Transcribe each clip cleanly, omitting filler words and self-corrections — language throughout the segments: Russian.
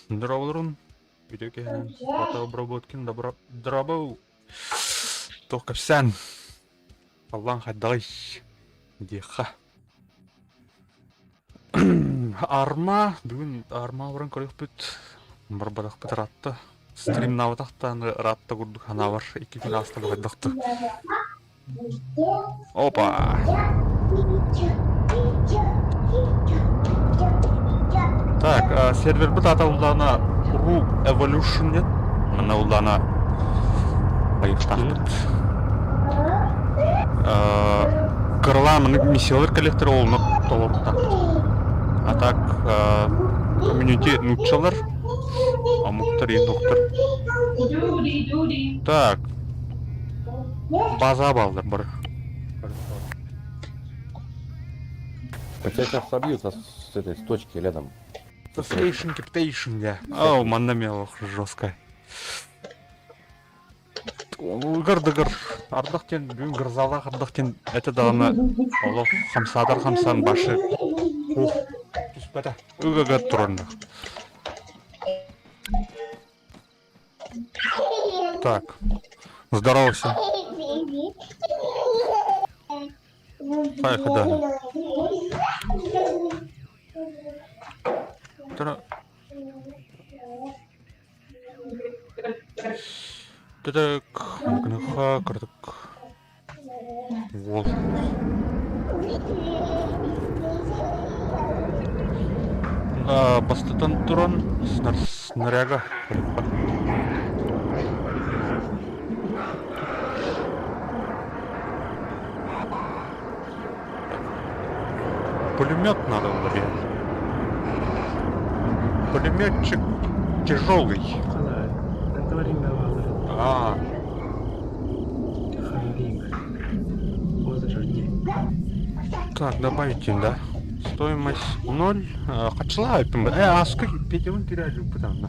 Здраволорун. Видео фотообработкин добро. Только всян. Аллан хадай. Диха. Арма, бүгін арма орын көрек бүт. Барбадақ бүт ратты. Стрим наватақтан ратты күрдік хана бар. Екі финаста бұғайдақты. Опа! Так, сервер бүт атаулдана Ru Evolution нет. Мына улдана байықтақтыд. Кырламын миссиялар коллектор олны толырықтақтыд. А так, комьюнити нутчалар, а муктар и доктор. Так, база балдар бар. Хотя сейчас собьются с этой точки рядом. Station Captation, да. Ау, маннамел жестко. Гырдыгыр. Ардақтен, бүгін гырзала ардақтен, это дағына олов хамсадар хамсан башы. Түспәді. Үгігі тұрынды. Так. Здоровайся. Поехали. Так, гныха, кырдык. Вот. Бастытан туран снаряга. Пулемет надо ловить. Пулеметчик тяжелый. Так, добавить, да? Стоимость 0. Хотела а сколько? 5 теряли, потому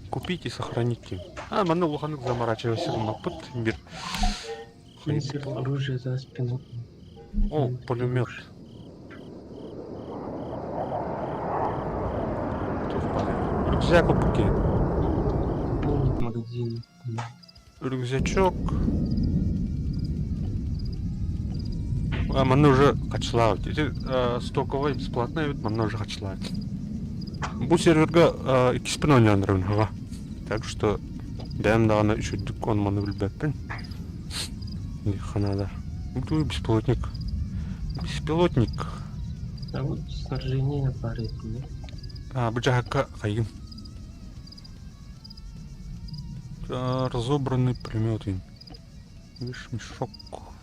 купите, сохраните. Мана луханок заморачивайся, но под мир. Оружие за спину. О, пулемет. Рюкзак упаки. Полный магазин. Рюкзачок. Мана уже качла. Стоковый бесплатный, ведь мана уже качла. Бу серверга экспинония нравится. Так что даем дана еще дикон мана выльбеппен. Ханада. Буду беспилотник. Беспилотник. А вот снаряжение на паре. Бджака кайгин. Разобранный пулемет. Видишь, мешок.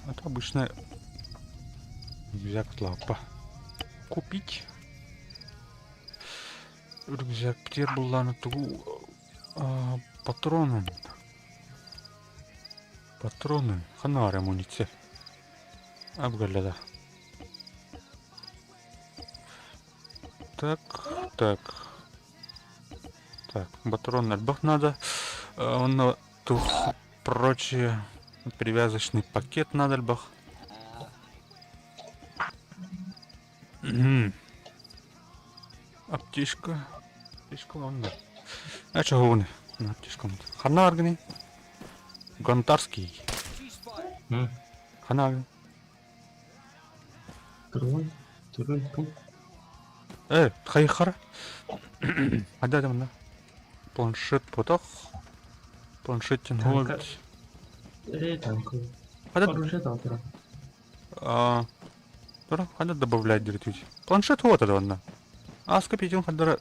Это обычная рюкзак лапа. Купить. Рюкзак птер была на ту патроны. Патроны. Ханар амуниция. Обгаледа. Так. Так, патроны альбах надо. Он тут прочее. Привязочный пакет надо альбах. Аптечка. Аптечка ладно. А чего он? Аптечка. Ханаргни. Гонтарский. Ханаргни. Трон. Хайхара. Хада да. Планшет потах. Планшеттен холд. Танк. Хада. Оружие там. Хада добавлять директив. Планшет вот это одна. А скопить хадара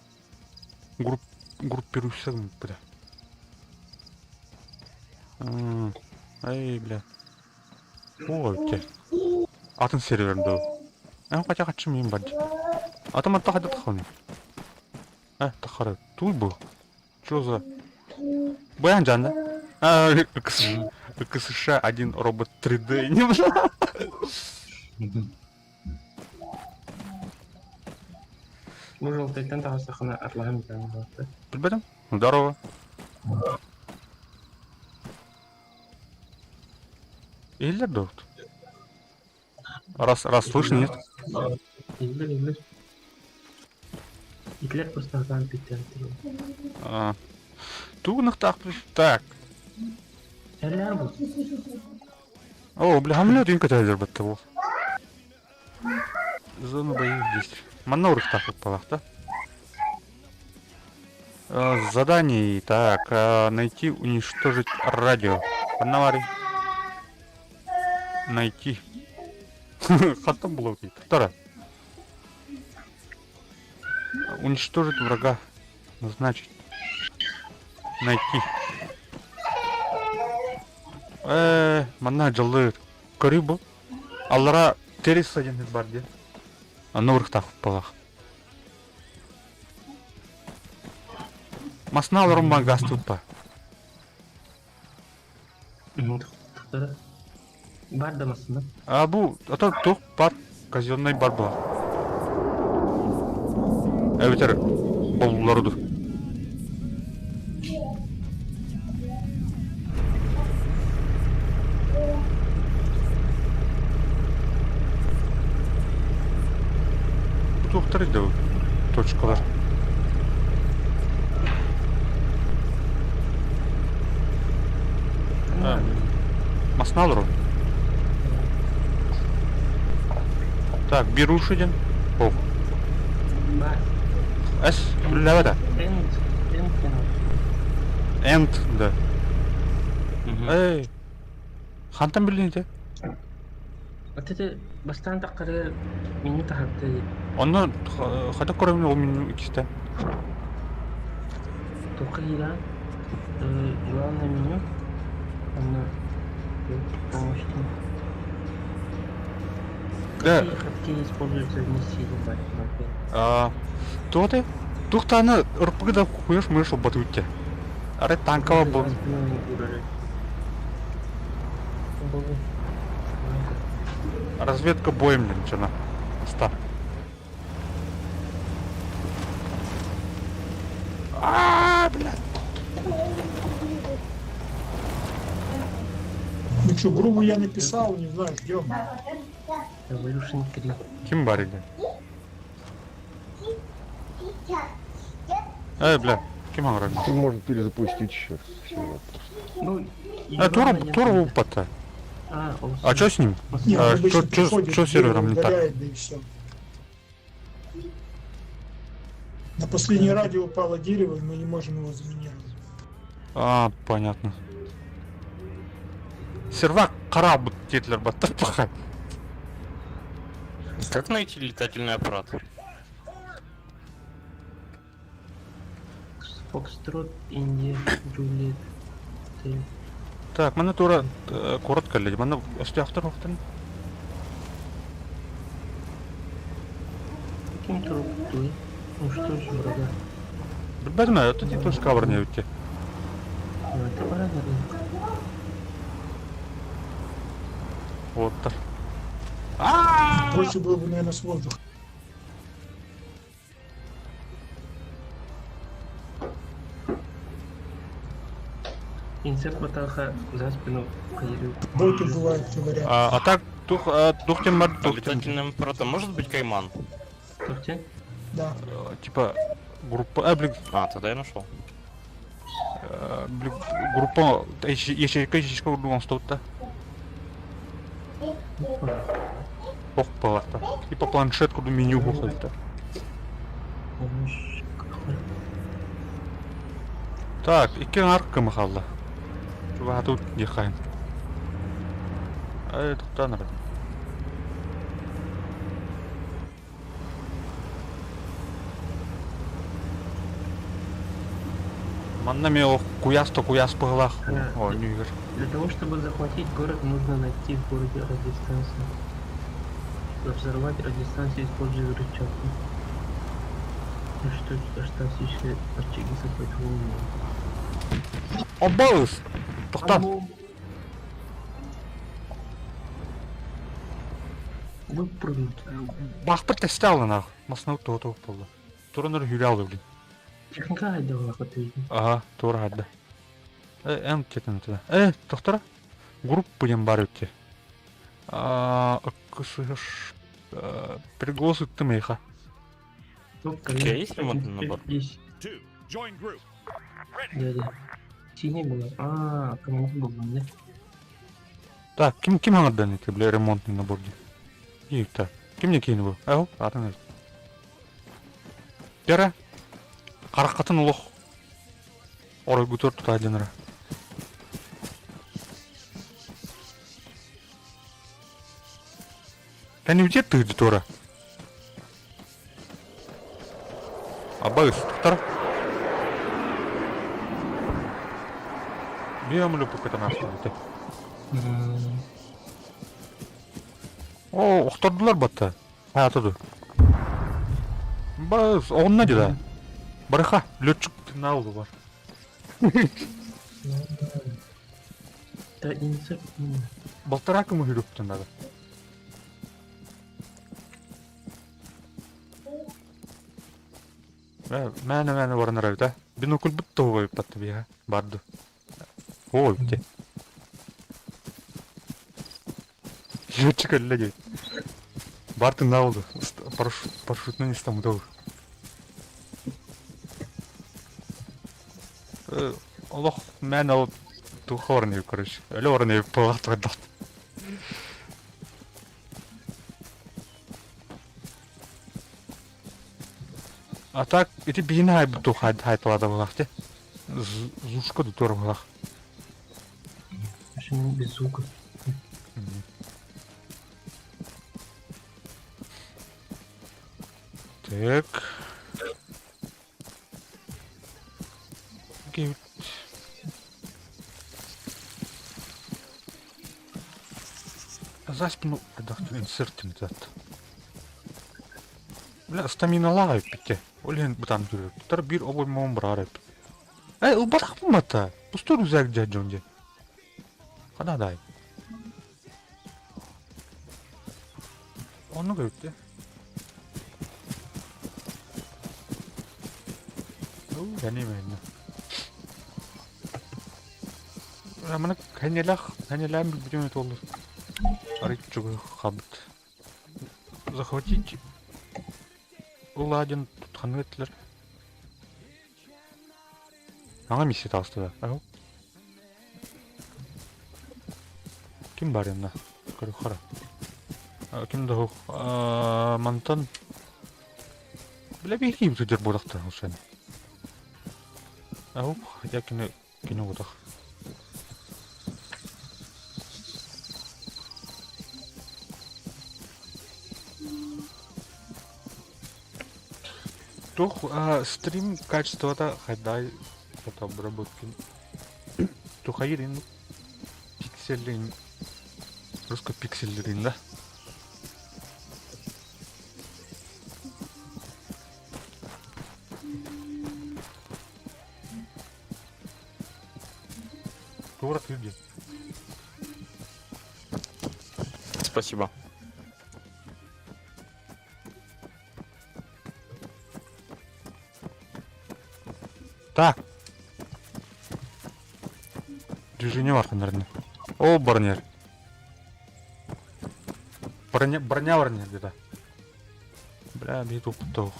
группируйся, бля. Ай, бля. Ой, атын сервер был. Хотя хочу им бать. А там оттахать отхони. Тахара, тут был. Чё за... Баян Джан, да? КСШ один робот 3D. Можно вот это там сахана отлами там. Прибедом? Здорово. Или дот? Раз слышно, нет? Гитлер просто там Питер. Тугнах так. Әлләр бу. О, бля, хамле один катайзер бітті ол. Зона боевых действий. Манна урыхтах палах, да? Задание. Так, найти, уничтожить радио. Панавари. Найти. Хатам блоки. Вторая. Уничтожить врага. Назначить. Найти. Манна жылы көрі Аллара терес саден бар де. Нұрықтақ палақ. Масына аларым ба газ тут па. Туқтары. Бар да масында. Бұл, ата тоқ бар, казенный бар была. Әветер, болулары dur. Bu toqtары да точкалар. Масына алыр ол. Так, беруші ден. О. Бар. Әс, бүлләві да. Энд, да. Эй, хантан білін де? Атеті бастан таққары меню тақапты. Оны қада көрімін ол меню ikisi. Тоқида главное меню. Она помощник. Да. Какие хатки используются вместе или Тоғды? Тоқтаны ұрпығыда қойыш мұйыш ол баты өтте. Әрі танкава бұл. Разведка боем, блин, чына. Стар. Блядь. Ну что, грубо я написал, не знаю, ждем. Evolution 3. Кім бар еді? Бля, кім аңырады? Можно перезапустить еще раз. Всё. Ну, Тура упата. А что с ним? Не, он обычно Чё приходит, с сервером не так? удаляет, да и все. На последнее радио упало дерево, и мы не можем его заминировать. Понятно. Сервак қара бұд кетілер баттар паха. Как найти летательный аппарат? Фокстрот, Индия, Джулиет. Так, мана тура коротко леді. Мана өстіяқтар оқтын. Каким труп ты? Ну что же, врага? Білбәдім ә, өтті тоже кавыр не өтте. Ну это врага, да. Оттар. Проще было бы, наверное, с воздуха. Инсерт баталха за спину поделил. Боты бывают, говорят. А так, тухтен бар, тухтен. Летательным аппаратом может быть Кайман? Тофте? Да. Типа, группа, блин, Тогда я нашел. группа, ячейка урдуған стаутта. Ох, палақта. Типа планшет куду меню бұқылды. Так, икен арқы мақалды. Чуға тут дехайын. Тұқтан әрі. Манна мен куяс пығылақ. О, нүйгір. Для того, чтобы захватить город, нужно найти в городе радиостанцию. Взорвать радиостанцию, используя взрывчатку. Что статичные очаги захватывания. Обалыз! Тұқтан! Выпрыгнуть. Бақпыр тәсті алын ақ. Масынау тоғы болды. Тұрыныр хүлі алды білін. Техника айдауға қатыйды. Ага, тура хадда. Эм кетен туда. Тоқтара. Группа дем бар өтте. Кысыш. Пригласы тымайха. Только Окей, есть ремонтный набор? Есть. Two, join group. Да. Синий был. Кому был, да? Так, ким аңырдан эти, бля, ремонтный набор дейді. Ейікті. Кімне кейін бұл? Әу, атын өз. Бері. Қарақатын ұлық. Орай көтер тұта әденірі. Тәне өте тұғды тора. Абай ұстықтар. Бия мүлі бұқытан аштың. О, уқтырдылар батта. Атыды. Бас, оғынна деді. Барыха, летчиктің ауылы бар. Да, инициатив. Былтыр әкімі жүріптің ады. Мәні барынар әуді. Бинокул бұтты ойып батты бейға. Барды. Ойып де. Летчик әлі дейді. Бартын ауылды. Парашютный нестамы доғыр. Аллах, мәні алып тұлға орын ев, короче. Әлі орын ев пылғақты ғаддақты. А так, эти бейін ай бұтты хайталады бұлақты. Зушка дұтор бұлақ. Почему без звука? Так. Гейт. Заспину редактор инсертин зат. Бля, стамина лагай пите. Олен бутан жүрек. Тар бир обой моң бар арып. Ұлбадақ бұмата. Пустор үзәк жа жонже. Қанадай. Оны көйтті. Және мені. Мына кәнеләм білбеден өт олыр. Арик жүгі қабыт. Захватить. Уладен тұтқаны өттілер. Аңа миссия тағысты да. Ау. Кім бар емна? Көрі қара. Кім да хуқ? Мантан. Біля бейхи бұтыдер бұдақта ұшан. Ау, я кино бұдақ. Тух, стрим качеството хайдай это обработки. Тухайрин пикселин. Русско пикселин, да? Город люди. Спасибо. Так. Движение варка, наверное. О, барнер. Броня варнер где-то. Бля, биту потох.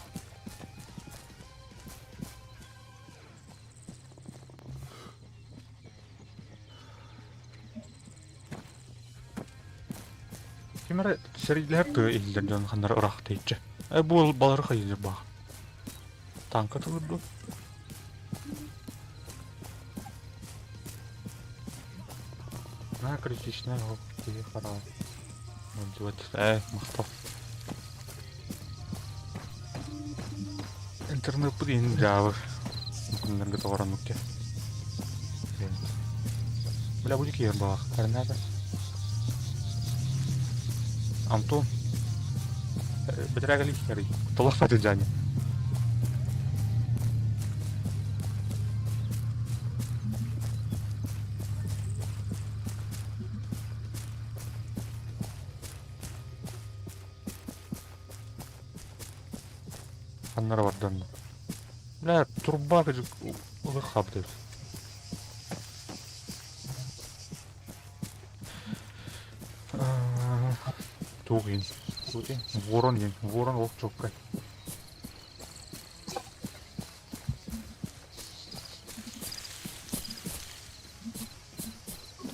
Кемер серийлер ты илдерден хандар ырак дейче. Бул балар хайыр баг. Танка турду. Критичная тебе пора. Вот, махтов. Интернет блин, да. Интернет говорю, ну-ка. Бля, будет кем бах, карнада. Антон. Бедрагали хери. Толафа джани. Ханнар вардан. Бля, турба гэж улахаб дэ. Тугин. Ворон ворон ок чоккай.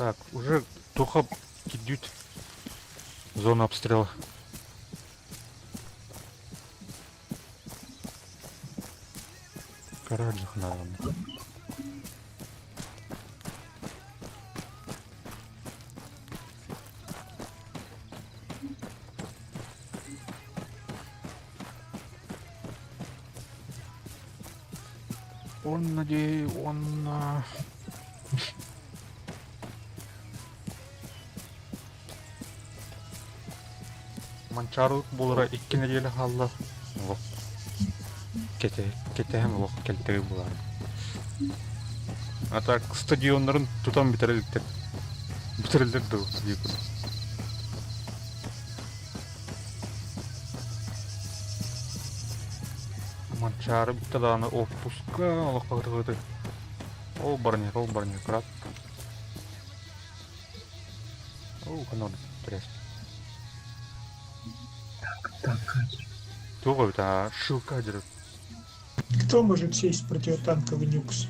Так, уже только кидют. Зона обстрела. Караджих, наверное. Он надеюсь, он... Манчарут булара 2 неделя халла. Вот. Кетем вот келтеги булар. А так стадионнарын тутам битерилдер. Битерилдер ду. Манчары биттаданы отпуска алакагыды. О барни, крат. О, канон трес. Так, Туго это шилка держит. Кто может сесть в противотанковый нюкс?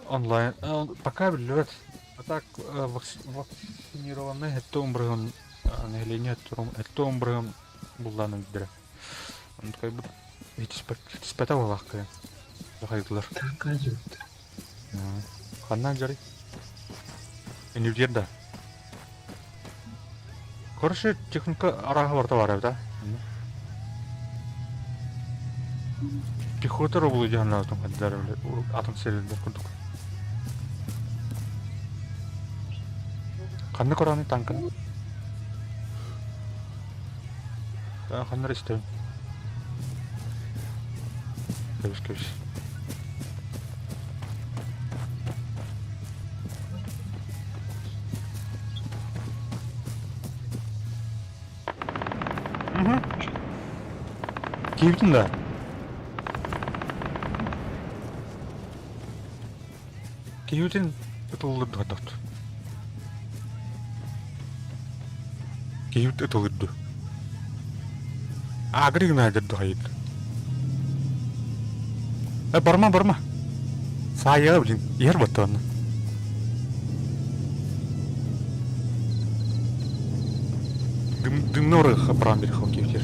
Онлайн. Пока билет. А так вакцинированный это умбрын или нет, это умбрын булланы бирә. Он как бы ведь спетава лахка. Захайдылар. так, азют. Ханна жарый. Эни жерде. Короче, техника арага барта бар да. Пехота робулу жанна там хаддар атом серилдер курдук. Ханна кораны танкын. Да, ханна ресте. Кеш. Киевтин да. Киевтин это лыдду адат. Киевт это лыдду. Агриг найдырды хайд. Барма. Сая блин, ер батон. Дымноры хапран бир хоккейтер.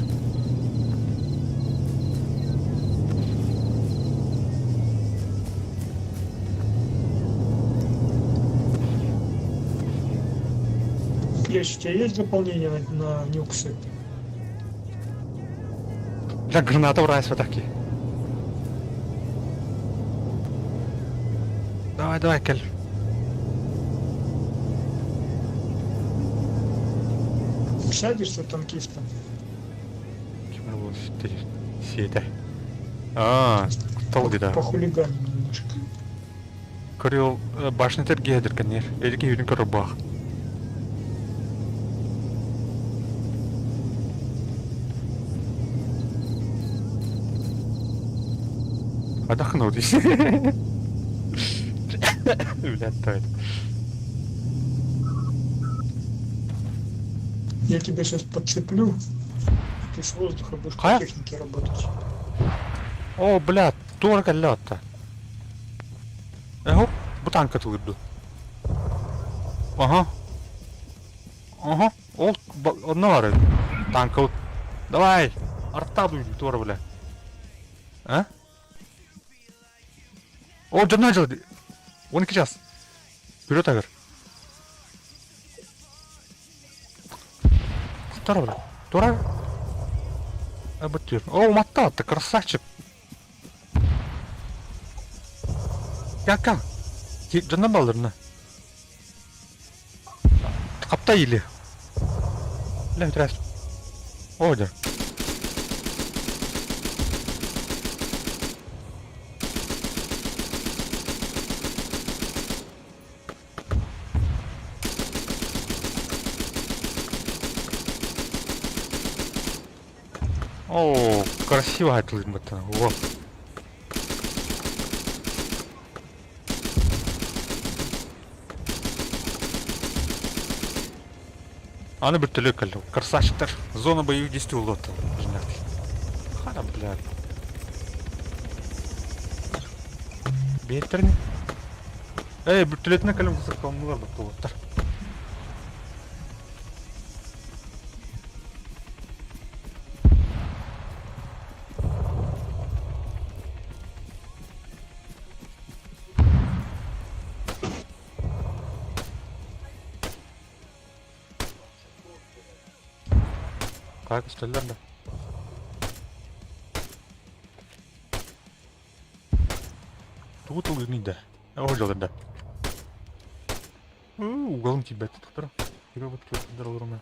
Клещ, у тебя есть дополнение на нюксы? Для граната в райс в атаке. Давай, Кель. Сядешься танкистом? Чему было сеть? Толги да. Похулиганим немножко. Корил башня тергедер, конечно. Эдики юрин коробах. Отдохнуть. Блядь, то это. Я тебя сейчас подцеплю. Ты с воздуха будешь по Какая? технике работать. О, блядь, дорого лёта. Эго, бутанка тулыду. Ага. Ол, одновары. Танка. Давай. Арта дуй, тора, бля. А? О, жана жылды. 12 час. Вперед, агар. Тора, бля. Тора. Абатир. О, матта, ты красавчик. Яка. Жана балдырына. Капта или. Бля, тряс. О, да. О, красиво это батан. Во. Аны бір түлек әлі. Красавчиктер. Зона боевых действий лота. Хара, блядь. Бейтерни. Эй, бір түлетіне кәлім қызық қалмылар бұтты лоттар. Kayak isteller de. Tuğ ini de. O jolda da. Уголом тебя тут кто? Тебе вот тут дорогу.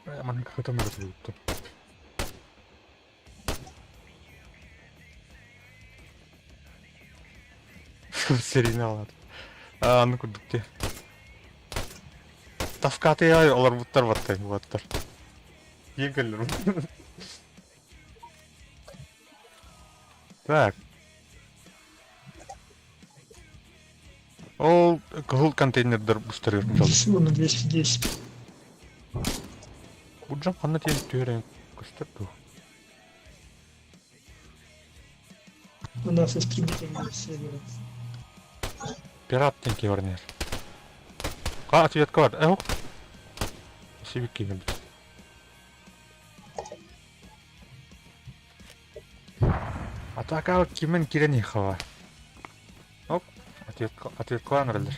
Mana какой-то мертвый тут. Серийный. Ну куда ты? Таскаты я олар буттар баттай буттар. Егелер. Так. Ол кыл контейнердер бустырыр жол. Всего на 210. Буджам ханна тен түйрен кыстырды. У нас истребитель с севера. Пират тенки варнер. Ка ответка бар. Эу. Сивики гелди. Атака кимен кирени хава. Оп. Ответка анрелер.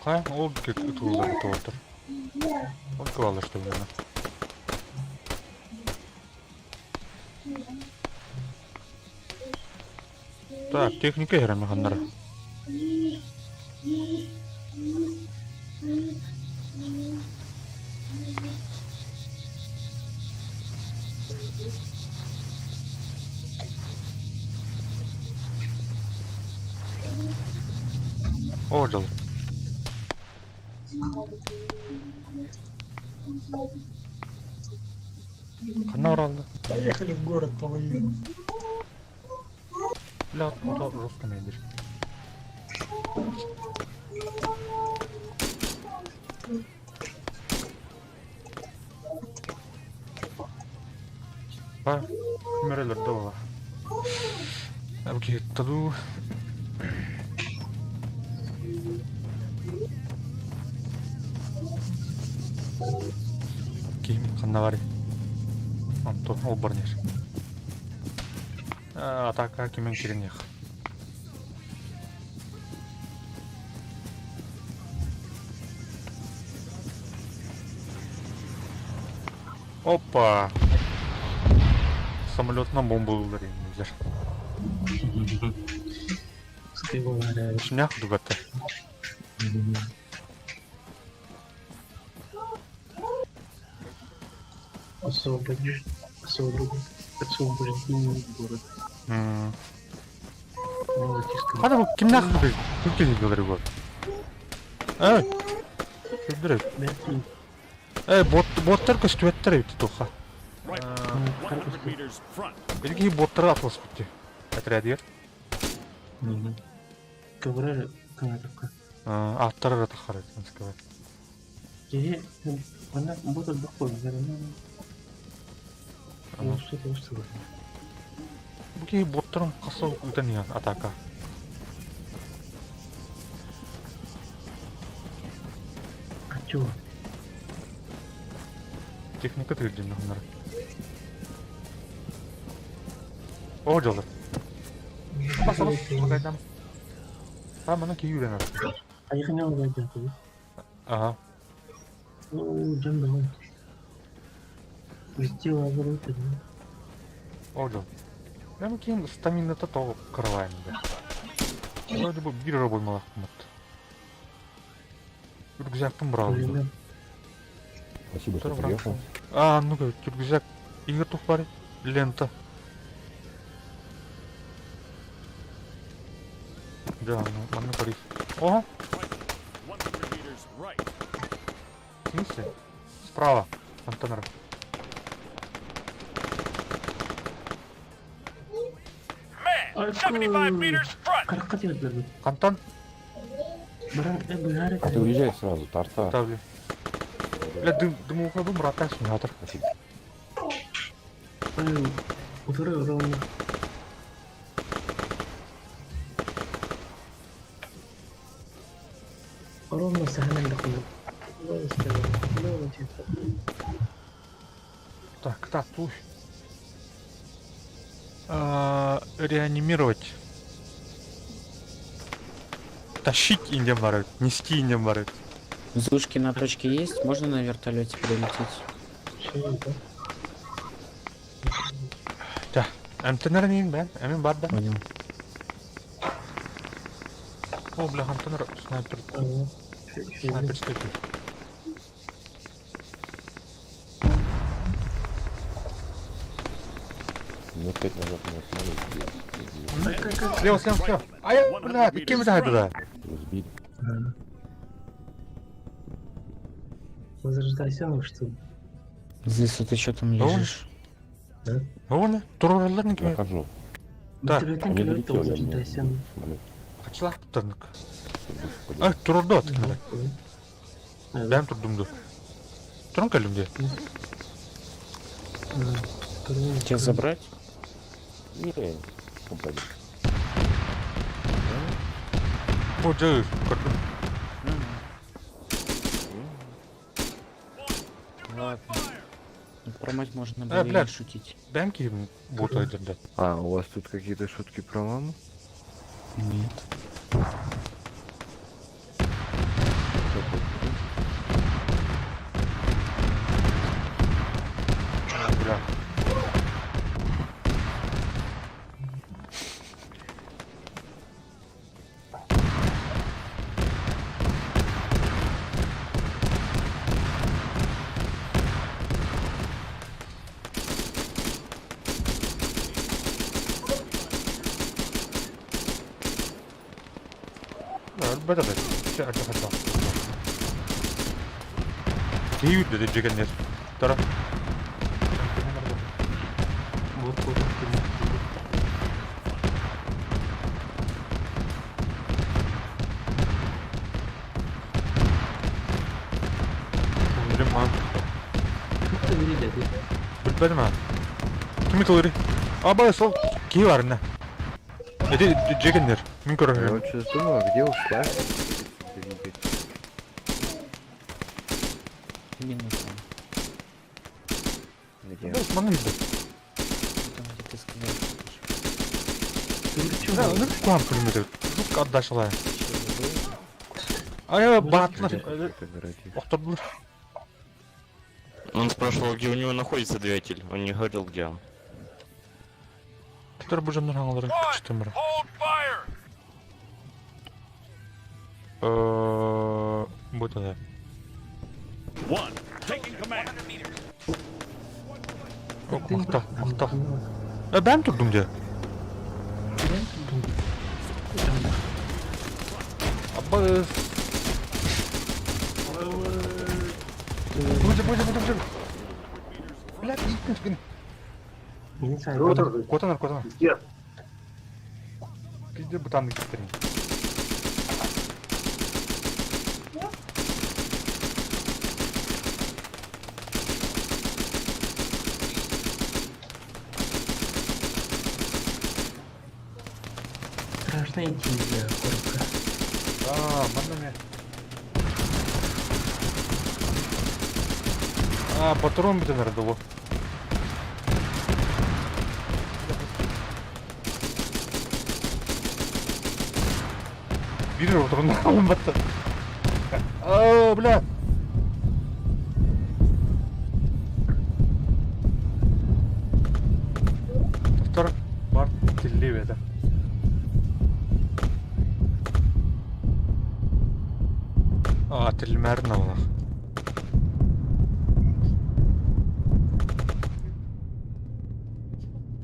Кай, ол кетулар тоотур. Ол калды что верно. Так, техника herran ханнара. Отжил. Хана оралды. Поехали в город половину. Бля, это жестко найдешь. Ба, камералар дова. Окей, таду. Ким ханавари. Антон олбарнер. Атака кимен киренех. Опа! Самолет на бомбу ударил, нельзя. Шнях дугата. Освободишь город. Хада бу кимнах бу? Күкели говорю вот. Күлдүрөт. Боттар көстүбөттөр өтү тоха. Белги боттар атлас битти. Отрядер. Ковры канатка. Аттар атахары, сказать. Где она будет доходить, наверное. Что? Буги боттарын касау үтөнү атака. А чё? Техника тирдин нахнар. О, жолдор. Басалыс, магайдам. Мана ки үйренер. Аяқына алып Ага. Жан балам. Вести лазер өтеді. О, жол. Прямо кейін стаминаты тоғы қырылайын да. Вроде бы бір болмалақ қымат. Рюкзактың бұрауы. Спасибо, что приехал. Ну-ка, рюкзак. Игорь тухпари. Лента. Да, ну, манна парис. Ого! В смысле? Справа. Контейнер. Қырыққа тиеді. Кантан? Бірақ А ты уезжай сразу, торта. Ставлю. Бля, дым уходу, братан, симулятор. Спасибо. Утыры ровно. Ровно саханын дақылы. Так, татуй. Реанимировать. Тащить индем барет, нести индем барет. Зушки на точке есть? Можно на вертолете прилететь? Şey de. Да, антеннерин ben, emin бар да. Понял. О, бля, антеннер, снайпер, Tamam. снайпер степи. Мне опять назад не остановить. Ну, как... Слева, слева, слева. А я, бля, кем зайду да? Сбили. Ага. Возрождайся, ну что? Здесь ты что там Вон. лежишь? Вон, тураларны кеме. Нахожу. Да, Бітірейтен Не келеді, долетел я возрождайся. мне. Самолет. Kaçlar tutanık. Ay, turuldu atkınlar. Ben turdumdu. Turun kalımdı. Тебя забрать? Не, компания. Bu cağır, kırdım. Ладно. Ну, про мать можно А, было и не блядь. шутить. Ben kim bu taydı. А, у вас тут какие-то шутки про маму? Нет. Bля. بدأت أتحدى كيف بدأت تجيك الناس ترى Вот, вот, вот. Bilmem ha. Кто видит? Bilmedim ha. Kimi tılırı? Aba sol. Ki var ne? Edi cegenler. Min Я körüyorum. вот сейчас думаю, где ушла? Двигать. Именно там. Где? Osmanlı gitti. Там, где ты сказал. Ты Ne чё? ne kuam kırmızı. Zuk kardeşler. Aya batlar. Это городишь. Oturdular. Он спрашивал, где у него находится двигатель. Он не говорил, где он. Kitler bu canlar hangileri küçüktüm biri. Bu da. Yok makta, makta. Ben durdum diye. Abbas. Bıcı. Bля, gittin. Не знаю. Котанар. Пизде бутанды кеттерин. Страшно идти, да, коротко. Манда не. Патрон бите nerede bu? Biri oturun alın battı. Bля. Второй бар телевизор. Да. Телемерна вона.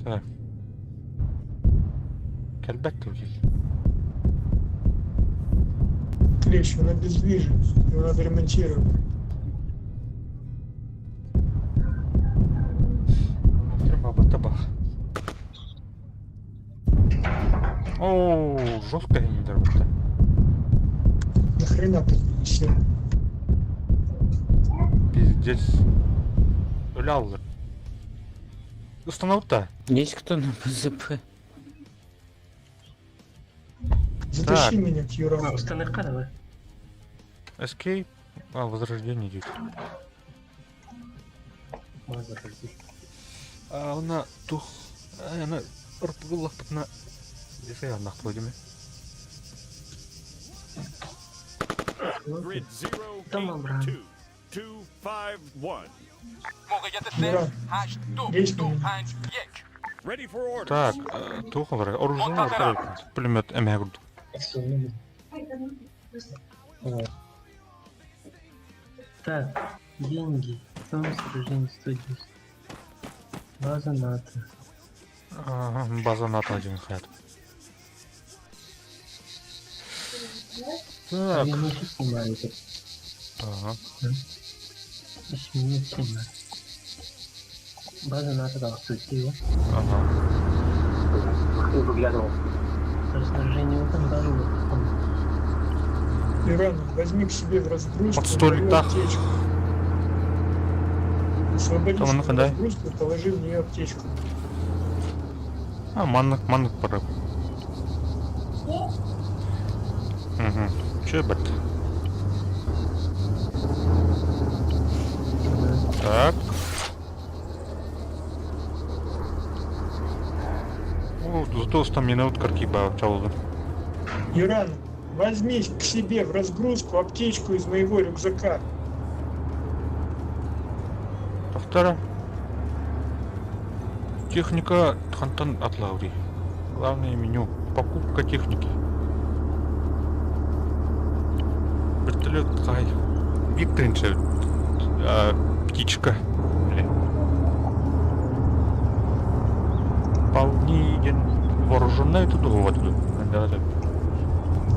Так. Келбек тут. Клещ, он обездвижен. Его надо ремонтировать. Треба батабах. О, жестко не дорваться. Нахрена ты все? Пиздец. Öyle alır. Установка. Есть кто на ПЗП? Затащи Так. меня к Юраму. Установка давай. Escape. Возрождение идет. База разделена. Она тух... Она... Рпгулах патна... Здесь я нахлодиме. Grid 0, Там обратно. 2, 5, 1. Миран, лезь на меня. Ready for order. Так, туха враг. Оружие враг. Пулемет эмягуд. Всё. Вот. Так, деньги. Там сражение 110. База НАТО. База НАТО один хат. Так. Я не снимаю это. Ага. Не снимаю. База НАТО там статья. Ага. Снаряжение в этом даже вот. Миран, возьми к себе в разгрузку. Под столик, да. аптечку. Освободи Там, себе ну-ка, дай. разгрузку, положи в нее аптечку. Маннык пора. Угу. Че, бат? Так. О, зато стамина от каркиба чалды. Миран, возьми к себе в разгрузку аптечку из моего рюкзака. Повтора. Техника Хантан от Лаури. Главное меню. Покупка техники. Вертолет Кай. Викторинча. Птичка. Блин. Вполне вооруженная тут вот. Да.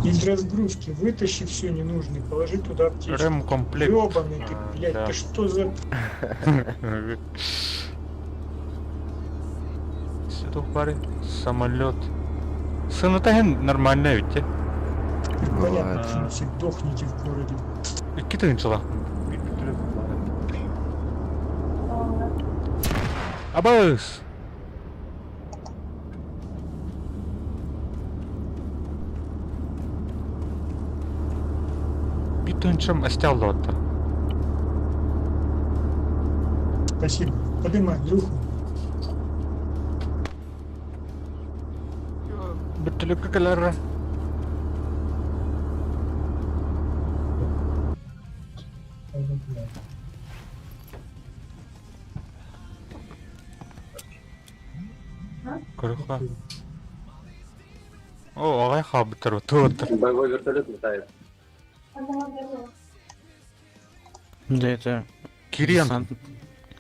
Из разгрузки вытащи все ненужное, положи туда аптечку. Ремкомплект. Ёбаный ты, блядь, да. ты что за... Все в паре. Самолет. Санатаген нормальная ведь, а? Понятно, Бывает. что все дохните в городе. Какие-то начала. Абас! Битунчам остялота. Спасибо. Подымай, Друху. Битулюка калера. Круха. О, ағай хабытыр, туытыр. Боевой вертолет летает. Да это Кирен. десант.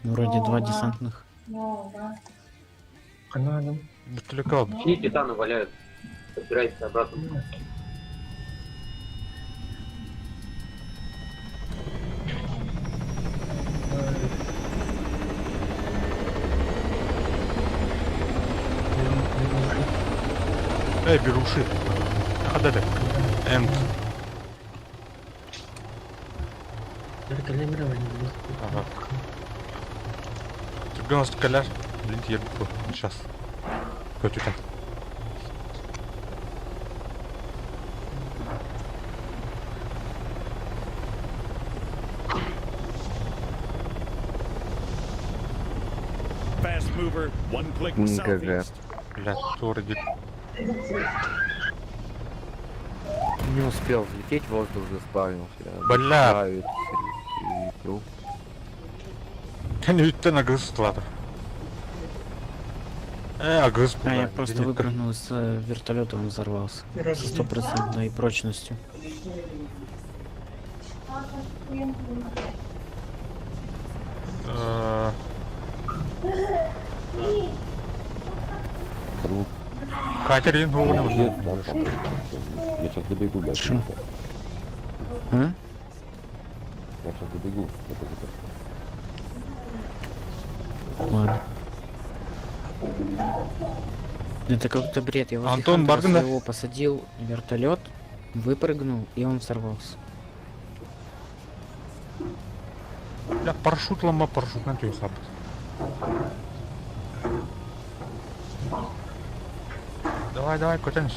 Вроде два десантных. Канадом. Битулюка. И титаны валяют. Собирайтесь обратно. Беруши. Хадады. Энд. Калибрование. Ага. Түрген калер. Блин, я буду. Сейчас. Көтүтен. Fast mover, one click ГГ. southeast. Бля, вроде. Не успел взлететь, воздух заспавнился. Бля. Ставит среду. Они ведь ты нагрыз ладно. Агрыз. А я просто выпрыгнул из вертолета, он взорвался. Раз, 100% прочностью. Друг, Катерин, где там, там? Я сейчас добегу, блядь. Шо? Я А? сейчас добегу. Ладно. Это как-то бред. Я возле Антон Хантера Баргана. своего посадил в вертолет, выпрыгнул, и он взорвался. Бля, парашют лома, парашют на тюй хаб. Давай, котенс.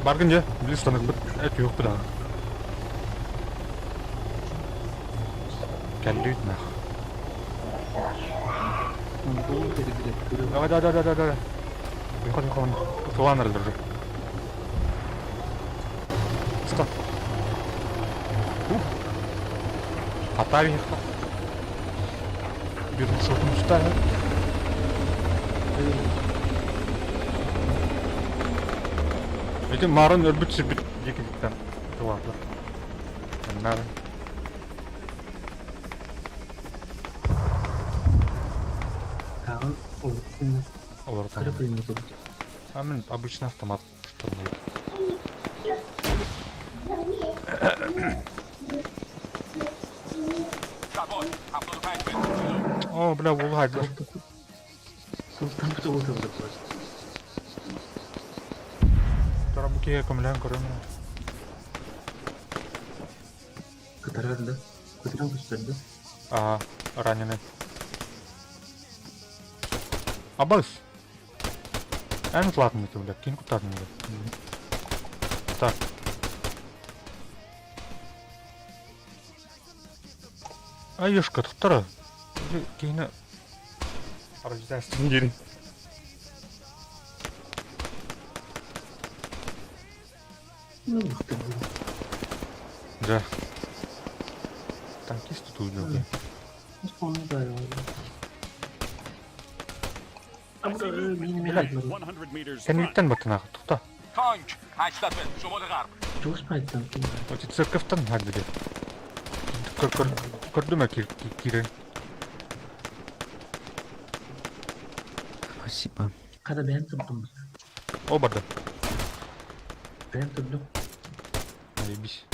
Bargın ya. Bilis tanık bir. Evet yok bir daha. Geldi yutma. Бұл керек. Да. Yukarı. Soğan öldürür. Stop. Хата ехал. Bir шотын ұста. Эти марын өрбүтсі бит екіліктен. Туарлар. Марын. Тағын ұлттың Олар там. қырып үймеді. А мен обычный автомат штурмую. О, бля, улайdı. Sultan bir de oturdu просто. Τώρα μου και κομμιλάν κορώνα. Кытарады. Кытыран күстөрдү. Раненый. Абас. Ән ұтылатын еті, бля, кейін құттадың, бля. Так. Ешка, тұқтары. Кейіні... Аржитайстың керін. Ну, ух ты, блин. Да. Танкист тут убил. Он ударил. А bu da benim One herhalde. 100 meters Sen front. ütten batın ağı, тұқта. Çalışmaydı. Öte церковьтан hadi de. Көрді ме керін? Спасибо. Kada ben tuttum. О, барды. Ben tuttum. Заебись.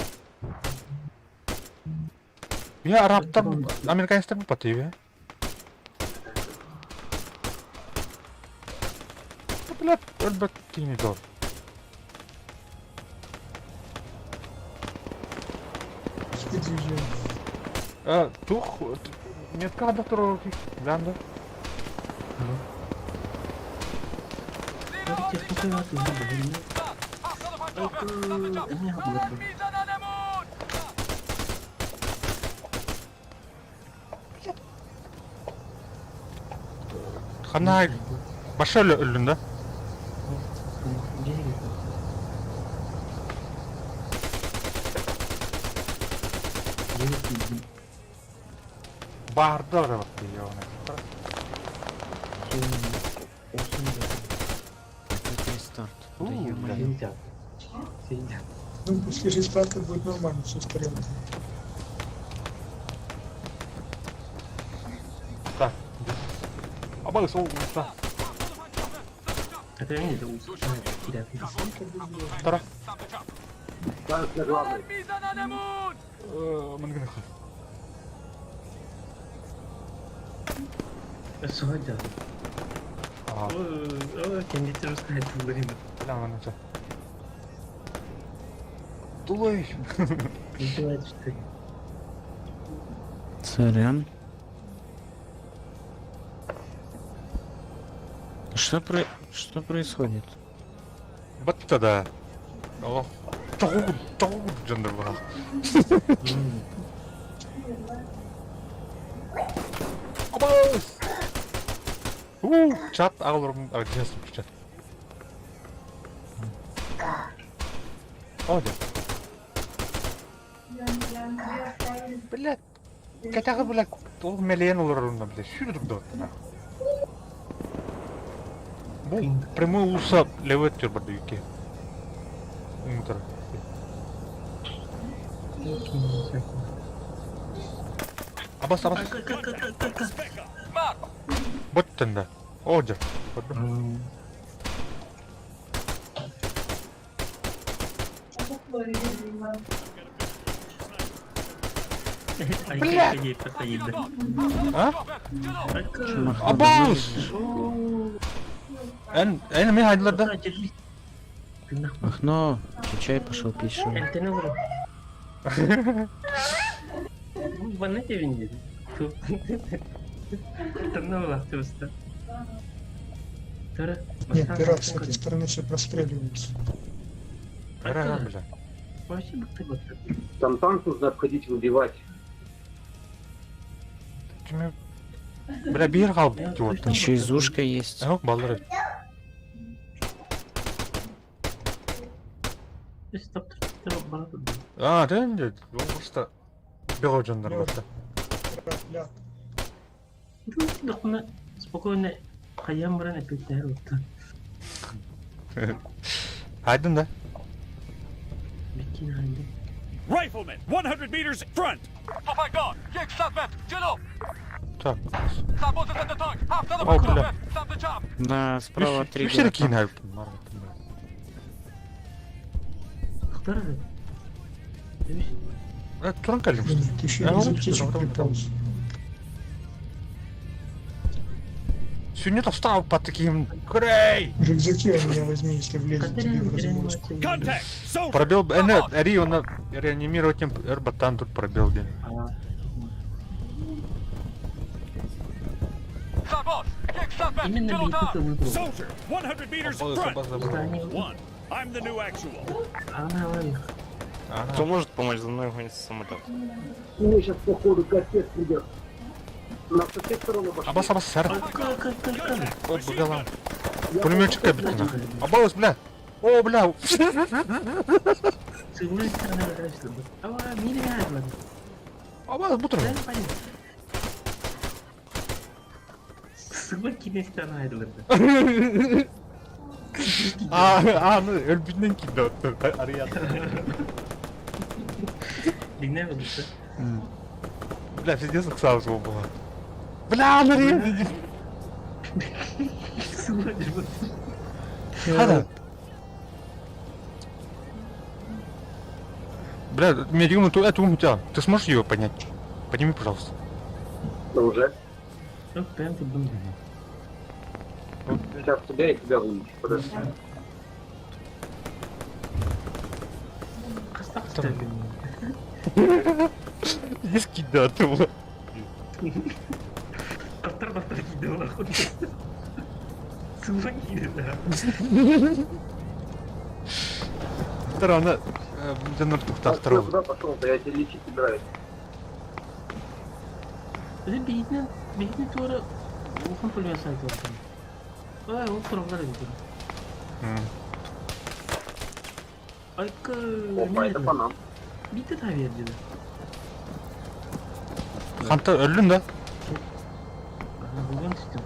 Я арабтар, американецтер bu patıyor ya. Блядь, ölbet tini zor. Спит движение. Тух, нет когда второго да. Hadi teknik hayatı izledim. Ne yapıyorsun? Қана башы өлін да. Geri git. Geri git. Барды ора бak diyor ona. Olsun da. Это рестарт. Да Бля. ё-моё. Сидят. Сидят. Ну, после рестарта будет нормально все с порядком. Так. Абай сол уста. Это они это устраивают. Сидят. Тара. Танк на главный. Мін гіне Сидят. Ага. Kendisi устраивает время. Бля, мені це. Дулай. Называется, что Сорян. Что происходит? Бітті да. О. Тоғу жандар бұға. Абай! Чат ağlarım agresif bir chat. Hadi. Блядь. Катағы блядь. Ол миллион olur онда блядь. Шүрдік да. Бұл прямой улса левет жүр бірді үйке. Умтар. Абас. Боттен да. Оджа. Бля! Подходить, да. А? Чумах, Абас! En mi haydılar da? Держись. Ты нахуй. Махно, чай пошел пить что ли? Ты на в анете видели? Там на власть просто. Нет, пират с этой стороны все простреливаются. Ара, бля. Вообще быкты вот. Там танк нужно обходить, выбивать. Кime? Бля, bir yer kalıp gitti orada. Еще и зушка есть. Yok balları. Стоп, стоп, Aa, değil mi? Olmuşta. Bir hocanlar vardı. Ля. Докуна спокойно хаям баран эпиктер вот. Haydın da. Бикин хайди. Riflemen, 100 meters front. Так. О, бля. Да, справа три. Bir şey игрока. yine. Хтарады. Дебиш. Turan kalmış. Ты еще А, из вот аптечек что, приполз. Сегодня то встал под таким. Крей! Рюкзаки у меня возьми, если влезет тебе в разгрузку. Contact. Soldier. Пробил. Эри, он реанимировать им. Эрбатан тут пробил где. Именно бикута выбрал. Soldier, 100 meters front. Здание. One. I'm the new actual. Она говорит. Кто может помочь? За мной гонится самолет. Мне сейчас походу капец придет. На со всех сторон обошли. Абас абас сэр. Как? О, бгала. Пулеметчик кабитина. Абас, бля. О, бля. С его стороны разрешили. А, миллиард. Абас, бутер. Да, понятно. С его киме стороны ayrılırdı. Ну, ölbünden kimdi o? Arayan. Dinlemedim sen. Бля, пиздец, как сразу его было. Бля, он ария. Смотришь, вот. Хада. Бля, медиум, эту ум у тебя. Ты сможешь ее поднять? Подними, пожалуйста. Ну уже. Ну, прям ты думаешь. Сейчас тебя и тебя вылечу. Подожди. Кастак ставили. Не скидал ты его. Кастар бастар киді ола худ. Суға киді да. Вторая, Джанар Тухта, Я второго. куда пошел-то? Я тебя лечить собираюсь. Öyle beyitine doğru Wuhan polyon saydı ortam. Ay o programlara gidiyor. Aykı Опа, это по нам. bitti tabi yerciler. Ханта öldün de. Bulgan sistem.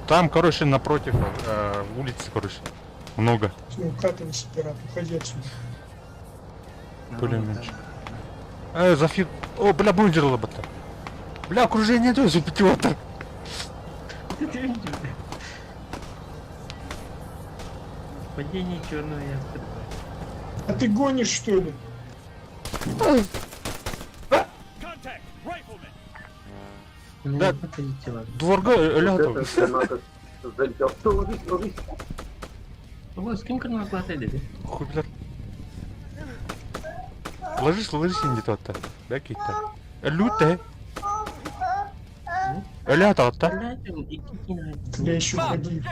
Там, короче, напротив улицы, короче. Много. Все, укатывайся, пират, уходи отсюда. Пулеметчик. Зафир. О, бля, бункер лобота. Бля, окружение тоже пятиотер. Падение черного ястреба. А ты гонишь, что ли? Contact. Riflemen. Да. Дворга öyle Вот adam. это надо залетел. Что, ложись, ложись. Baba kim kırmızı plata dedi? Хуйлер. Ложись индит отта. Да, китта. Лүтэ. Öyle adam отта. Allah'ım iki kina. Я еще уходи.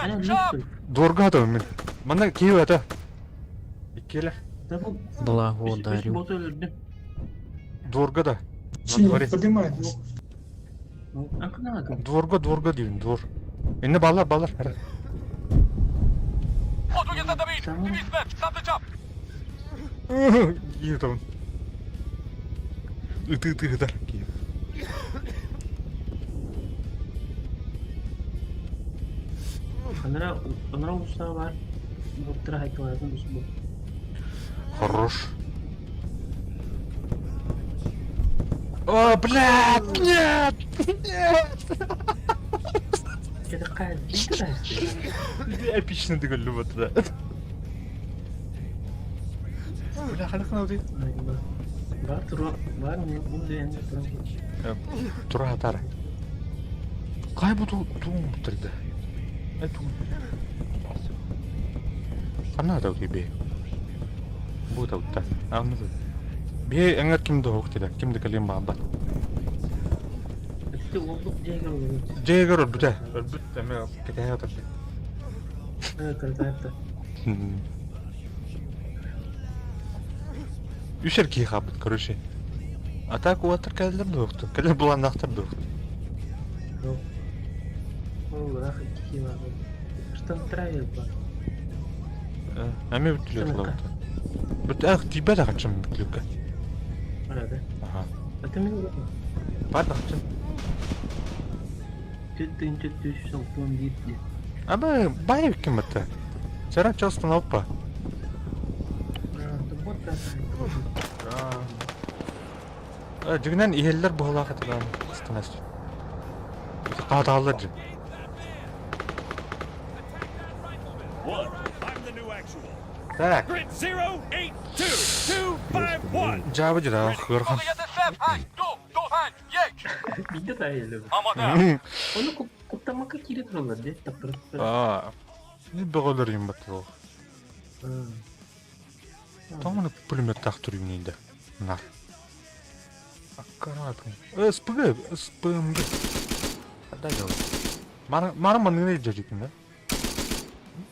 Ana lütfen. Дворга adam мен. Мана киев это. Икелер. Tabu. Благодарю. Botu öldürdüm. Дворга да. Синий, дворе. поднимайтесь. Akına bakın. Дворга дейм, двор. Эне балар. Tamam. Киев там. Ты да. Киев. Onlara usta var. Doktora hakkı var. Bu. Хорош. О, блядь, нет! Это какая дикая. Эпично ты говорю, вот да. Бля, халахна вот Var mı? Bunu da yanında duran. Тура атара. Кай буду тум тогда. Это. Она да тебе. Будет вот так. А ну. Би энгер кимде хоктида. Кимде калим баба. İşte olduk diye görüyoruz. Джейгер ölbüde. Ölbüt deme kitaya tak. Контакта. Үш еркек қабыт, короче. А так уатыр кәлдер доқты. Кәлдер бұландақтыр доқты. Ну. Ну, нахуй тихий надо. Что он травит, ба? Әме бүттілі қылауды. Бүт әқ тибә да қачым бүтлікі. А, да? Ага. А ты меня не Бар да қачым. ты шалпон битли. Абы байы кім бітті. Сәрін чалыстан алып па. Да вот так. Жүгінен иелілер бұғылақ етіған қыстан әсті. Қадағалар жүр. One. I'm the new actual. Так, Grid 082251. жабы жүр ағы қырған. Видите, да, я люблю. Onu kutlamak kiri dururlar diye tapırıp. Не бұғылар ем бәтті ол. Таманы пулемет тақтыр үйінейді. Нар. Аккаратный. СПГ, СПМГ. Қадай жауы. Марым мұны не жажекін, да?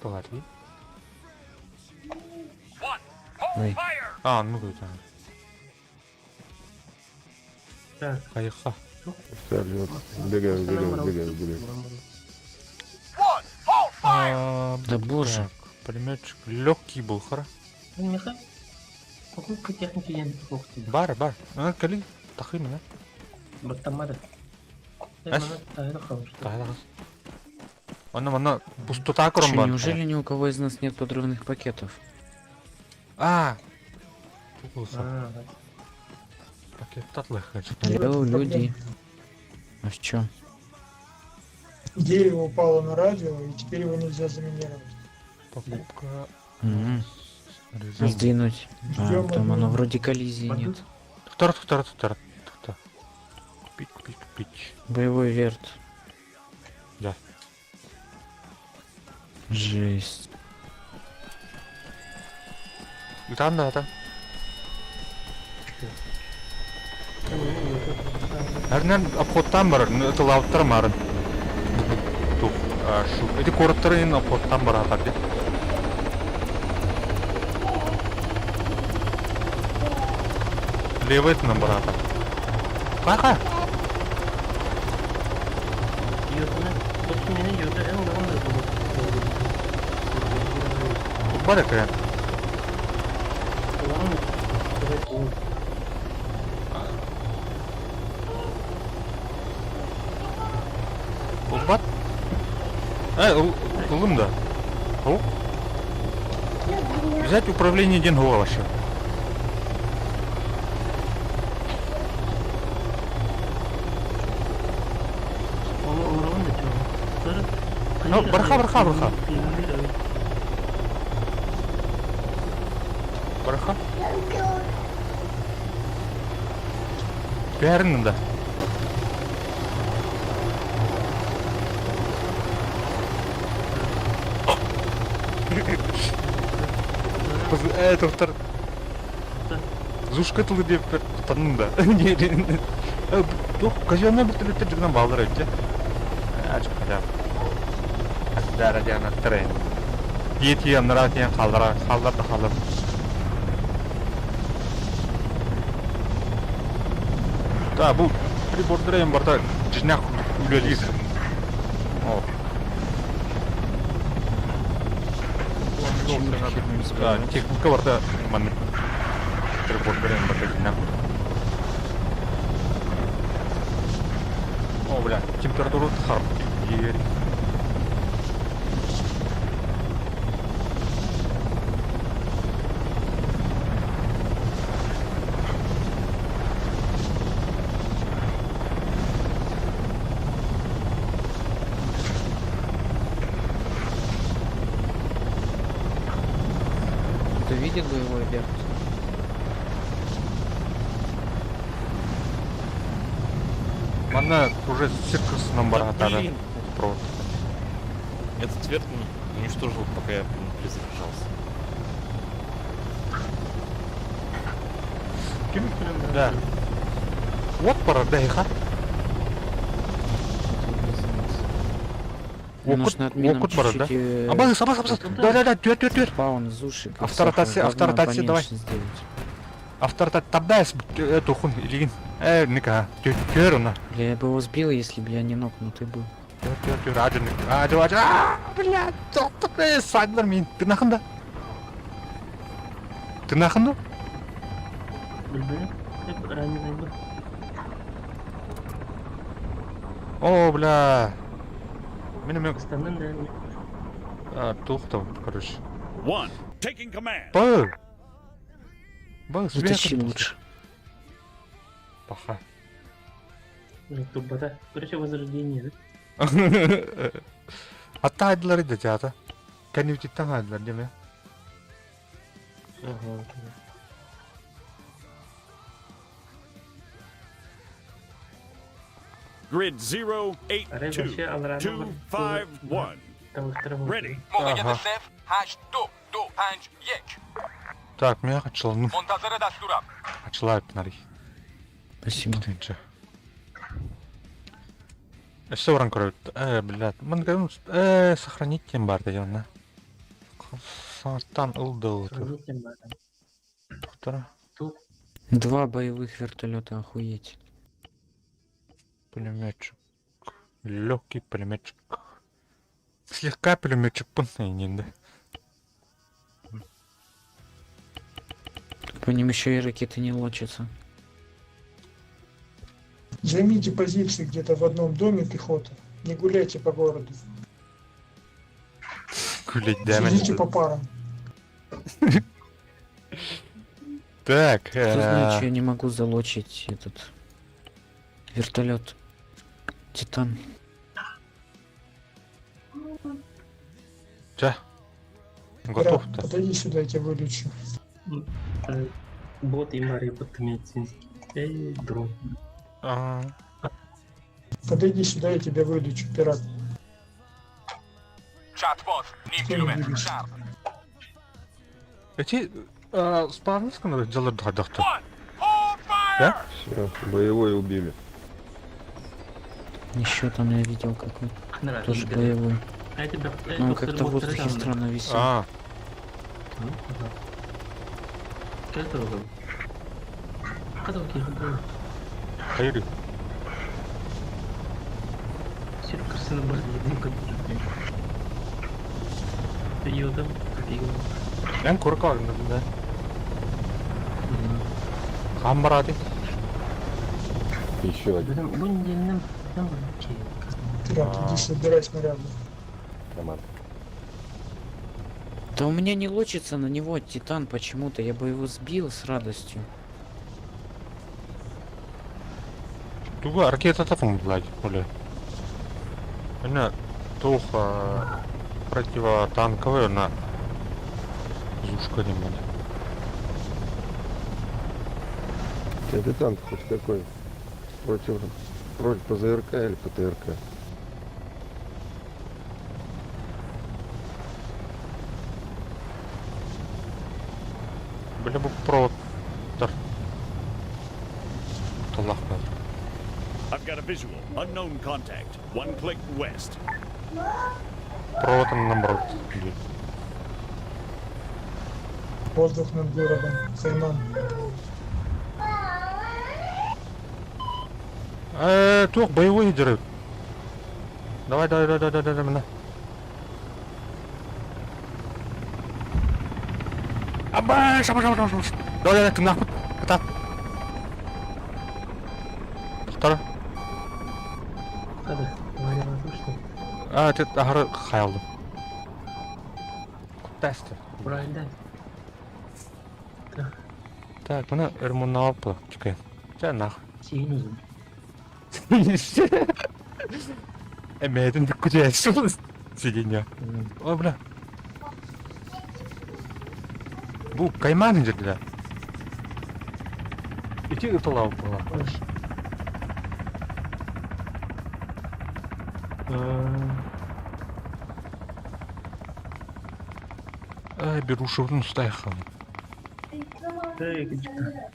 Бұлар ей. Ой. Ну көйті. Так. Қайыққа. Вертолет. Бегаю. Да боже. Пулеметчик легкий был, хара. Миха, покупка техники я не покупаю. Бар. Кәлі тақи мені. Баттамады. Әш? Тайда қалыш. Тағылағыз. Мана пустота Чё, құрым бар. неужели ни у кого из нас нет подрывных пакетов? Тұқылса. Пакет татлы хочу. Алло, люди. А в чё? Дерево упало на радио, и теперь его нельзя заминировать. Покупка. Мгм. Резина. Сдвинуть. Ждём Там одну. оно вроде коллизии нет. Туктар. Купить. Боевой верт. Да. Жесть. Там. Әрінен апоттан бар, это лауттар марын. Тух, шу. Эти короттарын апоттан бар атар де. Левый етінен бар атар. Қақа? Йотuna, sosu meni yota en ulan da bu. Бар екен. Ulan. Evet, bu. Ұлбат? Ұлым да. Взять управление деньгова вообще. Onu uğraman da çok. Sonra... Бырха. Бырха? Бәрінің да. Тоқтар. Зушкатылы деп бір тұтанның да. Казионный бір түлеттер жүгінен балдар өтте. Әчіп қадап. Әсдәрі деген әттірейін. Етейін, нұра дейін қалдар. Да, бұл прибордырайын барда жинақ үйлелейіз. Да, техника барда маны прибордырайын барда жинақ. Бля, температура харп. Кто видит боевой верт? Мана уже циркусным бар атады. Блин. Провод. Этот верт уничтожил, пока я перезаряжался. Да. Вот пора, да, иха. Мне нужно админом Окут бар, да? чуть-чуть Абас. Да, тür. спаун зуши. Авторитация, давай. Авторитет табдайс, эту хун, или... Ника, тür, на. Бля, я бы его сбил, если бы я не нокнутый был. Тür, аджу. Блядь, тоқтық, сайдылар мен. Ты нахында? Білбілі? Хеп раненый был. О, бля. Мен Остальным, да, тоқтау, короче. One, taking command. Был, Затащи лучше. Паха. тубата. Короче, возрождение, да? Атайдылар иде жата. Кәнеутиттен айдылар, деме? Ага. Grid 082-251. Ready. Ага. Так, мен açılalım. Açılayıp нарih. Спасибо. Тинче. Что вран кроет? Блядь. Мен говорю, сохранить тем бар деген, Сартан ылды. Сравнительно, да. Второй. 2 боевых вертолета, охуеть. Пулеметчик. Легкий пулеметчик. Слегка пулеметчик пунктный, да? По ним еще и ракеты не лочатся. Займите позиции где-то в одном доме пехоты. Не гуляйте по городу. Гулять, Сидите по парам. Так, Кто знает, что я не могу залочить этот вертолет. Титан. Че? Готов-то? Подойди сюда, я тебя вылечу. Бот и марионетка медицинский. Эй, дрон. Подойди сюда, я тебя вылечу, пират. Эти спавнись, когда делают дохты. Да? Все, боевой убили. Еще там я видел какой. Тоже боевой. А это Но он как-то в воздухе странно висел. Что это? Hayır. Все красиво было, Йода, Ben korkarım da. Хамбарады. Еще один. Пират, иди собирай снаряды. Команда. Да у меня не лочится на него Титан почему-то. Я бы его сбил с радостью. Туга ракета тафун, блядь, бля. Она туха противотанковая на зушка не надо. Это танк хоть какой? Против ПЗРК или ПТРК? Бля, бы провод. Талах, блядь. I've got a visual. Unknown contact. 1 click west. Провод наоборот. Воздух над городом. Хайман. Тух, боевой идет. Давай, на. Аба, шаба. Давай, ты нахуй. Ката. Второй. Когда? Говоря воздушный. Ты агры хаялды. Тесті. Правильно. Так, мене ремонтував, чекай. Це нахуй. Синий. Емейтін де куди сидіння. О, бля. Бу, кайман жерде. Ити ытылау була. Берушевну стайхам. Эй, кичка.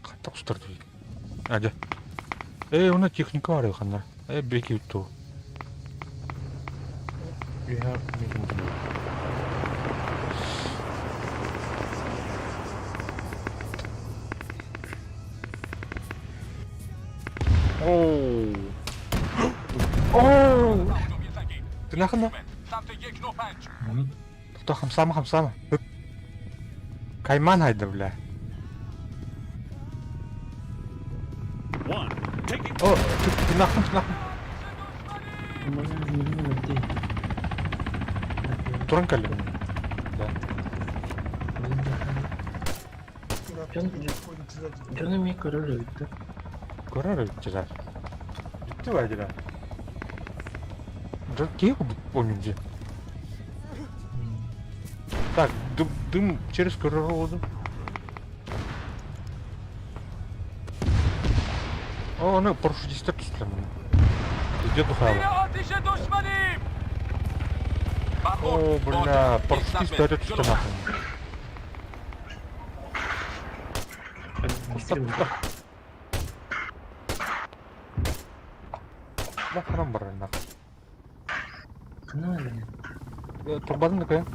Қатты құстырды. Әді. Оны техника бар еқандар. Беги то. Я Оу. Оу. Ты нахрен? Кто хамсама? Кайман хайда, бля. One. Taking О, ты нахрен. У меня изменило где? Туранкали. Да. Что на меня королевит-то? Көрөр жираа. Битүү ажраа. Джокей помню где. Так, дым через короду. О, ну, парашютистер түстілем. Идет духава. О, бля, парашютист дәрет түстім ақын. Да, храм бар нахуй. Канале. Турбадан да коя?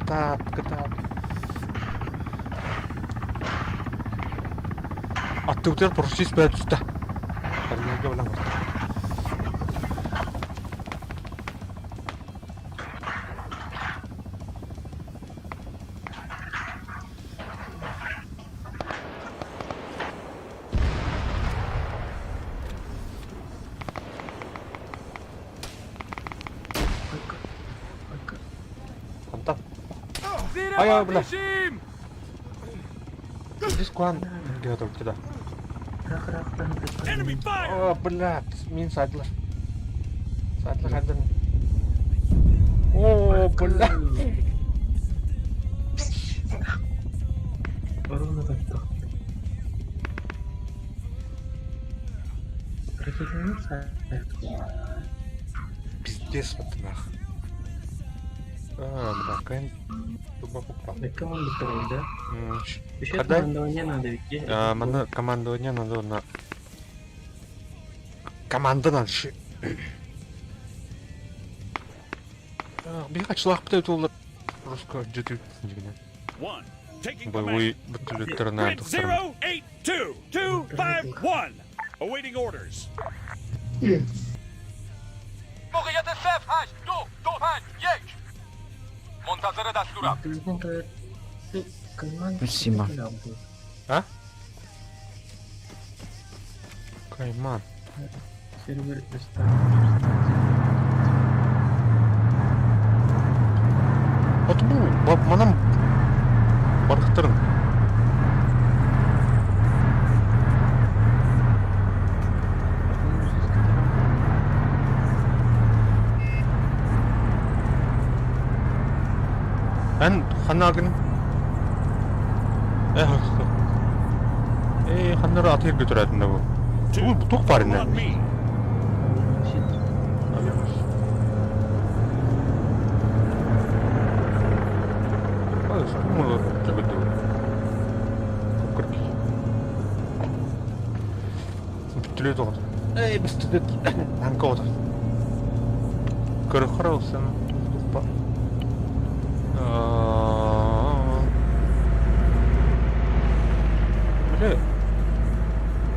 Да, катап. Атты өтер парашютист бәрі түсті. Кәргенге білем бар. Антап. Ай, бля. Здесь куан. Где-то у тебя. enemy fire! О, блядь, мин садлар. Хадын. О, блядь. Ровно так. Присоединиться? Пиздец, вот нах. Бля, какая туба попал. Так команду второй, да? Еще Когда? командование надо ведь. Мана командование надо на... Команда надо еще. Бегать шлах птают олар. Русского джету. One. Taking Боевой command. батальон на Grid 082251. Awaiting orders. Спасибо. А? Кайман. Сервер Вот бу, манам бархтырын. Ан ханагын. Ханнара атыр götürәдин бу. Бу тук бар инде. On me. Эй, быстро анкода. Көрөхөрөсөн. Бля.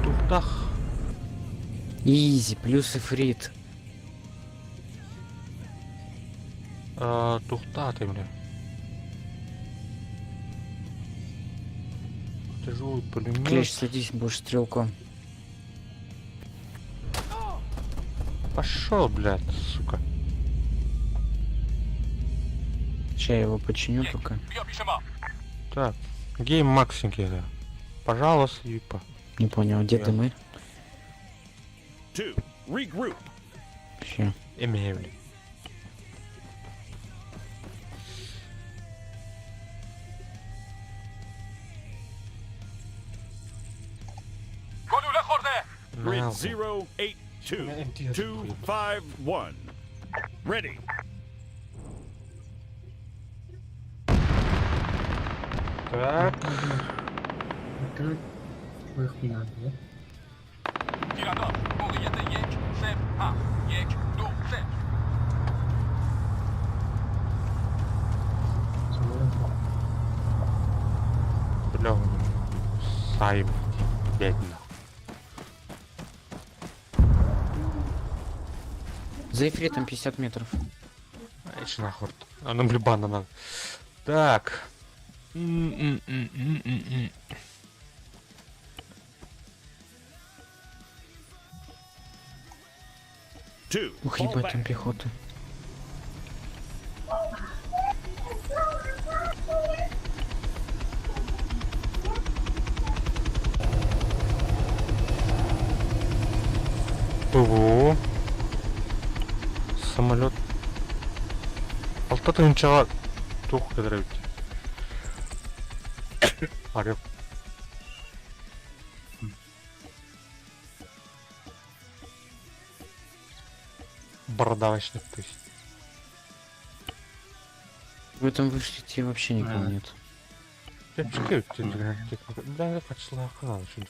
Тухтах. Изи, плюс эфрит. Тухтаты, бля. Тяжелый пулемет. Клещ, садись, будешь стрелком. Пошел, блядь, сука. Сейчас я его починю только. Так, гейм максинги, да. Пожалуйста, Юпа. Не понял, где ты мы? 2. Regroup. Вообще. Имею, блядь. Grid Now. 082251. Ready. Так. Это их не надо, да? Бля, Сайм, бедно. За эфритом 50 метров. Ищи нахуй. А нам блюбана надо. Так. Two, Ух, fall ебать, там back. пехота. ПВО. Самолет. Алта тыгынчага тук кедире бит. Арек. Бородавочник, то есть. В этом вышите вообще никого А. нет. Я чекаю, бля, я почла канал чуть.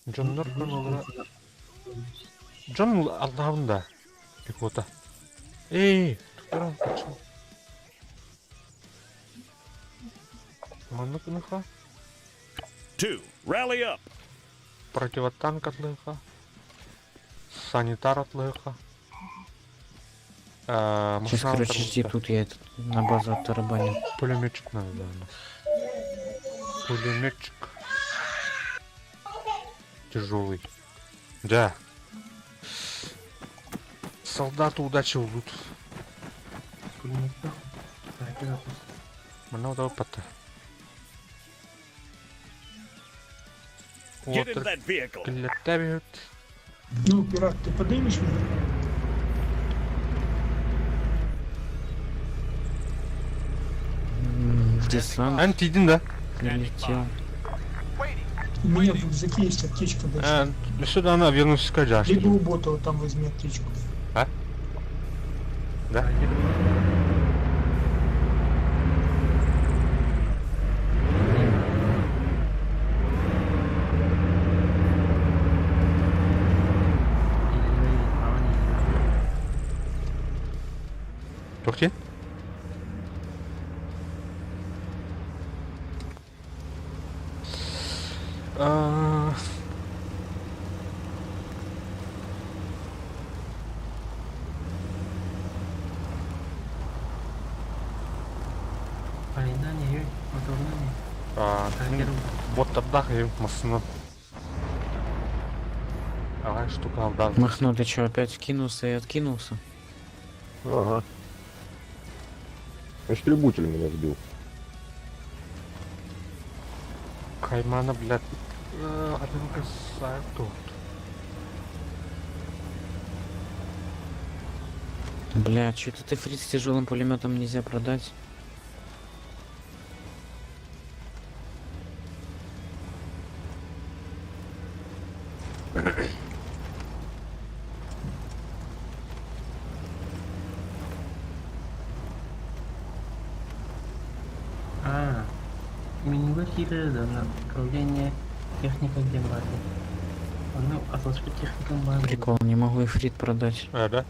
Джон Норкон Джон алдавында пехота. Эй, тупиран почему? Манукныха, Two, rally up. противотанк атлыха, санитар атлыха. Сейчас, короче, жди тут, я этот, на базу оттарабаню. Пулеметчик надо, да, у нас. Пулеметчик. Тяжелый. Да. Солдаты удачи будут. Пулемет. Много опыта. Get in that vehicle. Летают. Ну, пират, ты поднимешь меня? Десант Антидин, да? прилетел. У меня в рюкзаке есть аптечка большая. Сюда она вернусь с каджашки. Либо у бота вот там возьми аптечку. Да? Тоқти? Айдане, моторлане. Боттарда массаны. Ага, штука алдан. Махно, ты чё, опять вкинулся и откинулся? Ага. Истребитель меня сбил. Каймана, блядь. Один касает тут. Бля, что-то ты фриц с тяжелым пулеметом нельзя продать. Менюга кирді, управление техника гембари. Она аталышпы техника бар. Прикол, не могу эфрит продать. Да?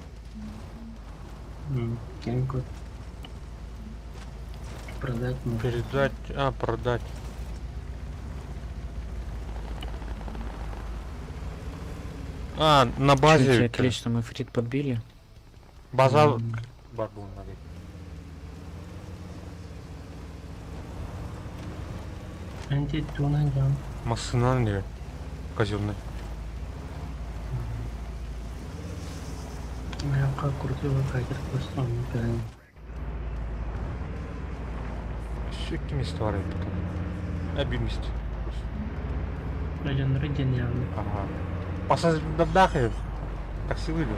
Кем код. Продать можно. Передать, продать. На базе. Кстати, отлично, мы эфрит подбили. База. Барбун надо. Антитюна жам. Массынан не казенный. Маяка крутила кайтер просто он перен. Sürekli mi var ya потом? Bir mist. Раджан явно. Ага. Пасаж дабдахает. Так силы ли?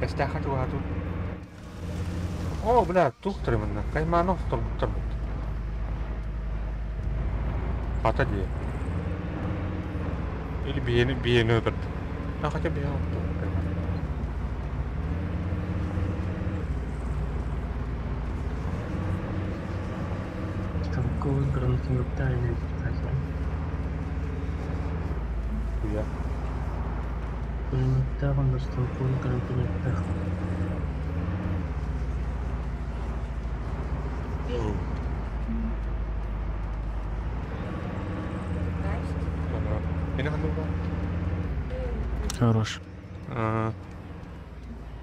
Костях хочу тут. О, бля, тухтыр именно. Кайманов тұр. Атади. Или биені өтірді. Хотя биені өтірді. Какого с гранатами птали, кстати. Хуя. Пулеметтаром достал пуль гранатометтар. Ага. Ini kan dulu. Хорош.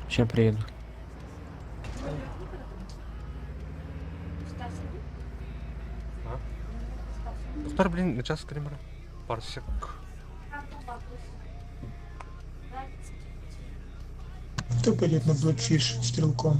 Сейчас приеду. Ntar beliin ngecas krimer. Parsek. Кто пойдет на Blackfish стрелком?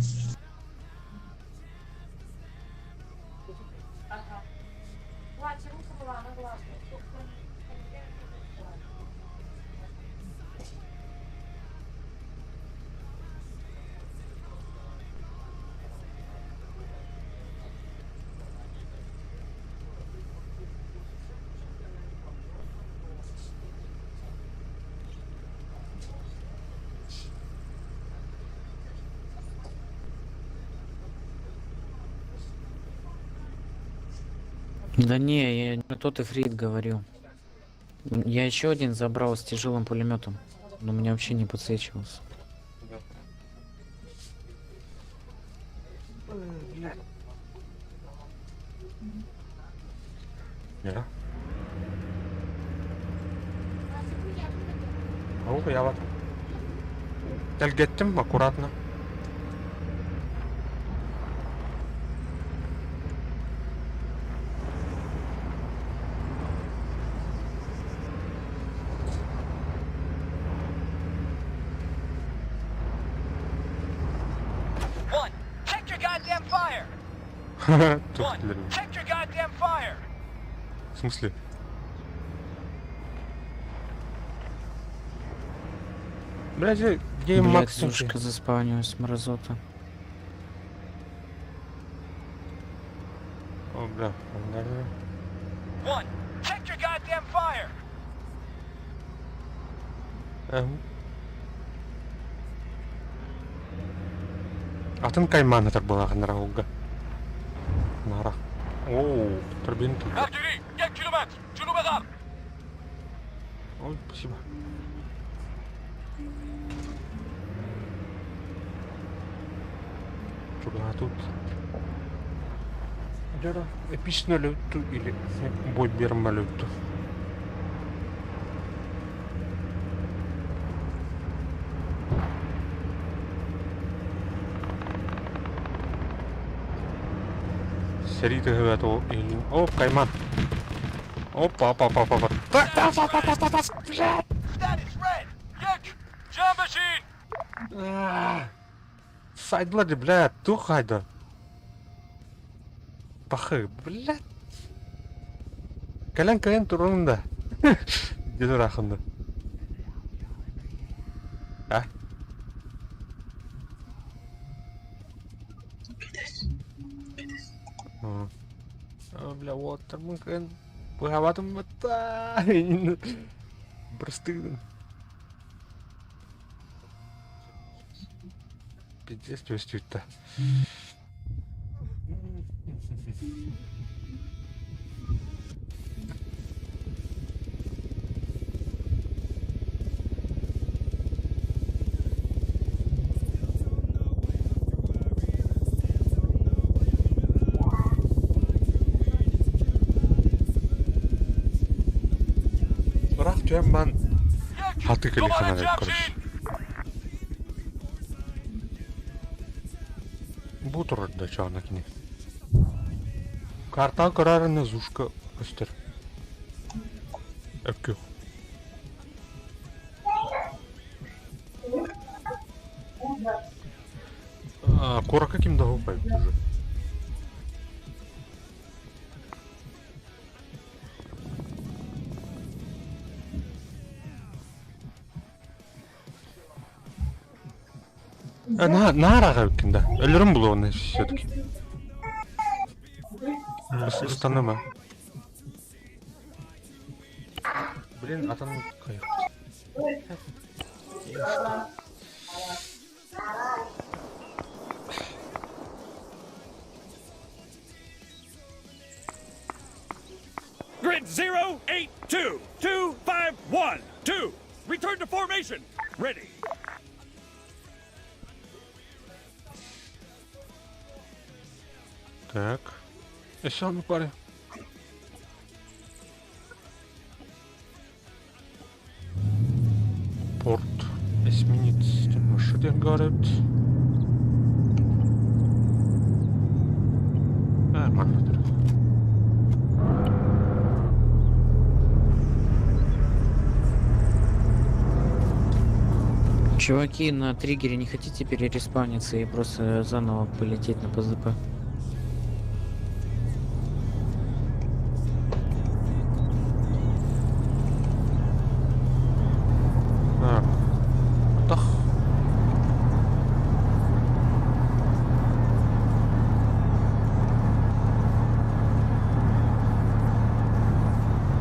Да не, я не тот ифрит говорю. Я еще один забрал с тяжелым пулеметом, но у меня вообще не подсвечивался. Ya. Oh, я вот. Gel gittim аккуратно. Check your goddamn fire! Тут для меня. Check your goddamn fire! В смысле? Блядь, где Блядь, максимум? сушка заспавнилась, мразота. О, бля, наверное. One, check your goddamn fire! Атын кайман это была нарауга. Нара. Оу, турбинки. Artillerie, quel kilomètre? Tu nous verras! Ой, спасибо. Чудо, а тут... Где-то эпично люту или бой берма люту. Сериты готов или... О, кайман. Опа, опа, опа, опа. Так, так, так, так, так, так, блядь. Status red! Yak! Jump machine! Сайдлады, блядь, тухайда. Пахы, блядь. Кален турунда. Где рахында? А? Бля, вот там мы погаватым матай. Простыдым. Пиздец, чувствует-то. Бірақ түйен мен хаты келехана деп көріш. Бұл тұрды чағына кіне. Карта көрәріні зушка өстір. Өпкі. Кора каким догупает уже. Нараға өткенде. Өлірім бұл оны все-таки. Ұстаныма. Блин, атаның қайық. formation! Ready. Так. Еще одну паре. Порт. Эсминец. Что тебе говорят? Нормально. Чуваки, на триггере не хотите перереспавниться и просто заново полететь на ПЗП? Так.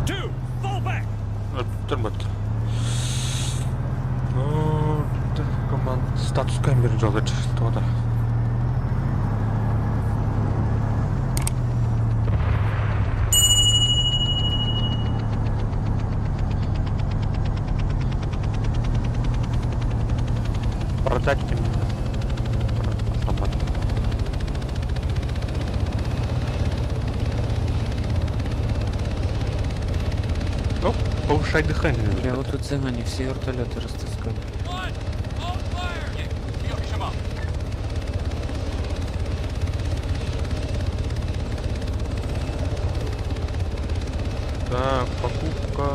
Two, fall back! Turbat. Ну, команд статус камеры делать что-то. Продать мне. Ну, повышать дыхание. Бля, вот тут цыгане все вертолеты растаскали. Так, покупка.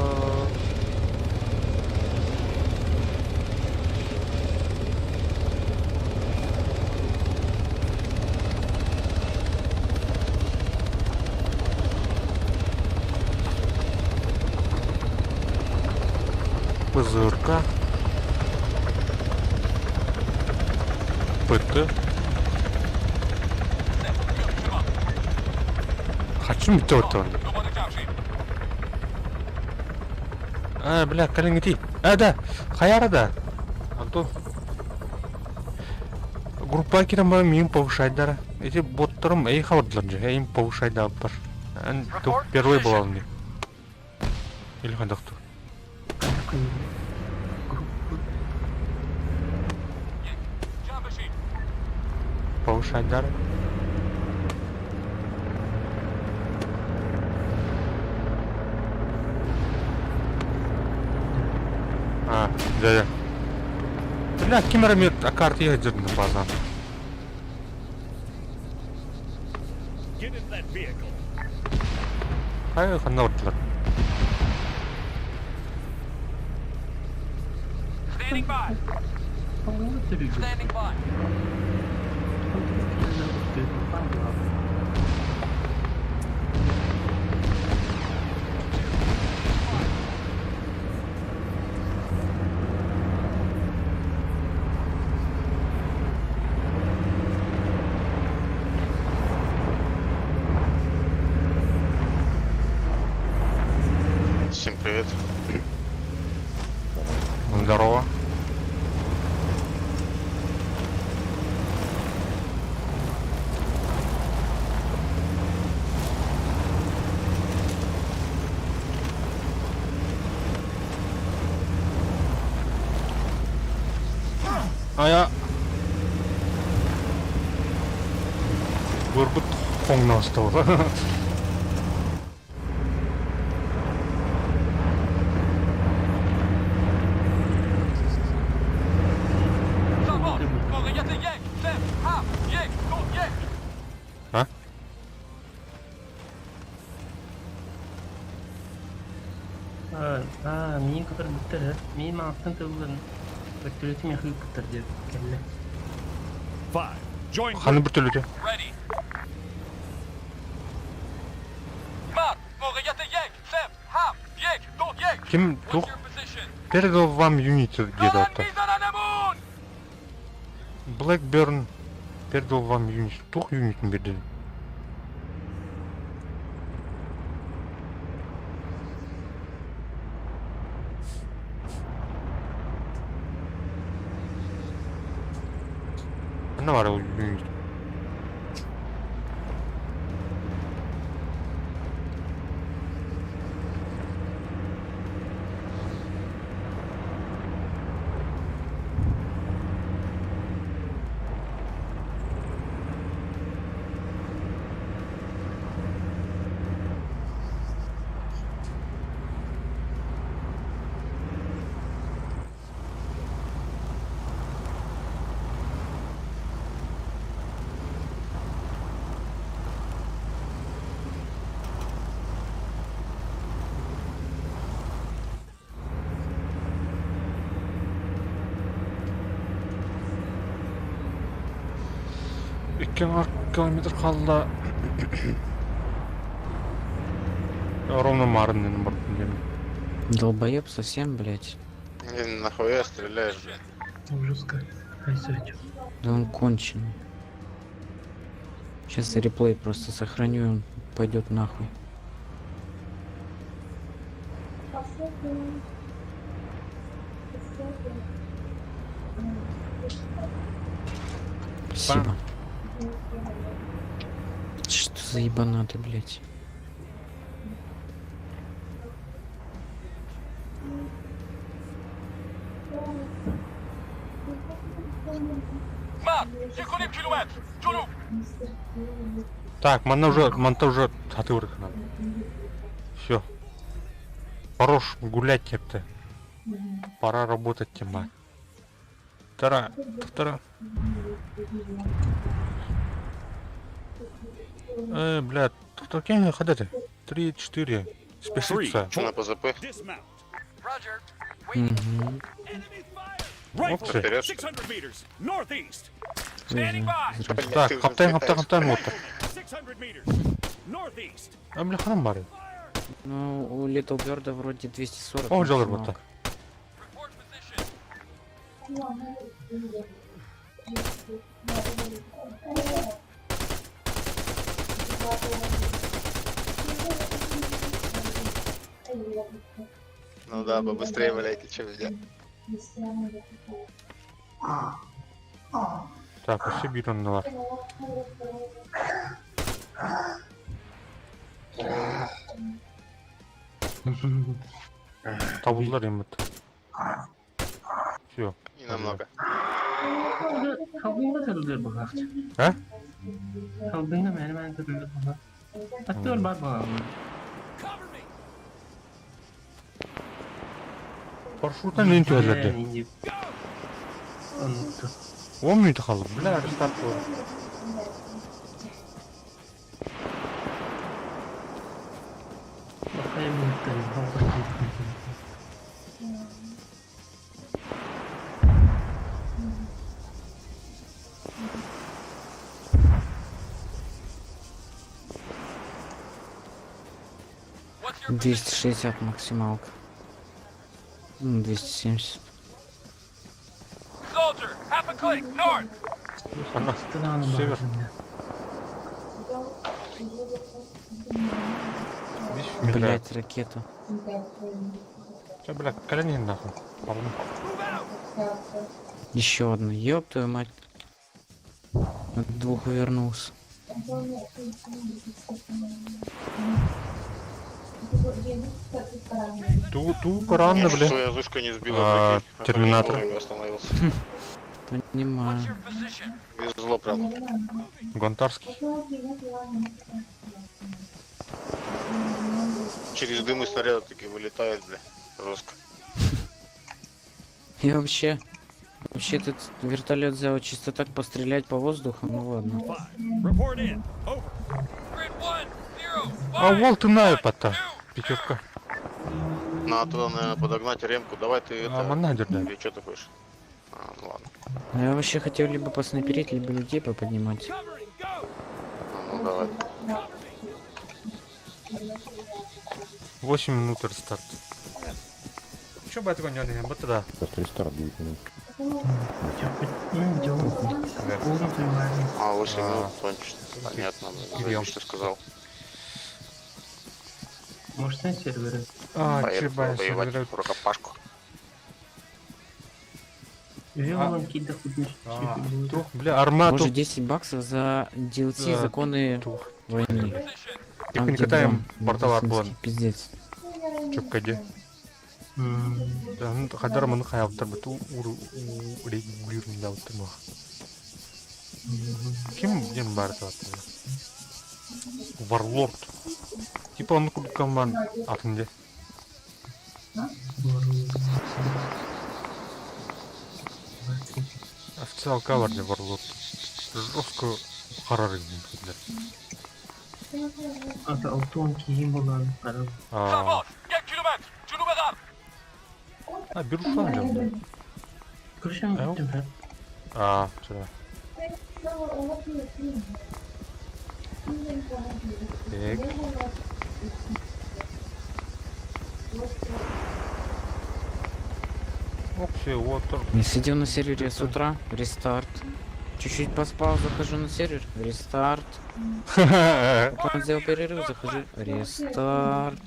ПЗРК. ПТ. Хочу метод. Бля, калингти. Да. Хаярада. Антон. Группа кирам бара мим повышать дара. Эти боттарым хавадлар же, им повышать да бар. Тут первый был мне. Или хандахту. Повышать дара. Да. Бля, кимерамет, карт ездит на базар. Get in that vehicle. Ханаутлар. Standing by. Standing by. Всем привет. Здорово. Я Бурбут хонна остал. Менің қатар бүттірі. Мен маңыстан төгілген вертолетім яқы күттір деп келі. 5. Join Ханы бір төлөде. Ready. Ким тух? Передал вам юнит где-то. Blackburn передал вам юнит. Тух юнит не берди. Она var юнит. 2 километр қалды. Ровно Марнин бортом. Долбоеб совсем, блядь. Нахуя стреляешь, блядь? Ужаска. Хайсать. Да он конченый. Сейчас я реплей просто сохраню, и он пойдет нахуй. Спасибо. Что за ебанаты, блядь? Так, манта уже отвырк надо. Все. Хорош гулять кепте. Пора работать, тема. Вторая. Блядь, кто кем ходите? 3-4. Спешится. На ПЗП. Dismount. Угу. Right Опс. flank, Вперед. 600 meters. Northeast. Так, каптайн, вот так. 600 meters. Northeast. А, бля, храм бары. Ну, у Little Bird вроде 240. О, жалко максималка. вот так. Ну да, побыстрее валяйте, чем меня. Так, все биронlar. Табылдылар емет. Все. Не намного. Kalbinde tırılır bu hafta. He? Kalbinde ben tırılır bu hafta. Atıyor bak bana. Парашюттан ент өзлерді. İnci. Unuttum. 10 минут қалды. Бля, рестарт болды. Bakayım unuttum. Bakayım. — 260 максималка. 270. Ана, Странно север. bazen ya. 5 метра. Блять, ракета. Че, бля, колени нахуй. Пардон. Еще одна. Ёб твою мать. От двух увернулся. Ту коранно, бля. Что я зушка не сбила, прикинь. Терминатор. Вовремя остановился. Понимаю. Везло прям. Гонтарский. Через дым и снаряды таки вылетает, бля. Жестко. И вообще этот вертолет взял чисто так пострелять по воздуху. Ну ладно. 5. Report in. Over. А вот ты найпа-то. Пятерка. Надо туда, наверное, подогнать ремку. Давай ты А, это... манадер, да. Или что ты хочешь? А, ну ладно. Я вообще хотел либо поснайперить, либо людей поподнимать. А, ну давай. 8 минут рестарт. Че бы этого не было? Вот да. Просто рестарт 9 минут. İnce oldu. Uğur duyularını. А, 8 А. минут, точно. Понятно, Идём. что сказал. Может, sen serveri. А, Поехали чебай, воевать в рукопашку. Üye А. olan kilde kutmuş. Тух, бля, армату. Боже, 10 баксов за DLC Да. законы Тух. войны. Там, Тихо, не где катаем дом портовар медицинский, план. Пиздец. Чепкаде. Хадар маны хаяптар біту регулирный дауттар ма. Ким ден бар сатты? Варлорд. Типа он кулькаман атынде. Официал каварде Варлорд. Жестко харар едім, бля. Ata 6-12 yıl olan para. Берушан же. Kırışan Ау. gittim ben. Сюда. Так. Окей, вот. Я сидел на сервере с утра, рестарт. Чуть-чуть поспал, захожу на сервер, рестарт. Потом сделал перерыв, захожу, рестарт.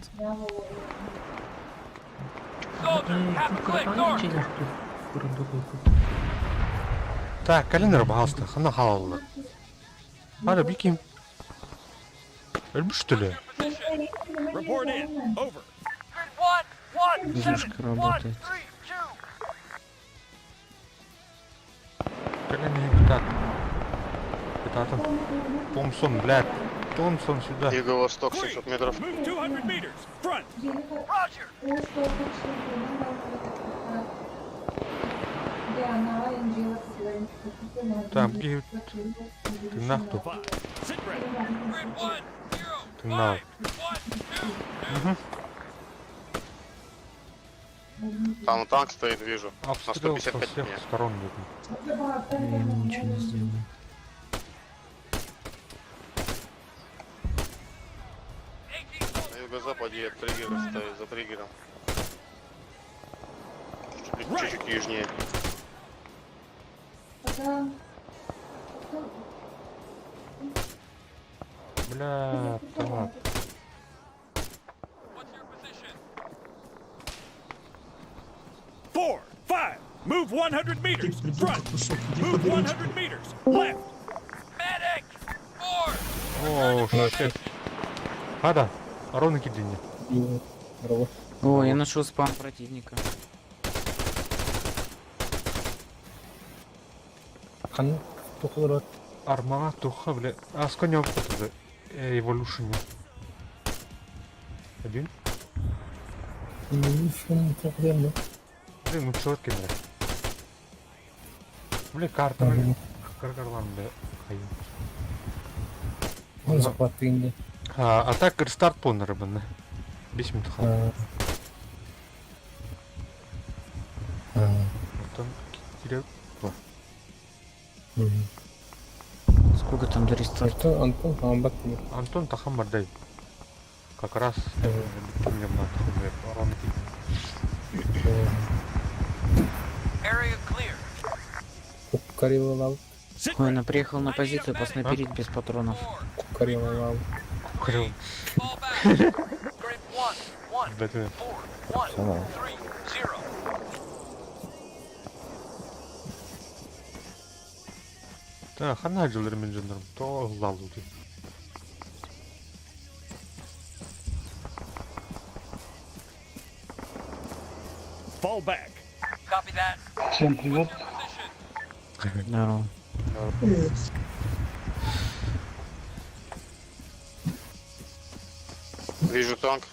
Короче, Так, календер пожалуйста, хана халалла. Ара биким. Ölmüş что ли? Report in. Over. Движка работает. Календер так. Это там. Томпсон, блядь. Томпсон сюда. Юго-восток 700 метров. Move 200 meters. Front. Там, где ты нахуй? 5. Sit ready. Ты нахуй. Там танк стоит, вижу. На Обстрел со 155 всех меня. сторон видно. Я ему ничего не сделаю. На юго-западе триггер стоит, за триггером. Чуть-чуть южнее. Бля, томат. 4, 5. Move 100 meters. Ты, Front. придурка, кусок, иди Move подавись. 100 meters. Left. О, шет. Хада, Арона кидине. О, я нашел спам противника. Армага туха, бля. А с конем кто-то Evolution. Один? Блин, ну четкий, бля. Бля, карта, бля. Каркарлан, бля. Хай. А так рестарт понер, бля. Бисмит хай. Там киря. Сколько там до рестарта? Антон Тахамар дай. Как раз мне на Арона Sit Ой, ready. она приехал на позицию поснайперить без патронов. Крыл. Бля, ты. Пацана. Да, хана жылдырмен жандырым. То залды. Fall back. Здорово. Привет. Вижу танк.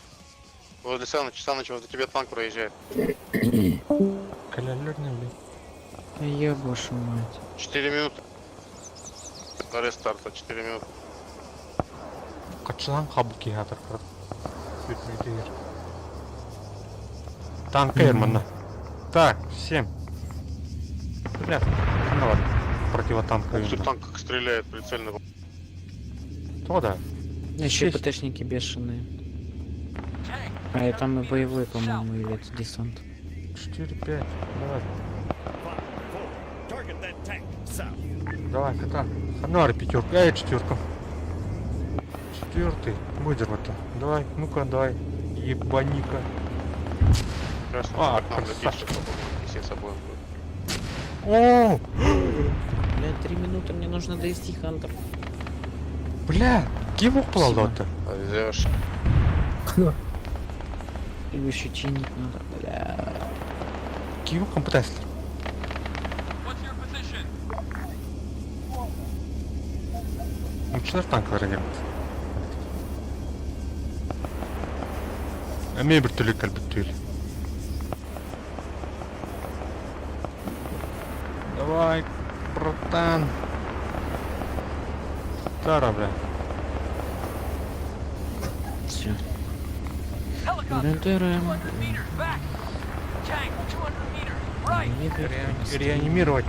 Возле Саныча, возле тебя танк проезжает. Калялерный, бля. Да я вашу мать. 4 минуты. До рестарта 4 минуты. Качалан хабуки хатар крат. Светлый. Танк Эрмана. Так, 7. Бля, ну ладно. Противотанковый. Ух ты, танк как стреляет прицельно. То да. Еще Есть. ПТшники бешеные. А и там и боевой, по-моему, или это десант. 4-5. Давай. 5, 4. Target that tank. South. Давай, кота. Хануар пятерка. Эй, четверка. Четвертый. Выдернуто. Давай, ну-ка, давай. Ебаника. Красный А, танк нам красавчик. летит, чтобы все с собой будет. О, Бля, 3 минуты мне нужно довести Хантер. бля, кем уплыл-то? Повезешь. Его еще чинить надо, бля. Кем компетенция? Ну, что танк варенье? Мен бір түрлі кәлбіттіл. Давай, братан. Тара, бля. Все. Реанимировать.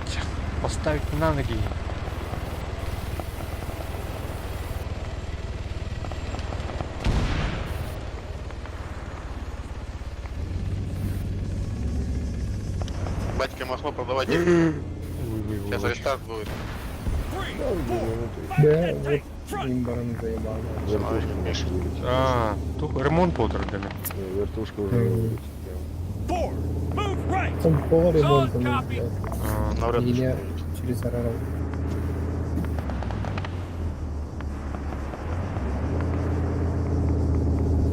Поставить на ноги. Бутылки масло продавайте. Сейчас рестарт будет. 3, Да, 4, вот take front. имбаром заебало. Вертушка наша вылетела. А, тут ремонт потрібен. Вертушка уже вылетела. 4, move right. Там пол ремонта, ну, блядь. А, Навряд ли. Или через Арарат.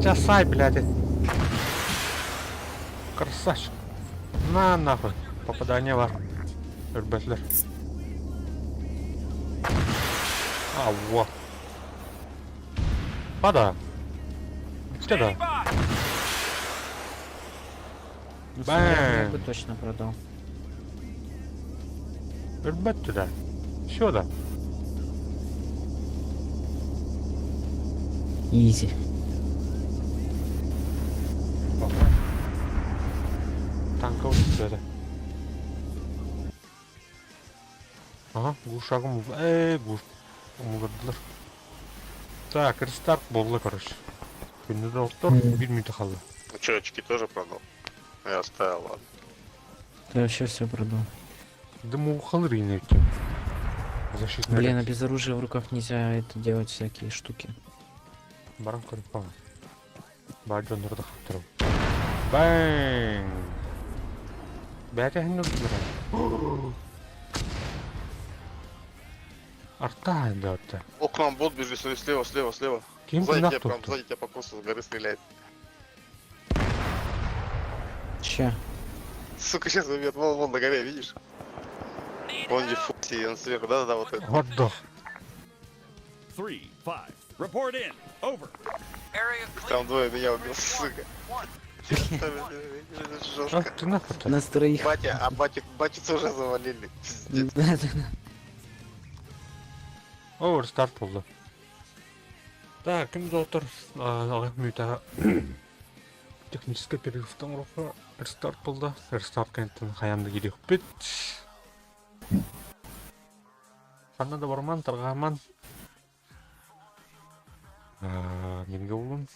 Часай, блядь. Красавчик. На нахуй. Попадание var. Hürmetler. Авва. Пада. Где да? Я бы Бэм. точно продал. Hürmet de. Сюда. Изи. Танка uçtu. Ага, глушагым. Глуш. Умгадылар. Так, рестарт болды, короче. Күнді доктор, 1 минута қалды. Ну что, очки тоже продал? Я оставил, ладно. Я вообще все продал. Дыму қалыр екен. Защитный. Блин, а без оружия в руках нельзя это делать всякие штуки. Баран көріп қалған. Баджон ұрды қақтыру. Бәң! Бәте хәнне ұлдырай. Артта енді отты. О, к нам бот бежит, слева, слева, слева. Кем Сзади күнақ тебя, прям тұқты? сзади тебя по курсу с горы стреляет. Че? Сука, сейчас убьет, вон на горе, видишь? Вон где фукси, он сверху, да-да-да, вот это. Отдох. 3, 5. Report in. Over. Там двое меня убил, сука. А, Жестко. ты нахуй-то? Нас троих. Батя, а батю тоже завалили. Пиздец. Да-да-да. О, рестарт болды. Так, кім доктор? Мүйті технический перерывтан рухы рестарт болды. Рестарт кенттен хаянды керек бет. Қанна да барман, тарғаман. Менге болын.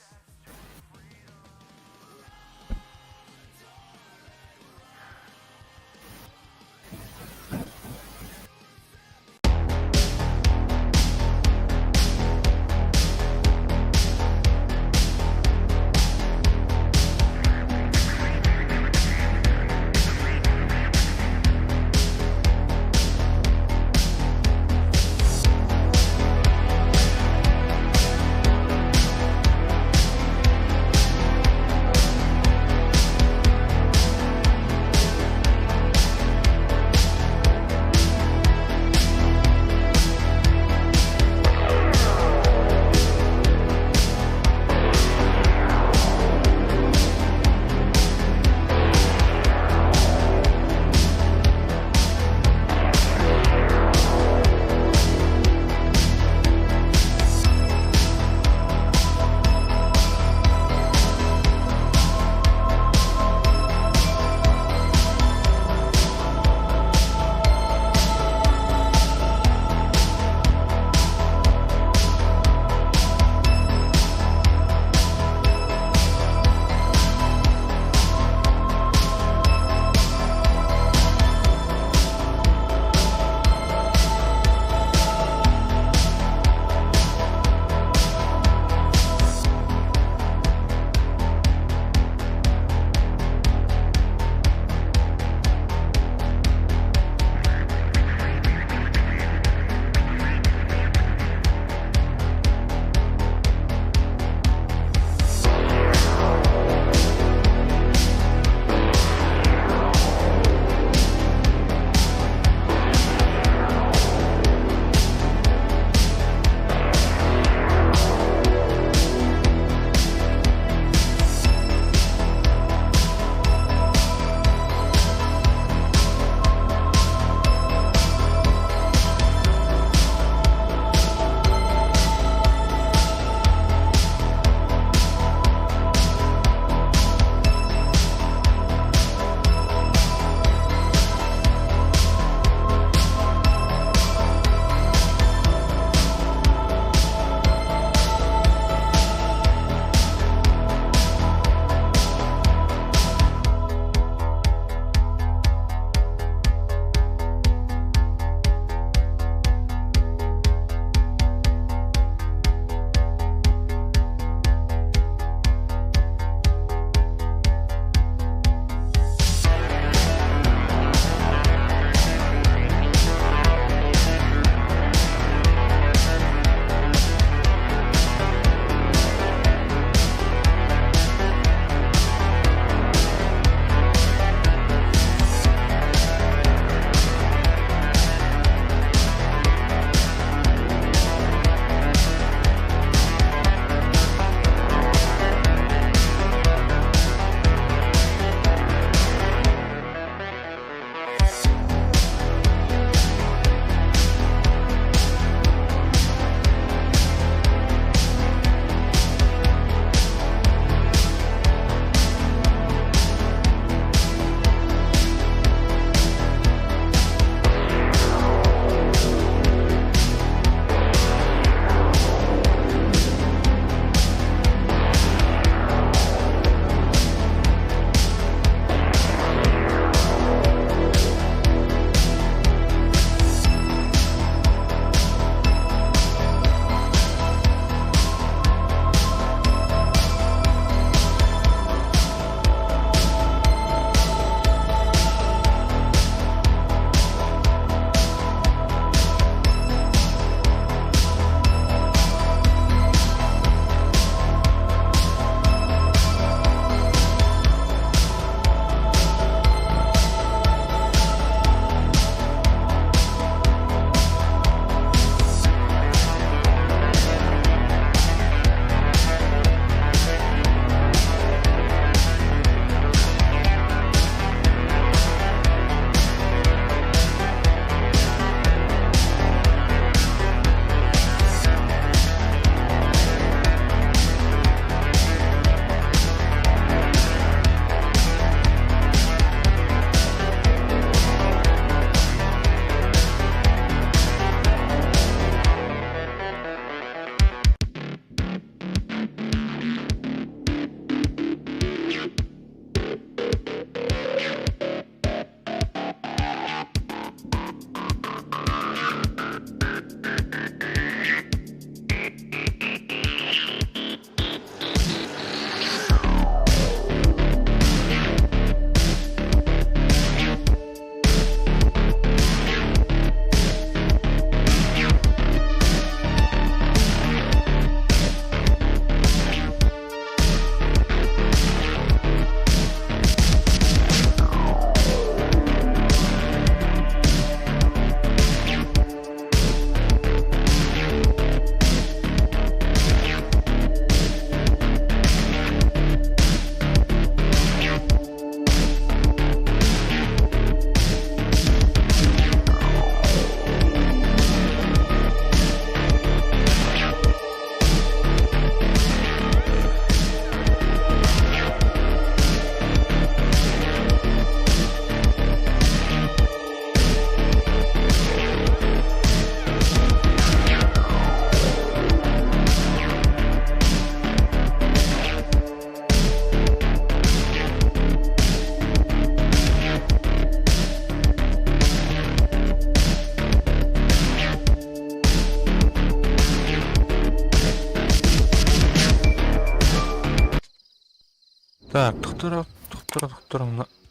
Так, доктора,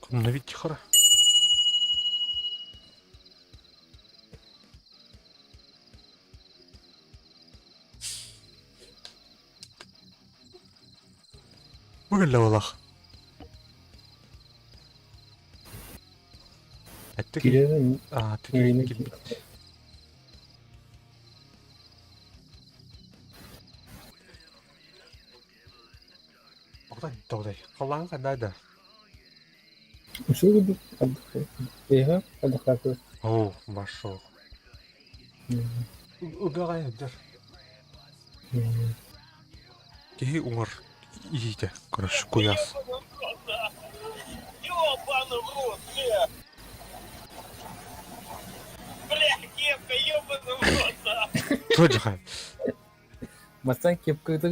обновить тихо. Выгодно Валах. Это Girelim. ты Yayına git. Давай. Халан да. Ушел бы отдыхать. Бега, отдыхать. О, вошел. Убегай, даже. Кей умер. Идите, короче, куяс. Ёбаный в рот, бля! Бля, кепка, ёбаный в рот, да! Тоже. Мастан кепкayı da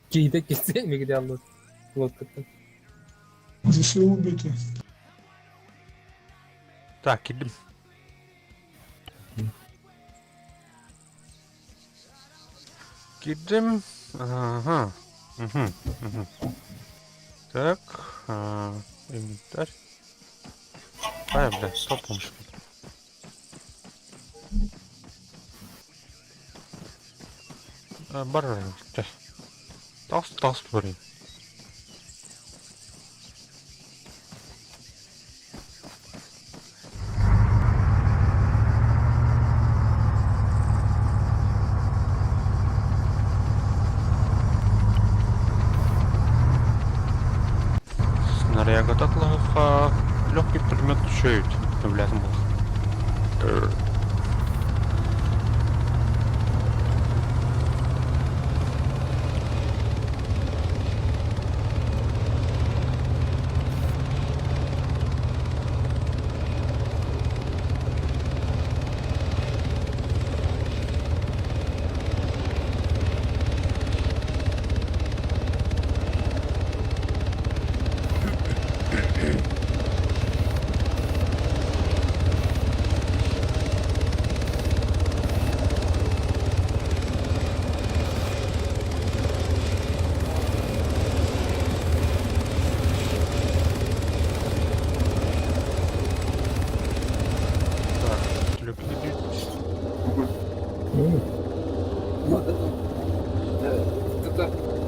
giyde gitse mi gidiyor Allah? Лодка. Здесь все убиты. Так, идем. Идем. Ага. Угу. Так. Инвентарь. Бля, что помощь? Баррен. Толст, блин. Снаряга татлаха легкий предмет чуть влязм был.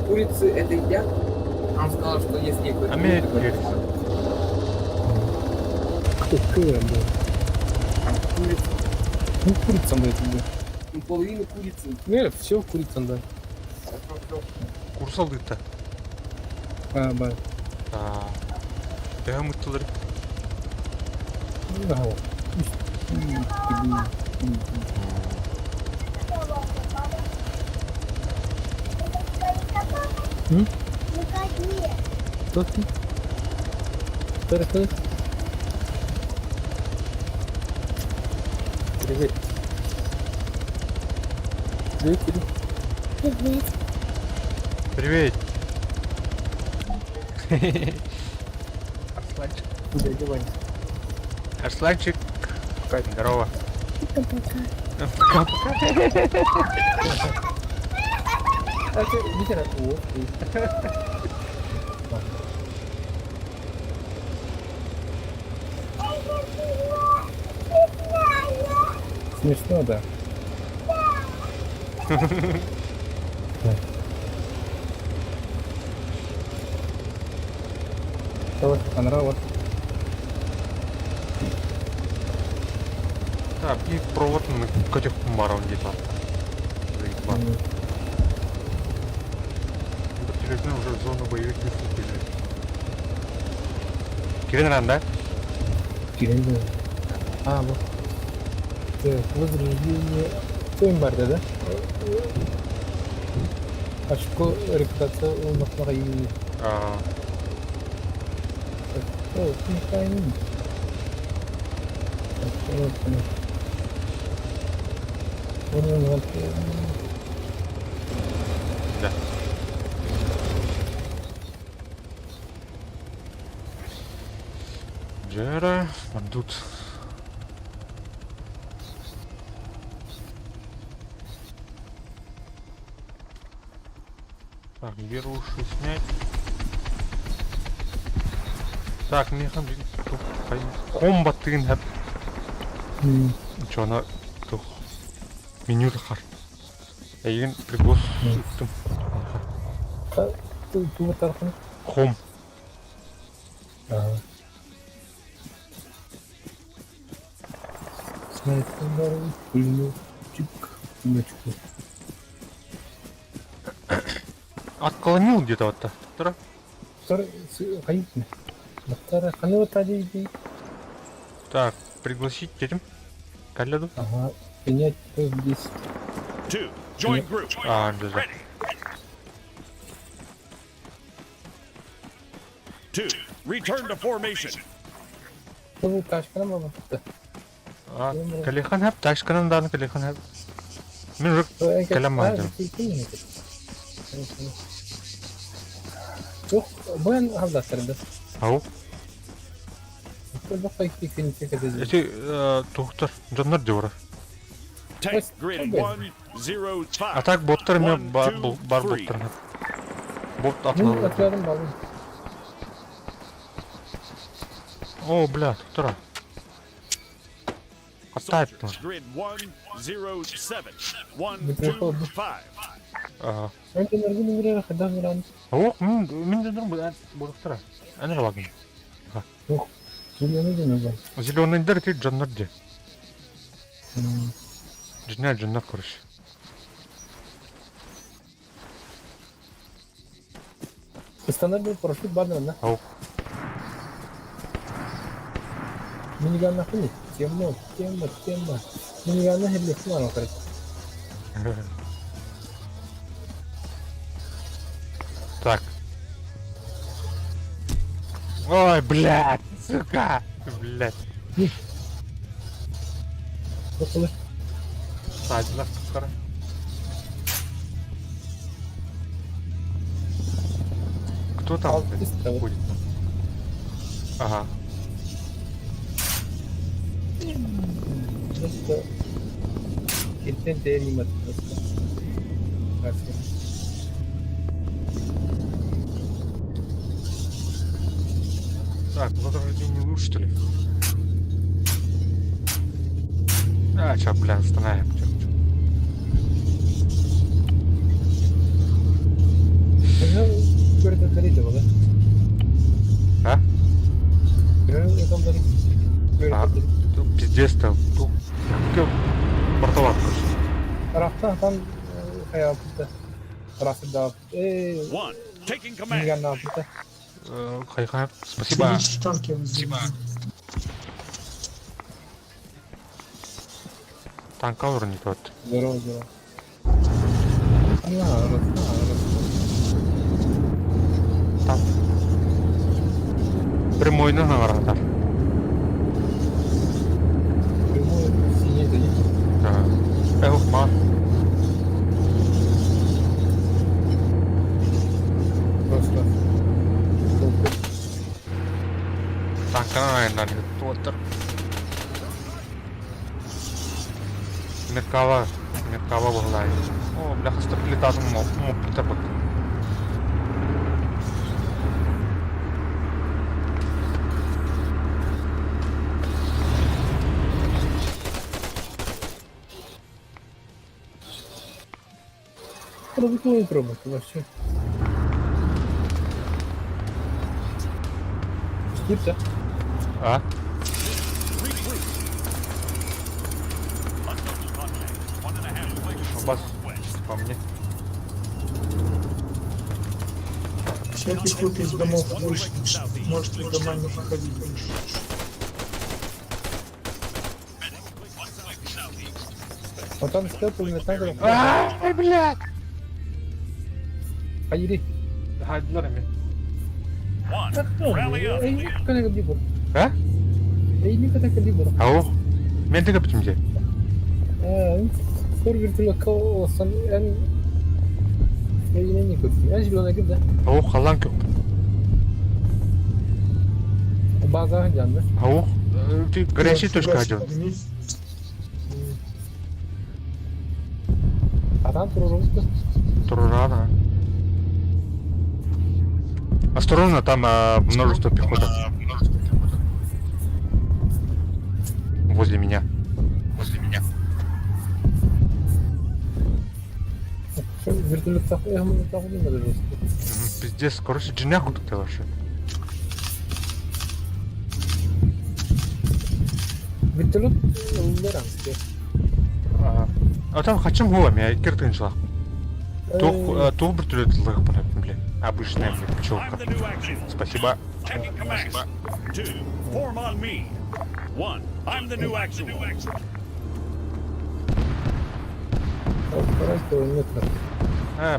Курицы это едят? Он сказал, что есть некоторые. Америка. Какая, да? Курица. Ну, курица, да, это, да. Ну, половина курицы. Нет, все курица, да. Курсалды-то. Да. Я мыттылыр. Да. Кто ты? Кто? Привет. Привет. Арсланчик. Дядя Ваня. Арсланчик. Здорово. А ты литература. Смешно, да. Давай, понравилось. Так, и провод на котик маром где-то. Заебал. Интересно, уже зону боевых не вступили. Киренран, да? Кирилл. А, вот. Так, возрождение. Тоймбарда, да? Очко репутация у Махмараи. О, не пойми. Да. Джера, тут. Так, беруши снять. Так, мне хан комбат тыгын хап. Чона тух меню тахар. Эйген пригос үттім. Ту тарafını. Хом. Снайпердар, пулеметчик, пулеметчик. Отклонил где-то вот-то. Тара. Второй, конечно. Второй, вот один. Так, пригласить этим. Каляду. Ага, принять здесь. 2. Join group. А, да. 2. Return to formation. Bu kaçkana mı baktı? А, Калихан хап, ташканан дан Калихан хап. Мен рык калам мандым. Yok, bu yan havdaslarında. Ау. Böyle bak iki film çekeceğiz. Эти тухтар, жоннор дивара. Tank grid 105. А так боттар мен бар 1, 2, бар 3. боттар. Бот Bunu атлады. atıyorum balı. О, бля, туктара. Атайт. Soldiers, grid 107. Mikrofon. 125. А, Önce nerede bir kadar bir an. ау, мен жоннор боттара. Ана лагын. Zilyanı dönüyor bak. Зеленый дыр ти жоннор де. Жина жоннор корыш. Standart bir paraşüt var mı? Ау. Minigun'la hani. Temmo. Minigun'la hellesi var o kadar. Так. Ой, блядь, сука, блядь. Bakalım. Садила, туктара. Кто там Alt блядь, üst tavuk. ходит? Ага. Просто кitten değeri mi atıyorsun? Так, возрождение лучше, что ли? А, чё, бля, остановим. Böyle de derece var. А? Böyle adamları böyle А, de. тут пиздец там. Тут портоват, короче. Taraftan tam hayatında. Tarafı da. 1. Taking command. Minigun da yaptı. Хайхай, спасибо. Следите, танки возле. Танка уровень тот. Здорово. Arası. Там. Прямой на ворота. Прямой синий да есть. Ага. Эх, ма. Просто. Танка, наверное, тот. Меркава была. О, бляха, стаплитатом мог притапать. Продуктовый пробок вообще. Скипта. А? Regroup. Unknown contact. 1.5 clicks Бас, west. по мне. Вся пехота из домов больше. Можете в дома не заходить больше. Вот там стоит пулеметная. Ай, блядь! Hayır. Haydiler mi? 1. Rally up. Ey, kadar kalibur. А? Ey, kadar kalibur. Ау. Мен тегіп бітімде. Skor virtüel olsan en yine ne kötü. En zilona gibi de. Ау, қалан көп. Bazı canlı. Ау. Ты горячий точка один. Вниз. Adam tururumdu. Турурада. Осторожно, там множество пехоты. возле меня. Что, вертолет такой, я могу так не надо жестко. Пиздец, короче, джиняху тут вообще. Вертолет лоранский. А там хотим хуа, меня киртынчила. То вертолет лыгпанет, блядь. Обычная, блядь, I'm пчелка. the new actual. Спасибо. Taking command. 2, form on me. 1, I'm the new actual. Полтора километра.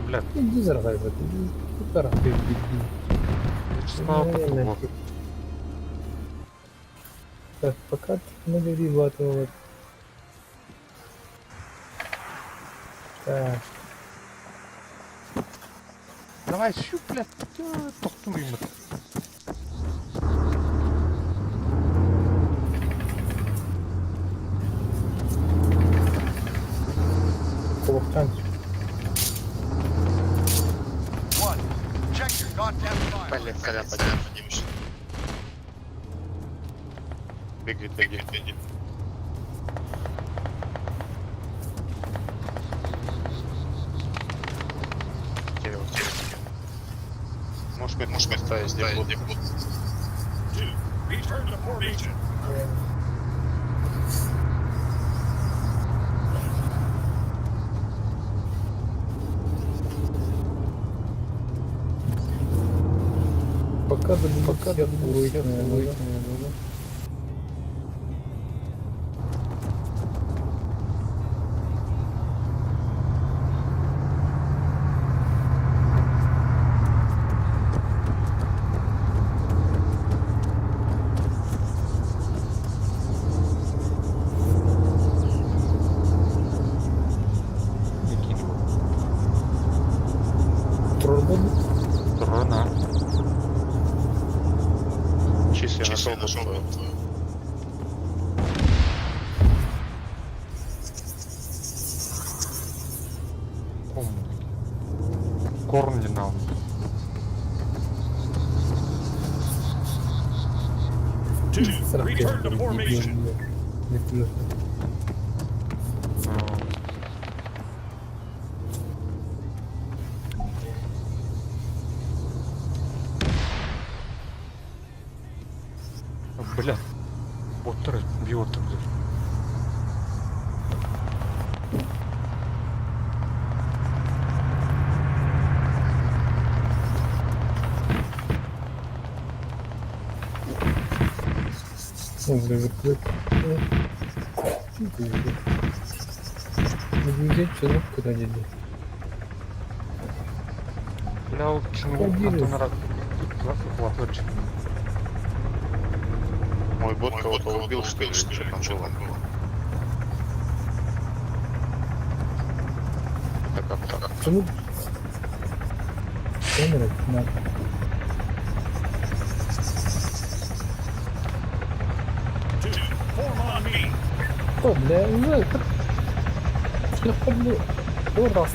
Блядь, Иди заргай в это, иди. Полтора ты иди. числа потом. Так, пока ты набери вот. Так, Давай, щу, блядь, тоқтым ему. колоктан. Блин, коля, поднимешь. Беги. Кирилл. Можешь места сделать. 2, return to formation. Пока я буду Трона. Чисто я нашел. Корн не нам. Return to formation. Бля. Боттер, биотер. Взять человек куда-нибудь. Бля, вот чему на раз. Хватит. Мой бот кого-то убил, что ли? Что там было? Так. Почему? Камера, надо. Form on me. О, бля, уже я ходил. Кто раз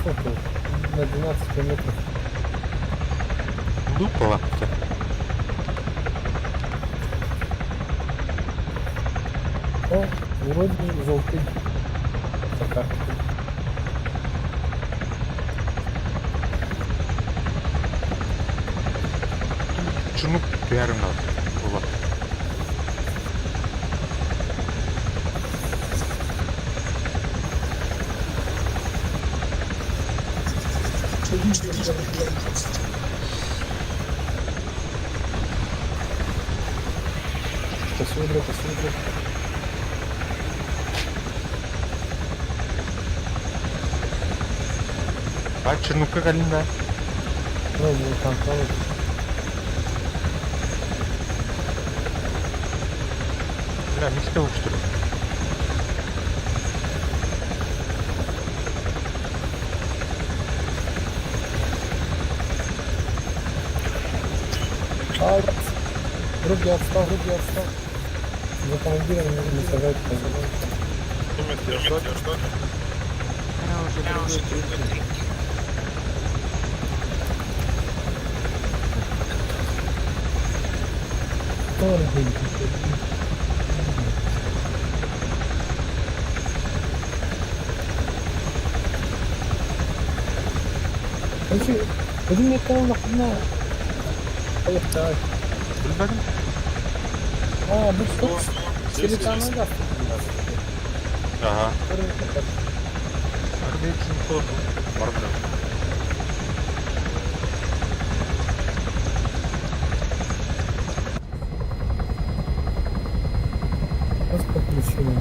на 12 километров. Дупала. О, вроде желтый. Пока. Чему пиарим надо? Было. Посмотрю. А чернука галина. Ну, там правда. Бля, не спел, что ли? Руки отстал. За автомобилем не сажать. Өзім не канал нақына. Аяқта. Bilmedim. Bu çok Silikan'a da. Ага. Harbi için korktum. Var mı? Nasıl konuşuyor?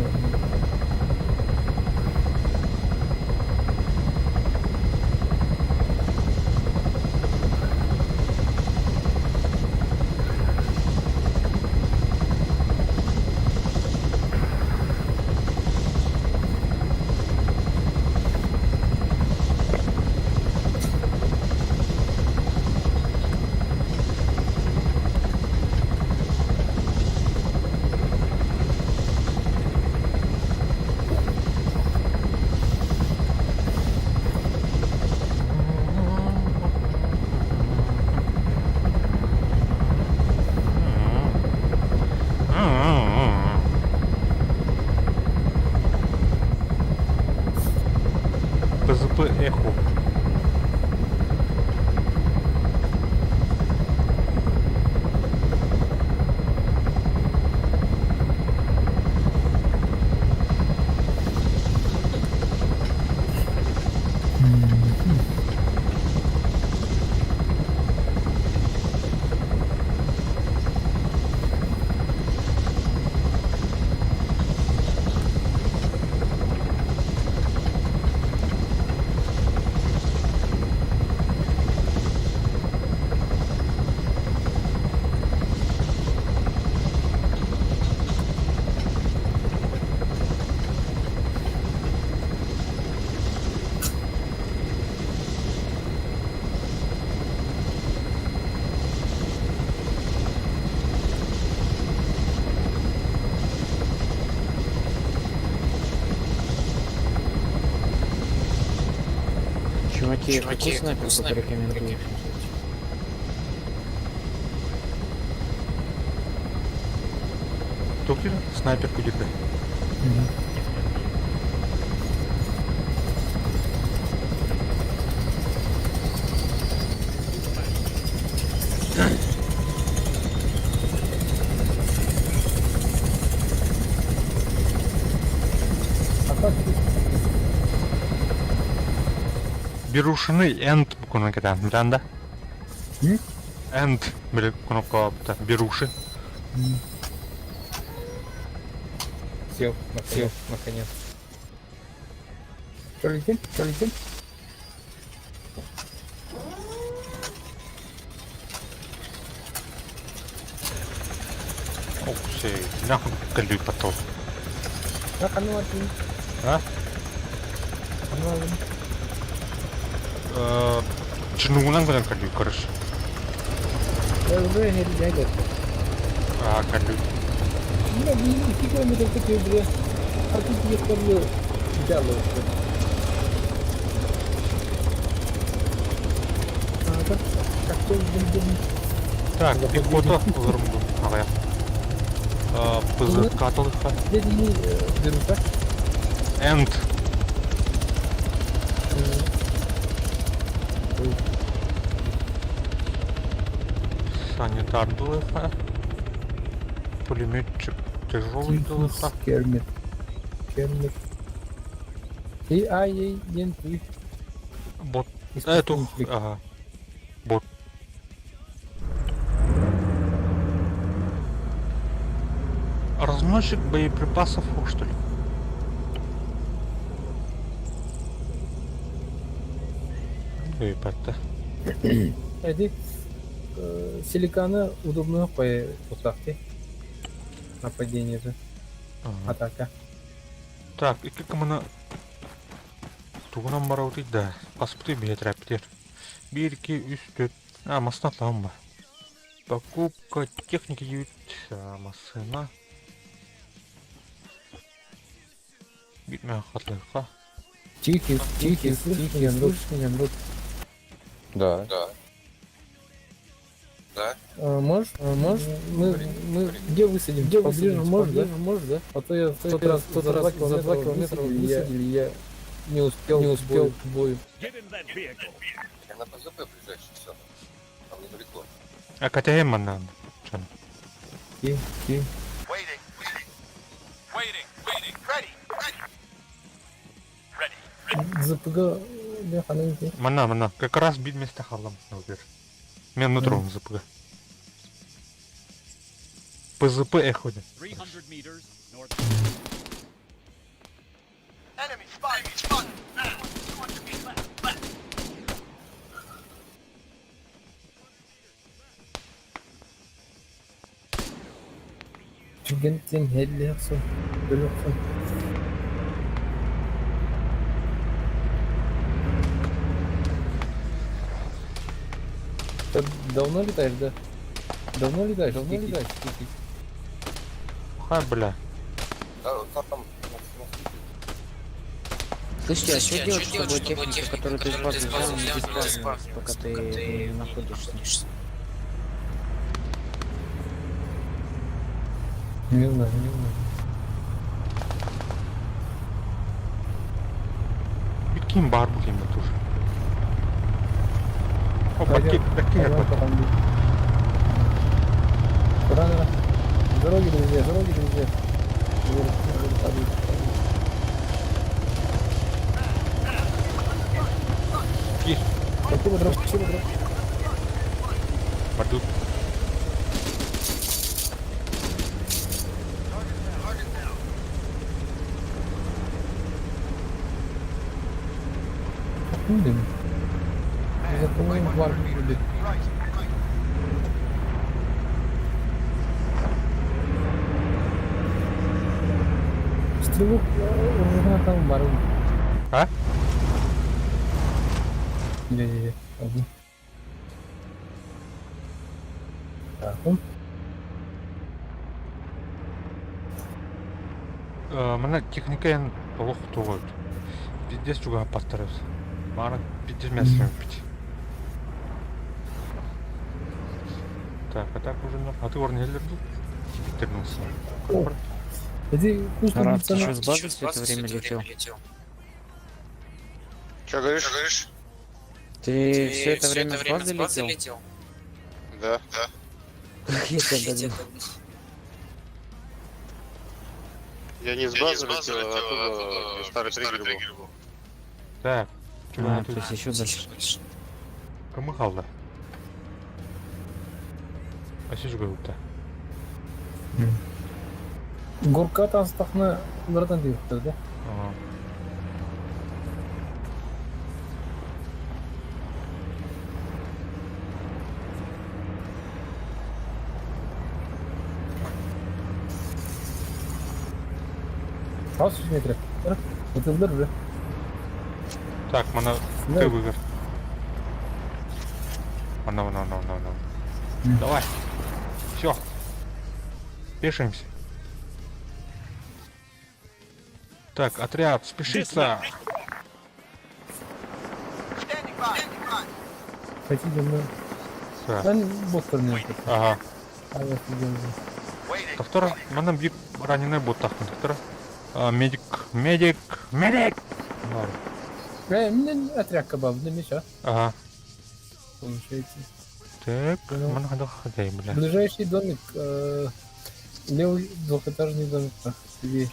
ПЗП Эхо. Чуваки, какую снайперку порекомендуете? Кто где? Снайперку где-то. Берушины энд буквально когда да? Энд бери кнопка беруши. Сел, наконец. Что летим? Ох, все, нахуй колю потом. Как оно один? А? Оно один. Чинугунан куда колю, короче. Я уже не дядя. А, колю. Не, не километров такие, бля. А тут я колю. Дяло. Как ты будем? Так, пехота взорву. Ага. ПЗК толка. Дяди не берут, да? Энд. Санитар ДЛХ. Пулеметчик тяжелый ДЛХ. Кермит. И ай, ентуй. Бот. Эту. Ага. Бот. Разносчик боеприпасов, что ли? Ебать-то. Эти силиканы удобно по поставке. Нападение же. Атака. Так, и как мы на... Тугунан бара өтейді, да. Паспорты билет рәптер. Береки үсті. Масына атлауым ба. Покупка техники дейбіт. Масына. Битмей қатлайыққа. Тихий, Андрюш. Да. Можешь? Мы где высадим? Поближе, можешь, да? А то я в тот раз за 2 километра высадили, я Не успел к бою. Get in that vehicle. Я на ПЗП ближайший, все. Там недалеко. А КТМ надо. Чё? Окей. ЗПГ механизм. Мана. Как раз бит место халам. Мен нутром ЗПГ. ПЗП ходит. 300 meters north. Чигентин хеллиаксон. Бөлөксөн. Ты давно летаешь, да? Давно летаешь? Ха, бля. Там Слушайте, а что делать, чтобы техника, которую ты из базы взял, не диспазнилась, пока ты находишься? Не знаю. Биткин бар букин тоже. О, пакет. Куда? Дороги друзья. Есть. Спасибо, дроп. Пойдут. Запомним гвардию. Стрелок уже там бару. А? Не. Одну. Так, Мана техникаен толық туғыз. Пиздец juga постараюсь. Мана пиздец мясо пить. Так, а так уже а ты орнелер был? Вернулся. иди вкусно. Рад, ты что, с базы все это время летел? Что говоришь? Ты все это время с базы летел? Да. Как я тебя догнал? Я не с базы летел, а оттуда, где старый триггер был. Так. А, то есть еще дальше. Кому халда? А сюда говорю-то. Горка тастахна нұрдан дейіпті, да? Ал 3 метр. Өтілдір уже. Так, мана ты выигр. Мана. Давай. Все. Пишемся. Так, отряд, спешится. Хотите мы? Все. Да, бот турнир. Ага. А я сидел. Второй, манам бит раненый бот тахнет. Второй. Медик. Мне отряд кабаб, для меча. Ага. Получается. Так, мана хада хадай, бля. Ближайший домик, левый двухэтажный домик. Себе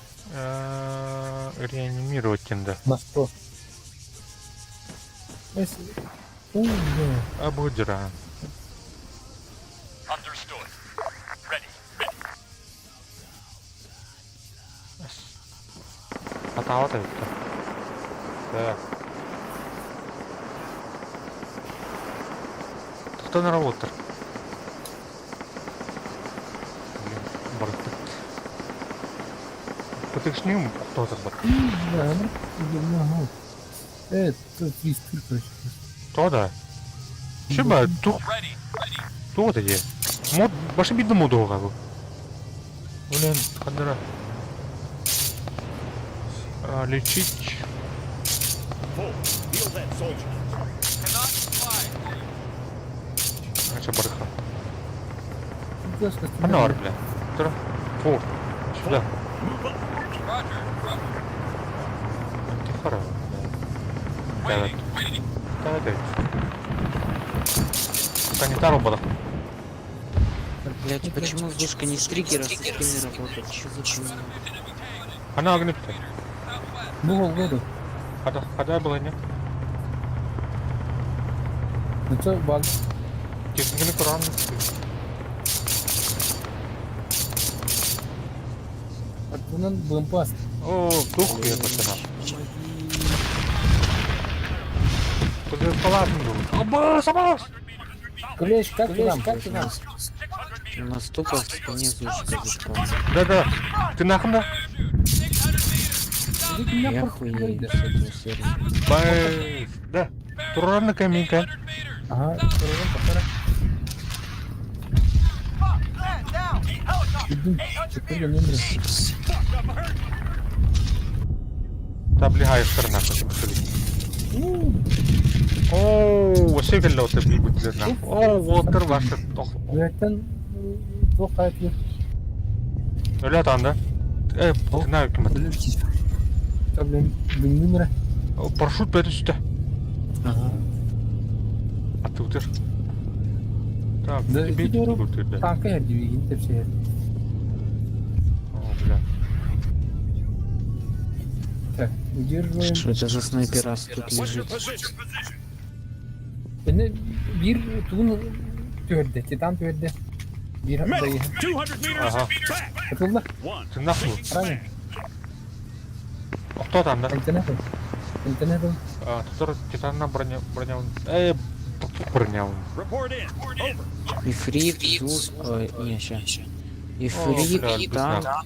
Реанимировать тенда. на 100. Абудера. Understood. Ready. Атавата это. Так. Кто на работе? Потышнем кто-то. Да, это 300, короче. То да. Чеба, то это є. Мод, ваши бідно модова. Блин, хадра. Лечить. Full. Heal that soldier. А че барыха? Дашка, Панор, бля. Тра. Фу. Сюда. Move up. Ты хара. Давай. Давай. Санитар оба. Блять, почему вышка не с триггера, а с не работает? Чё за хуйня? Она огнепта. Булду. Хода было, нет? Ну что, баг? Техники Коран. Bunun bumpas. О, дух я пацана. Куда палатку был? Абас! Клещ, как ты нам? У нас тупо в спине вышка зашла. Да. Ты нахуй? Я хуею с этого сервера. Бай. Да. Туран на каминка. Ага, turun bakara. Gittim, çıkır gömdüm. Таблигая сторона, посмотри. О, вообще гело тебе будет лезна. О, вотер ваша. Zaten çok hayatlı. Öyle anda. Знаю, кем это. Öyle bir şey. Tabii benim numara. Парашют бет üstte. Ага. А ты утер. Так, Да, тебе gidiyorum. тут, да. Tanka yer gibi gidip bir şey. О, бля. Так, удерживаем. Что это за снайперас тут What's your лежит? position? Beni bir tuğun tüyördü, titan tüyördü. Bir Medic, dayı. 200 meters Ага. back. Atıldı. One. Ты нахуй? Ранен. Кто там, да? İnternet. İnternet. Который титана броня. Броня. Report in. Over. Ифрит, Зус, ой, не, ща. О, Ифрит блядь, там бесна.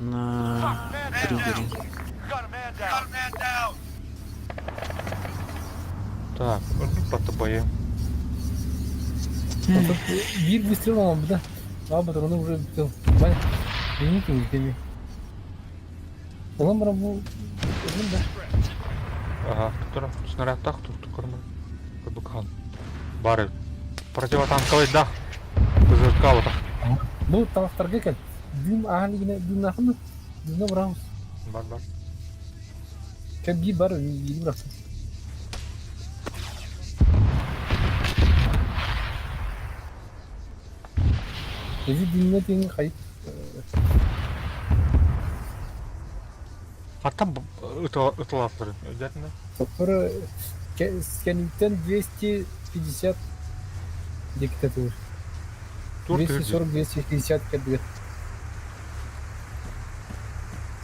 на триггере. Так, по тобой. Bir выстрел olmadı bu da. Abi patronu уже bitti. Ben beni kim ülkemi. Ulan bana bu ölüm de. Ага, который снаряд так, тут корма. Кабукан. Бары. Противотанковый дах. КЗК вот так. Bu taraftarga gel. Dün ahali yine dün nakı mı? Dün de bırakmış. Бар. Kep bir bar bir bıraksın. Ezi dinlediğin kayıp. А там это лаферы. Обязательно. Sonra Scaning'den 250 diktatör. Тур 240-250 kadar.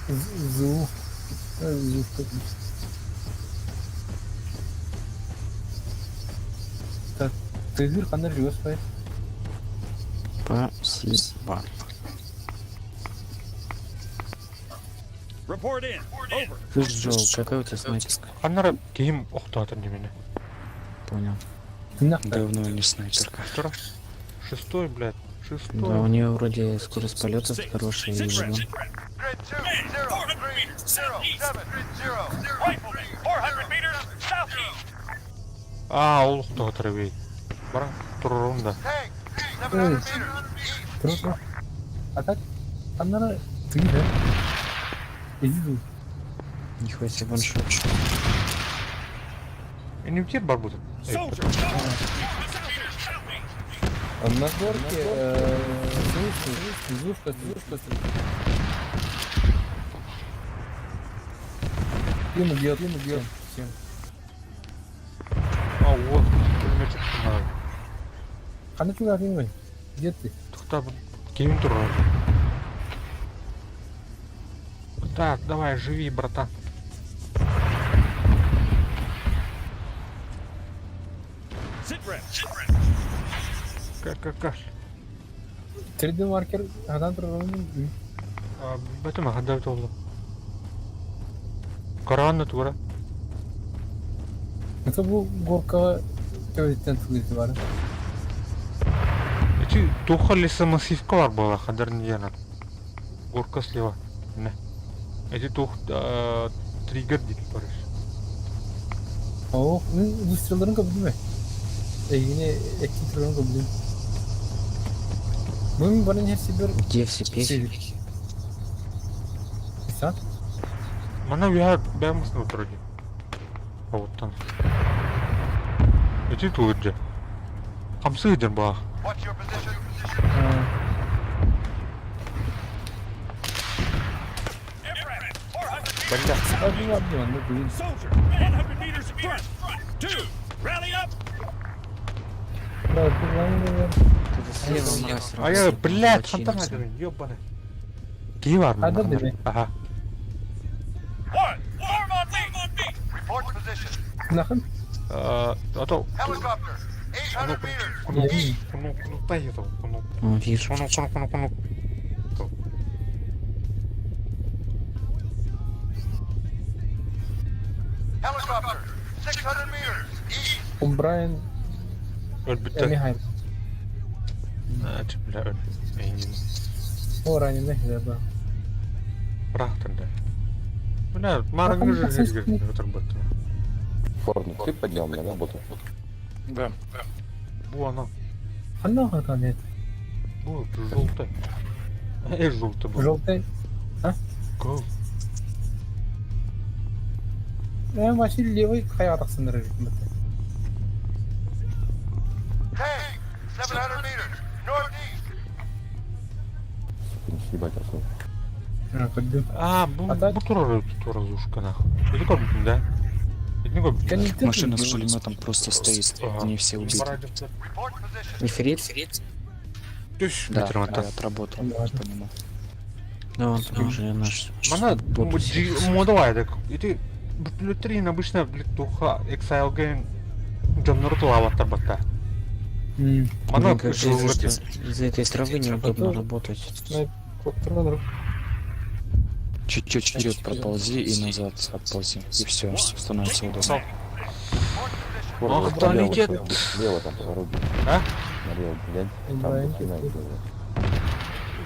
Зу. Так, ты канал живешь, поэт? Спасибо. Report in. Over. Слышь, Джоу, какая у тебя снайперка? Аннара кейм охтатыр немене. Понял. Давно не снайперка. Второй. Шестой, блядь. Шестой. Да, у нее вроде скорость полета хорошая и Sit урон. rep. 400 meters southeast. Ол охтатыр бей. Бара турунда. Ой, круто. А так, канал ты, да? Иди. Нихуя себе ваншот. Инвентир бар будет. Soldier. На горке зушка. Ему бьет. Всем. А вот. Пулеметчик надо. А ну туда ты, где ты? Тухта кейм турун. Так, давай, живи, братан. Sit rep. Как? 3D маркер адам тұрғанын Бәтім ағада өт олды. Қарағанды туғыра. Это бұл горкаға төбеттен түгілді бары. Эти туха леса массивка бар была, хадар не яна. Горка слева. Не. Эти тух триггер дейді барыш. О, мен выстрелдарын көбілді ме? Yine etki тұрғанын көбілдім. Бұның барын her бір Где все песни? Сат? Мана уя бәмісін отырады. Кого-то. Иди тут же. Хамсы идем, бах. Бля, один, ну блин. Soldier, 100 meters in front. 2, rally up. Да, ты наверное. Тут слева мразь. А я, блядь, фантазер, ёбаный. Киевар, А, да, блин. Ага. 1, form on me. Report position. Нахуй. А то... Helicopter, 800 meters. Дай этого, О, вижу. Helicopter, 600 meters. East. Брайан Ölbütte. Михаил. Bля, öl. Engin. О, раненый, да. Bıraktın da. Bля, marangı Bakın, жир ötürбөттү. Форму ты поднял мне работу. Да. Bu ana. Анна хата нет. Bu желтый. Желтый был. Желтый. Go. Машин левый хаятах сындырыр. Tank, 700 meters. Northeast. Съебать отсюда. А, bu tur разушка нахуй. Иди копнуть, да? Иди копнуть. Машина с пулеметом просто стоит. Они все убиты. Report position. Нефрит? Да, Ветер мотор. отработал. По нему. Да, он там уже наш. Mana давай так. Иди Блютрин обычно духа XLG Джоннур лавата бата. Mana Из-за этой травы неудобно работать. Чуть-чуть вперед проползи и назад отползи. И все, становится удобно. Ах, кто летит? Лево там поворот. А? Налево, глянь. Там Брайан, махина ты-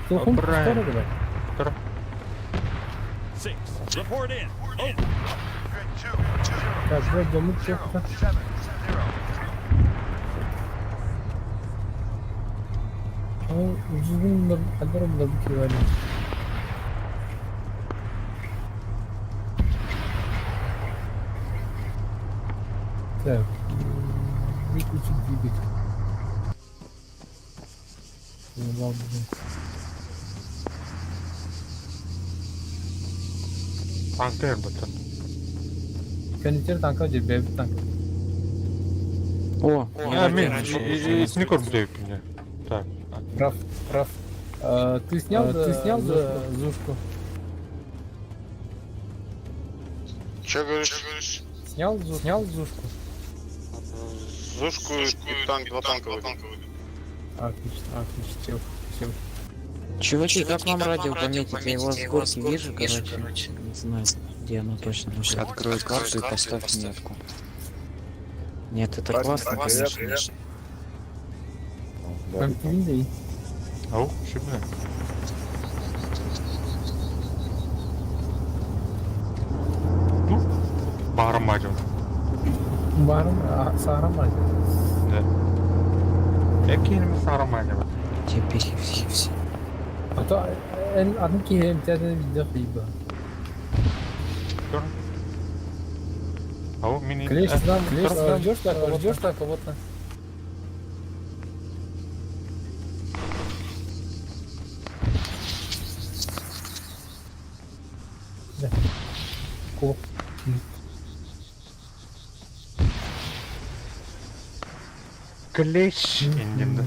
идет. Брайан. 6, report in. Over. Так, давай домой всех. 7, 0. Uzun kadar da bir kere. Так. Выключить двигатель. Ну, ладно. Tanker batan. Кондитер танка же бэб танк. О, А, мен, не корм дэйп мне. Так. Прав. Ты снял зушку? Че говоришь? Снял зушку? Зушку и танк, два танка выбил. Отлично. Все. чуваки, как вам радио пометить? Я его с горки вижу, короче. Не знаю, где оно точно. Открой карту и поставь метку. Нет, это классно, конечно. Да, Там видно. Ау, шибне. Ну, bağırmacım. Барым, сарам. Да. Ekini mi sarmacım? Теперь все. А то adım ki hem tane video kıyba. Dur. Ау, mini. Клещ там, ждешь так кого-то. Да. Ко. Клещ. Индимді.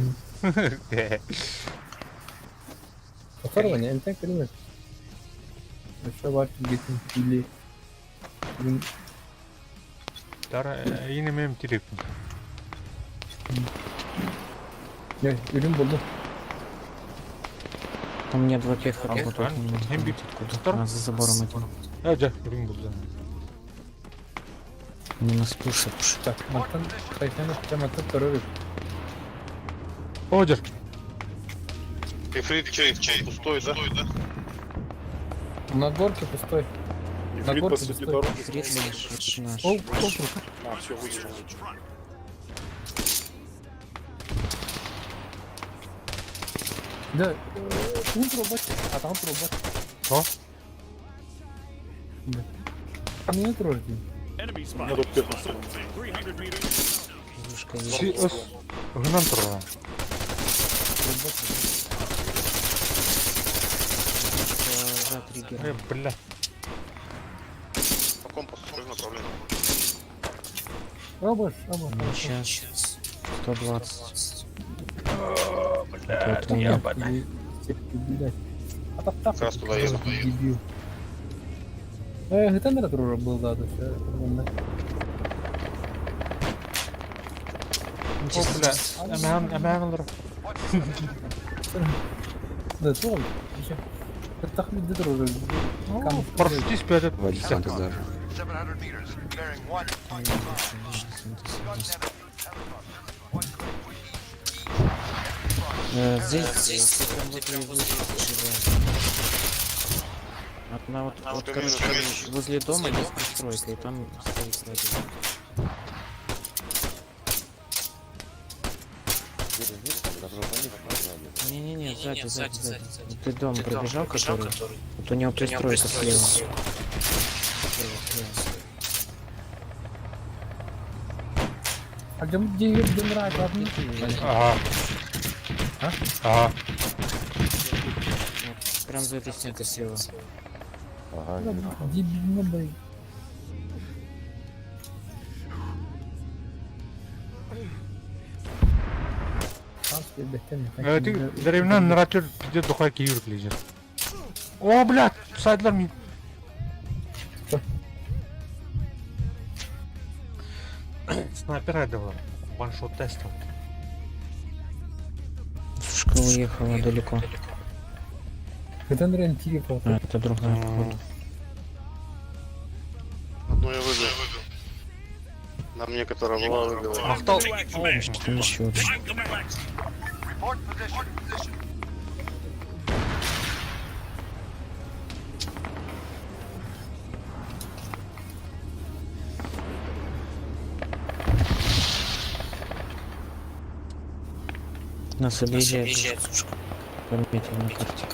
Оторвание, НТ климат. Еще var gittim pili. Dara yine benim telefon. Ne, ürün buldum. У меня два кеха работают. Hem bir Откуда? За забором этим. Hadi ürün burada. Не нас пушат. Так, Мартан, Тайфяна, прямо тут здоровье. Одер. Ифрит чей, пустой, да? На горке пустой. На горке пустой. Фрит наш. О, да, он пробовать, а там пробовать. Что? Да. А мне тролль. Enemy spotted. 300 meters. Вышка есть. CS. Гнантра. Вышка за триггером. Бля. По компасу, скажи направление. Робот. Ну, сейчас. 120. Это меня. Как раз туда еду. Дебил. Генератор уже был, да, то есть нормально. О, бля. Амян. Да, тоже. Еще. Это тахмид дедр уже. Почти спят. Валисанты даже. Здесь прям возле вышки. Одна вот, короче, возле дома есть пристройка, и там стоит радио. Не-не-не, сзади. Ты дом пробежал, который? Вот у него пристройка слева. А где нравится? Ага. Ага. Вот, прям за этой стенкой слева. Ага, Дебильно, блин. Деревянный нарратив где духайки юрк лежит. О, блядь, сайдлар ми. Снайпер этого. Ваншот тестом. Сушка уехала далеко. Это, наверное, типа. А, это другая. походу. Одну я выбил. На мне, которая была, выбила. А кто? Там еще один. Нас объезжает сушка. Пометил на карте.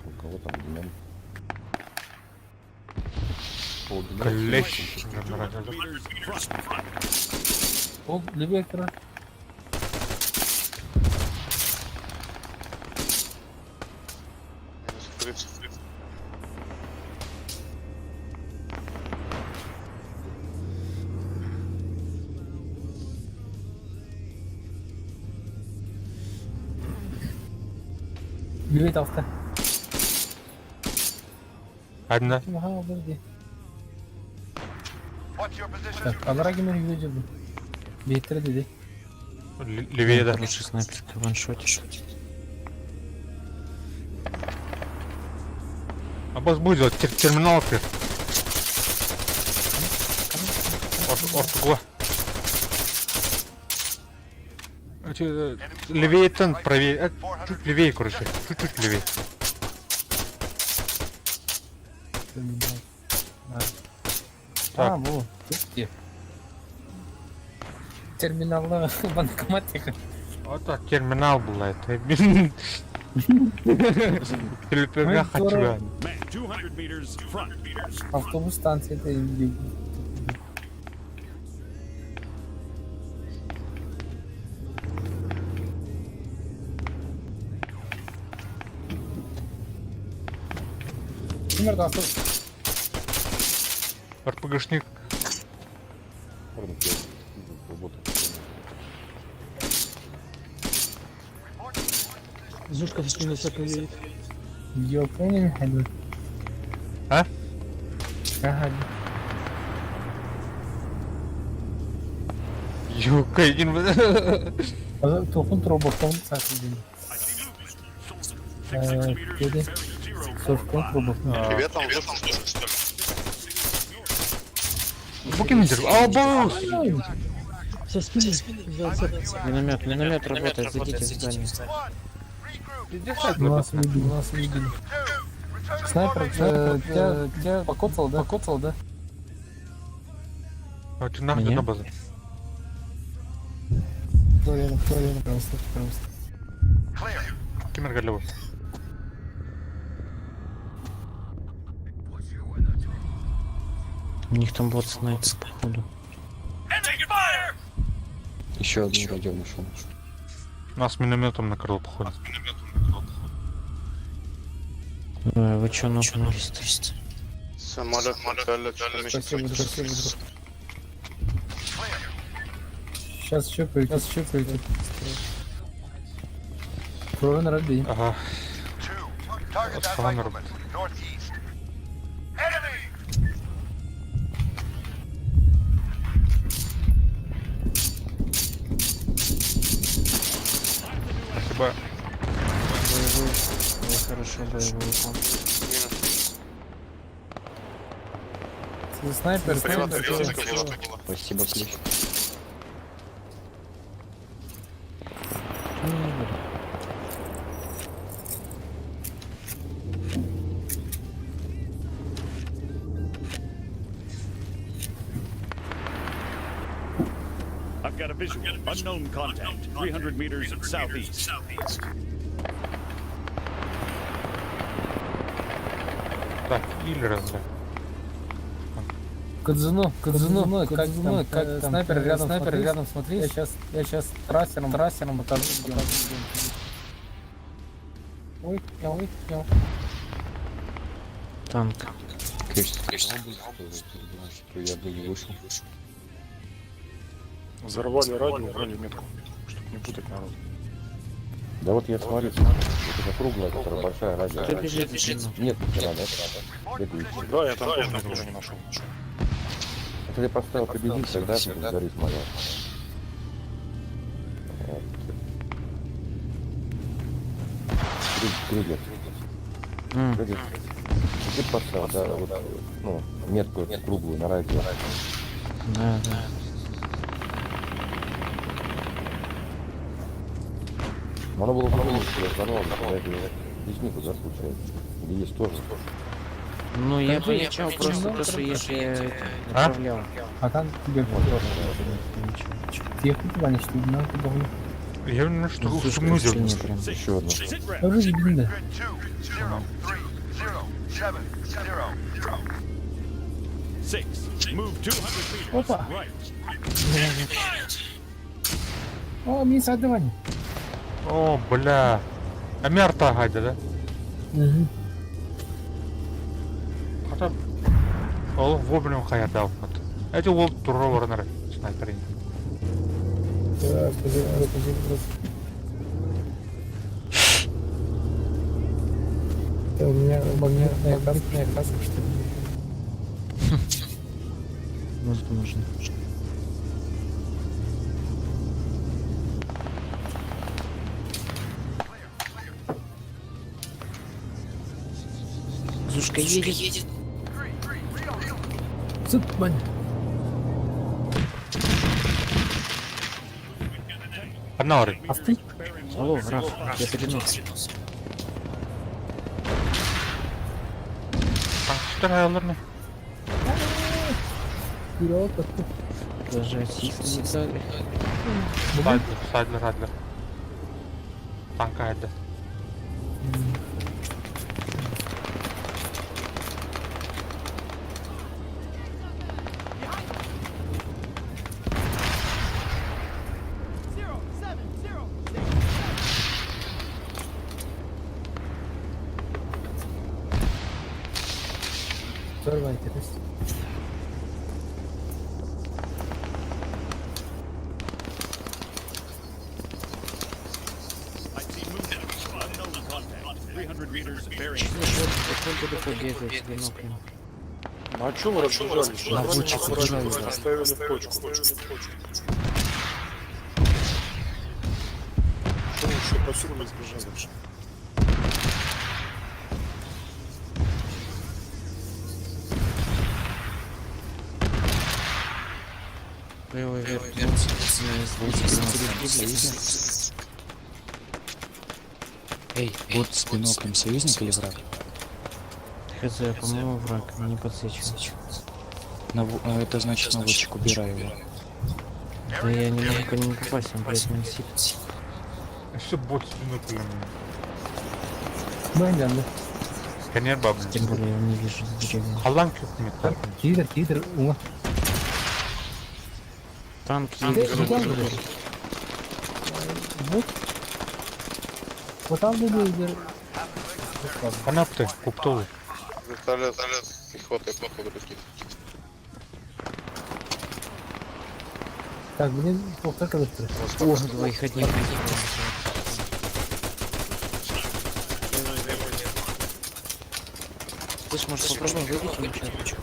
у кого там динам? Клещ. Meters front. О, левее экран. Минус 30. Левее толстая. Одна. Ага, подожди. Так, а враги мы не видим. Бейтер dedi. Левее, да. Хороший снайпер, ты ваншотишь. А босс будет делать терминал открыт. Ортугла. Левее тент, правее. Чуть левее, короче. Чуть-чуть левее. А, вот. Где? Терминалда банкомат тихо. Вот так, терминал был это. Телепрага хочу. Man, 200 meters front. Автобус станция это не. Номер автобус. РПГшник. Зушка со спины всякой едет. Я понял, Халил. А? Ага. Юкайдин. Тоқын тробоқтан сақылдың. Кеде. Сорфтан тробоқтан. Привет, там уже Букиндер. А, босс! Со спины. Миномет работает, зайдите в здание. Нас видели. Снайпер, тебя покоцал, да? А ты нахуй Мне? на базу. Правильно, просто. Кемер голевой. У них там бот снайпер, походу. Еще одну радиомашину. Нас минометом накрыл, походу. Вы чё нокнулись-то? Самолет, вертолет, что-то Спасибо, мечтать. спасибо, друг. Сейчас чекайте. Кровен ради. Ага. Отстану. Спасибо. Боевой. Ой, хорошо, боевой там. Снайпер, Приватная снайпер. физика была. Спасибо, ключ. I've got a visual. Unknown contact. 300 meters southeast. Так, киллеры, бля. Кадзуно, как там, снайпер рядом, смотри, я сейчас трассером покажу, где он. Ой, Танк. Ключ, я бы не вышел. Взорвали радио, брали метку, чтобы не путать народ. Да вот я смотрю, вот эта круглая, которая большая радио. Кто бежит за мной? Нет, хера, да? Бегающий. Да, я там тоже уже не нашел. Это ты поставил победить, тогда ты сгорит моя. Крюгер. Крюгер. Ты поставил, да, вот, ну, метку эту круглую на радио. Да. Оно было по-моему, что я здорово, здесь никуда случается. Или есть тоже. Ну, я получал просто то, что если А? отправлял. А там тебе тихо, Ваня, что на тебе. Я не знаю, что Ну, лучше слушай, музыку. сильнее прям. Еще одно. Sit rep. Уже блин. 6. Move 200 meters. Опа. Right. О, мне садование. О, бля. А мерта гайда, да? Угу. Хотя ол вобрем хаятал. Эти ол турроварнары снайперин. Да, подожди. Это у меня магнитная каска, что ли? Возможно. Зушка едет. Суп, Ваня. Однаори. А ты? Алло, Раф, я перенося. Что аяларны? Вперед, Даже ассист не дали. Сайдлер. Танка гайда. Взорвайте, то I see movement. Unknown contact. 300 meters bearing. Далеко бегает с биноклем. Ну а чё вы разбежались? Наводчик убирали. Оставили в точку. Что вы еще посюрли сбежали? Боевой вернется. Эй, вот с биноклем союзник или враг? Хз, по-моему, враг не подсвечивается. Это значит наводчик, убирай его. Но я не могу по нему попасть, он, блядь, мансит. Все бот с бинокулем. Понятно. Конечно, бабы. Тем более я не вижу деревья. Халан kökmek var. Тидер, ума. Танк Ты едет. куда говоришь? Вот там люди. Kanaptı, Kuktolu. Вертолет пехоты, походу, какие-то. Так, блин, как быстро. О, двоих одних. Слышь, может попробуем выбить ничего?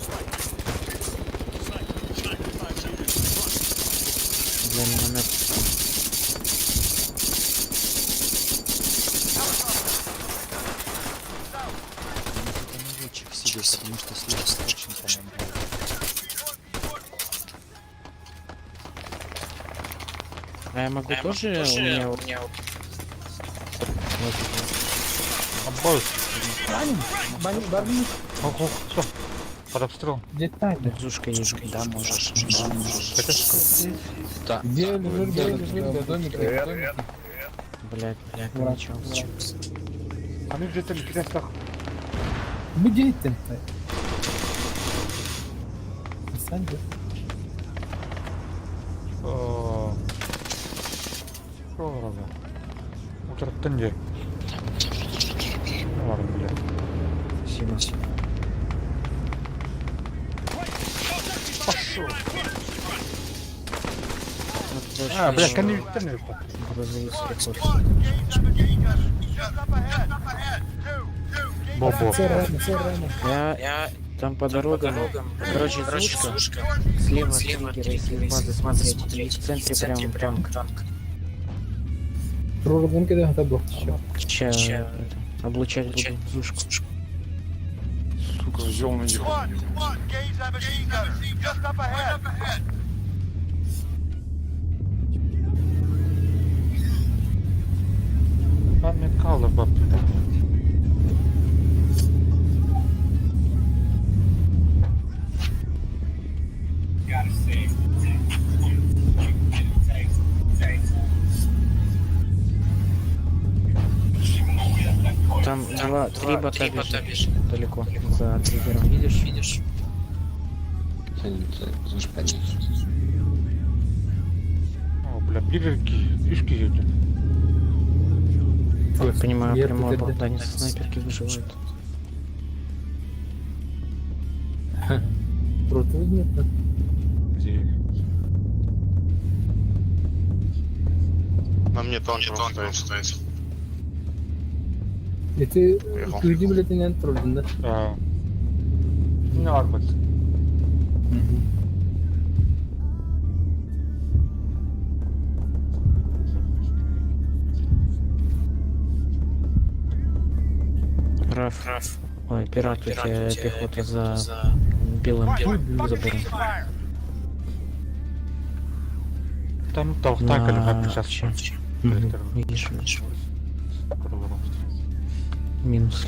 Для миномета. Наводчик сидит, потому что слышится очень, по-моему. А я могу тоже? У меня вот. Аббас. Барни, Ого, все. Под обстрелом. детали. Зушка едет. Да, можешь. Это Где лежит, домик, Блять, Враг. ничего. Они где-то в крестах. Где ты? Санька. Что надо? Утро тенде. Ладно, блядь. Спасибо. А, блядь, конечно. Грузовик приход. Бобо. Все рано. Я там по дорогам. Короче, зушка. Слева от триггера, если в базы смотреть. И в центре прям танк. Прорубунки да, готово. Ща облучать буду зушку. Сука, взял на них. Память кала, баб. Там три бота бежит далеко за триггером. Видишь? О, бля, пишки едут. Я понимаю, Нет, прямое это- попадание со снайперки выживает. Круто нет. Где? На мне танк стоит. И ты Уехал. люди, блядь, не трудно, да? А, не арбат. Раф. Ой, пират, у тебя пехота за белым забором. Там танк или сейчас. Чё? Видишь. Минус.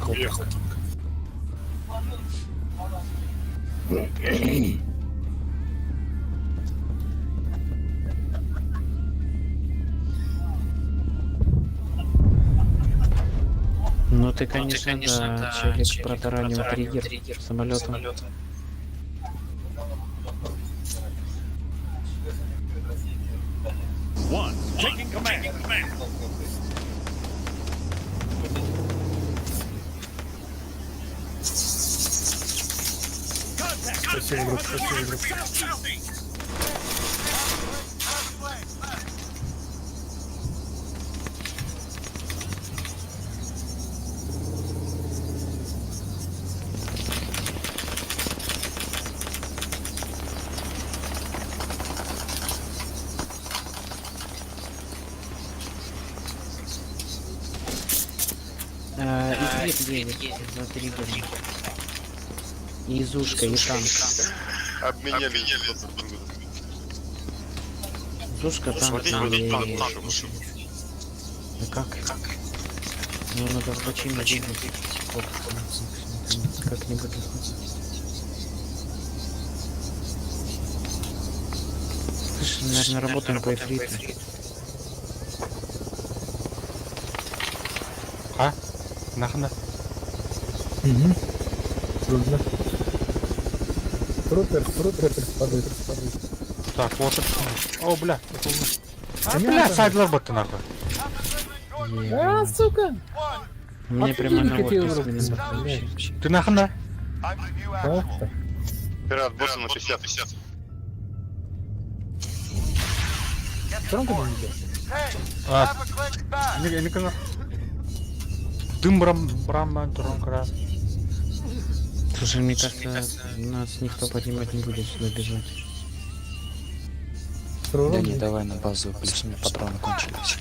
Уехал. Ну ты, конечно, да, челик протаранил триггер самолетом. One, taking command. Спасибо, друг, спасибо, друг. Ифрит едет за триггером. И Изушка, и танк. Обменяли. Изушка, танк, Смотри, там вроде и... танк наши вышел. Да как? Ну, надо в бочине двигать. Как-нибудь. Слушай, наверное, работаем по эфриту. А? Нахна? Угу. Трудно. Трупер падает. Так, вот это. О, бля. Это у нас. А, бля, сайдлер боты нахуй. А, сука! Мне прямо на воздух. Ты нахна? Пират, босса на 50. А, не казах. Дым брама, тронкара. Слушай, мне кажется, нас никто поднимать не будет сюда бежать. Да не, давай на базу, плюс у меня патроны кончились.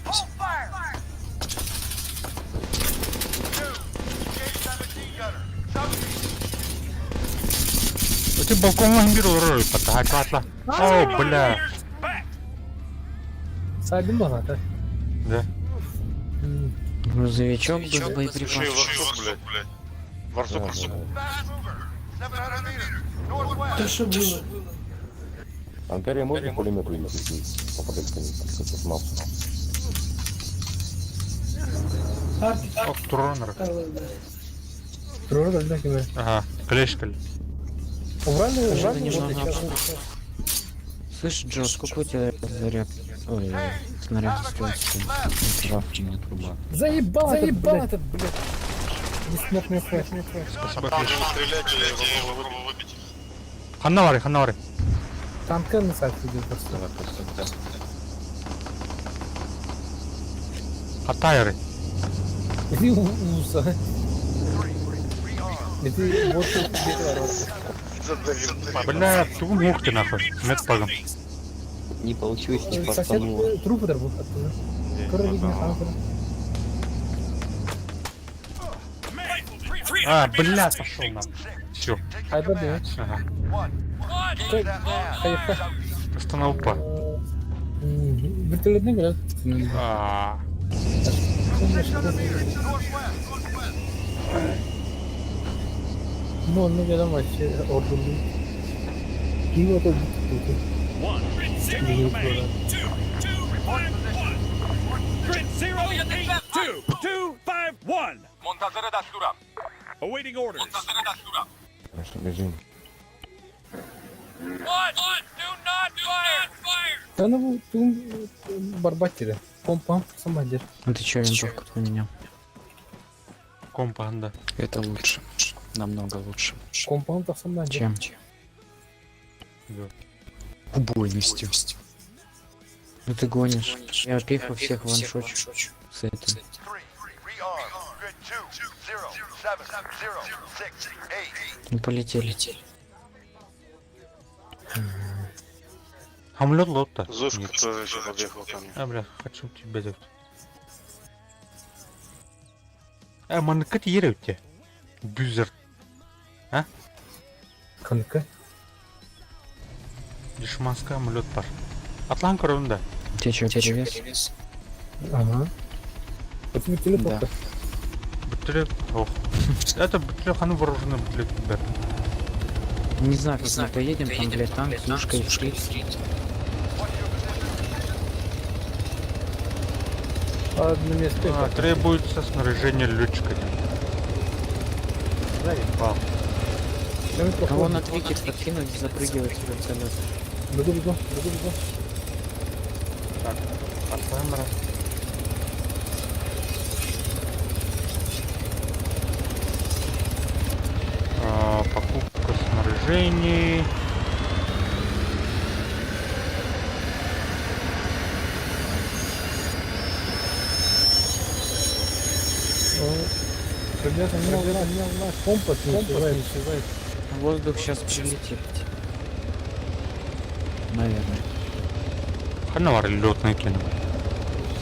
У тебя балкон беру роль, потахатла. О, бля. Садим багато. Да. Грузовичок без Шей боеприпасов. варсук, блядь. Варсук. Да что было? Анкаре можно пулемет увидеть? Попадать по ним, как мап. О, тронер. Трудно, да, кивает. Ага, клешкаль. Ожидай немного. Слышь, Джо, сколько у тебя заряд? Ой, снаряд стоит? Рафтинг труба. Заебал этот, блядь. Бессмертный флеш. Спасибо, Там клеш. же стрелять, я его попробовал выбить. Ханнавари. Там Кен на сайт сидит просто. Хатайры. Иди уса. Иди вот тут Задавил. Бля, ты мух ты нахуй. Медпагом. Не получилось, не сосед постануло. труп ударил оттуда. Скоро видно хантера. А, бля, пошел нахуй. Все. Ай, да, да. Ага. Хайфа. Остановка. Вертолетный град. А, Ну, он не ведом вообще орден. И вот это. One. Zero remaining. Grid 082 251. Awaiting orders. Конечно, бежим. Да ну, ты барбатили. Компам, самодер. Ну ты чё, винтовку поменял? компанда. Это лучше. Намного лучше. Компам, то самодер. Чем? Да. Убойностью. Ну ты гонишь. Я пиху всех ваншочу с этим. Ну полетели. Хамлет лотта. Зушка тоже еще подъехал ко мне. А, бля, хочу тебя взять. А, манкат ере у тебя. Бюзер. Канка. Дешманская амулет пар. Атлан корында. Тебе чё, перевес? Ага. Вот вы телепорт. Бүттілі. Ох. Это бүттілі хану вооружены бүттілі бер. Не знаю, как мы поедем, там, блядь, танк, Зушка и Фрит. Одно место. Требуется снаряжение летчика. Заебал. Кого на твикер подкинуть, запрыгивать в вертолет. Бегу. Так, камера. Покупка снаряжений. Ребята, меня компас не исчезает. Воздух сейчас прилетит. Наверное. Ханавар летный кино.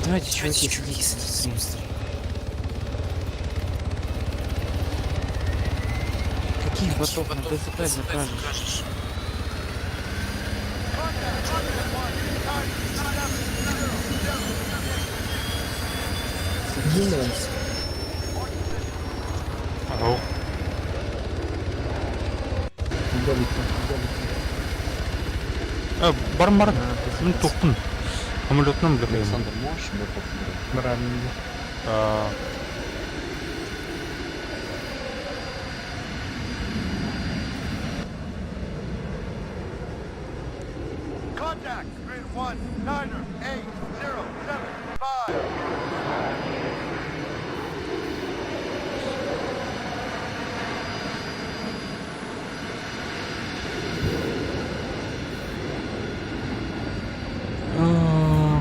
Давайте, чуваки, садитесь. Батух, на ТСП закажешь. Ау. Бар. Мен тоқпын. Самолетным бля. Александр, можешь ботов брать? Contact, grid 1, Niner, 8075.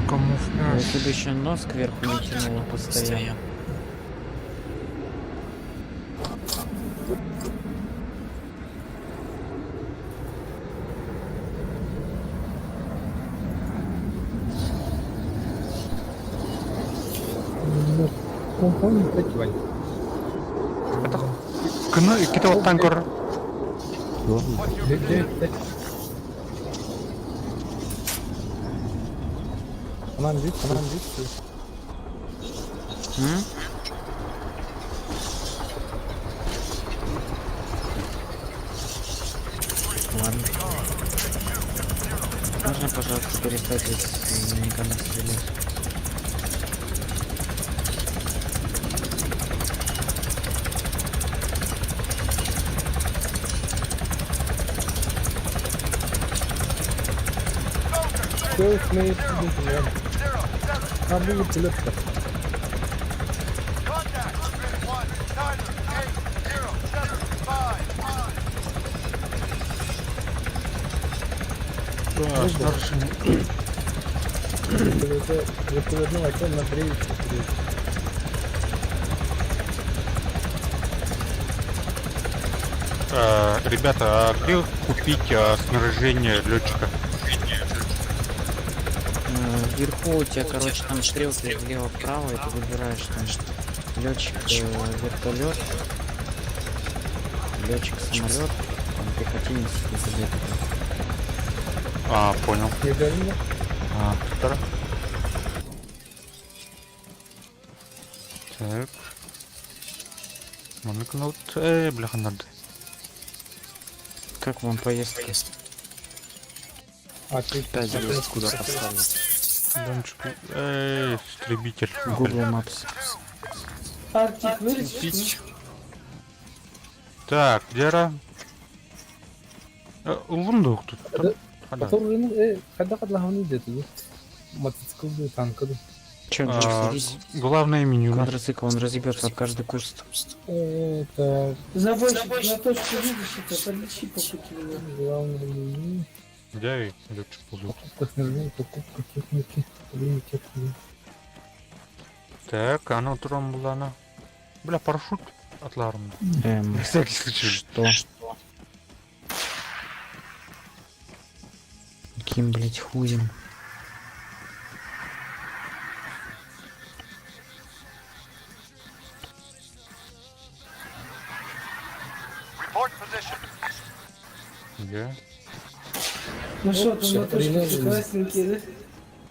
Камуфляж. Если бы еще нос кверху не тянуло постоянно. Кына кетіп аттан көр. Ладно. Можно, пожалуйста, перестать здесь никому стрелять? Contact, grid 1, Niner, 8075. Ребята, а где купить снаряжение летчика? Вверху у тебя, короче, там стрелки влево-вправо, и ты выбираешь там летчик, вертолет, летчик самолет, там пехотинец где-то. Понял. Вторая. Так. Маныкнут. Бляха, надо. Как вам поездка? Опять звезд куда поставить? Дончик. Истребитель. Google Maps. Так, Дера. Улындық тут. Че, садись. Главное меню. Квадроцикл, он разъебется об каждый куст. Забойщик на точку видишь, подлечи по пути. Главное меню. Где и летчик буду. Так, она утром была она. Бля, парашют атларым. Всякий случай. Что? Каким, блять, хуем? Report position. Где? Ну что, там на точке красненькие, да?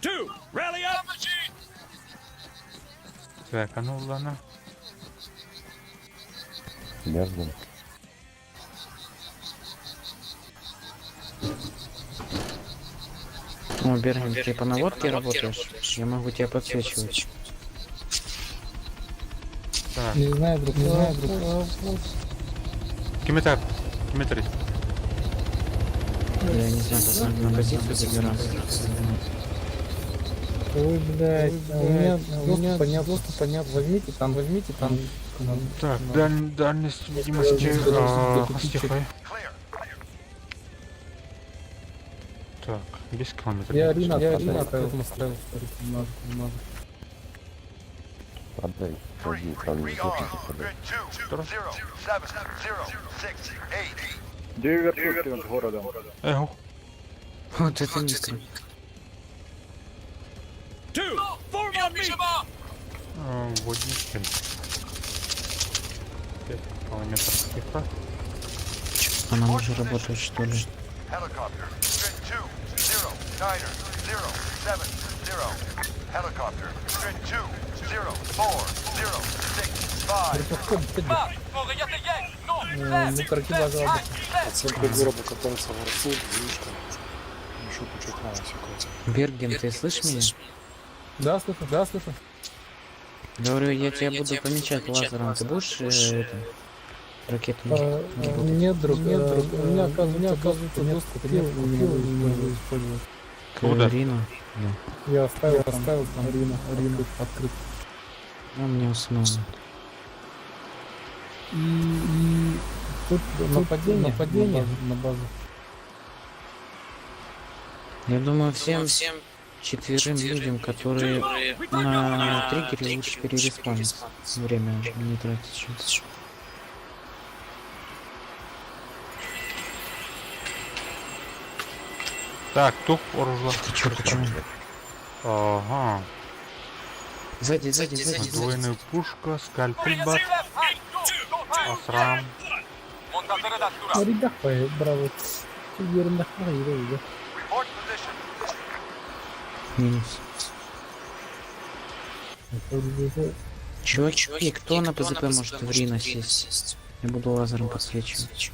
2, rally up! Так, она была она. Между. Ну, Бернин, ты по наводке работаешь? Я могу тебя подсвечивать. Так. Не знаю, друг. Километр. Километр. Я не знаю, посмотрим на позицию забираться. Ой, блядь, у меня доступа нет. Возьмите там. Так, дальность видимости. Стихай. Так, 10 километров. Я Рина поэтому ставил, надо. Отдай. Пойди, там не Grid 2, 0, 7, 0, 6, 8. Де вертушки над городом? Эгу. Вот это низко. 2, form on me! Водитель. 5 километров стиха. по нам уже работает, что ли? Helicopter. Grid 2, 0, Niner, 0, 7, 0. Helicopter. Grid 2, 0, 4, 0, 6, 5. Ну, каркила жалоба. По центру города катается Варфур, Юшка. Еще куча края секунд. Берген, ты слышишь меня? Да, слышу, да, слышу. Говорю, я тебя буду помечать лазером. Ты будешь ракету работать? Нет, друг, у меня оказывается доступ, я не могу использовать. Куда? Рину? Да. Я оставил там Рина открыт. Он мне установит. И тут нападение на базу. Я думаю, всем четверым людям, которые на триггере, лучше перереспавниться. Время не тратить сейчас. Так, тух оружла. Почему? Ага. Сзади. Двойная пушка, скальпель бат. Асрам. Ридахпай, браво. Ерунда, да. Report position. Минус. Чуваки, кто на ПЗП может в Рина сесть? Я буду лазером подсвечивать.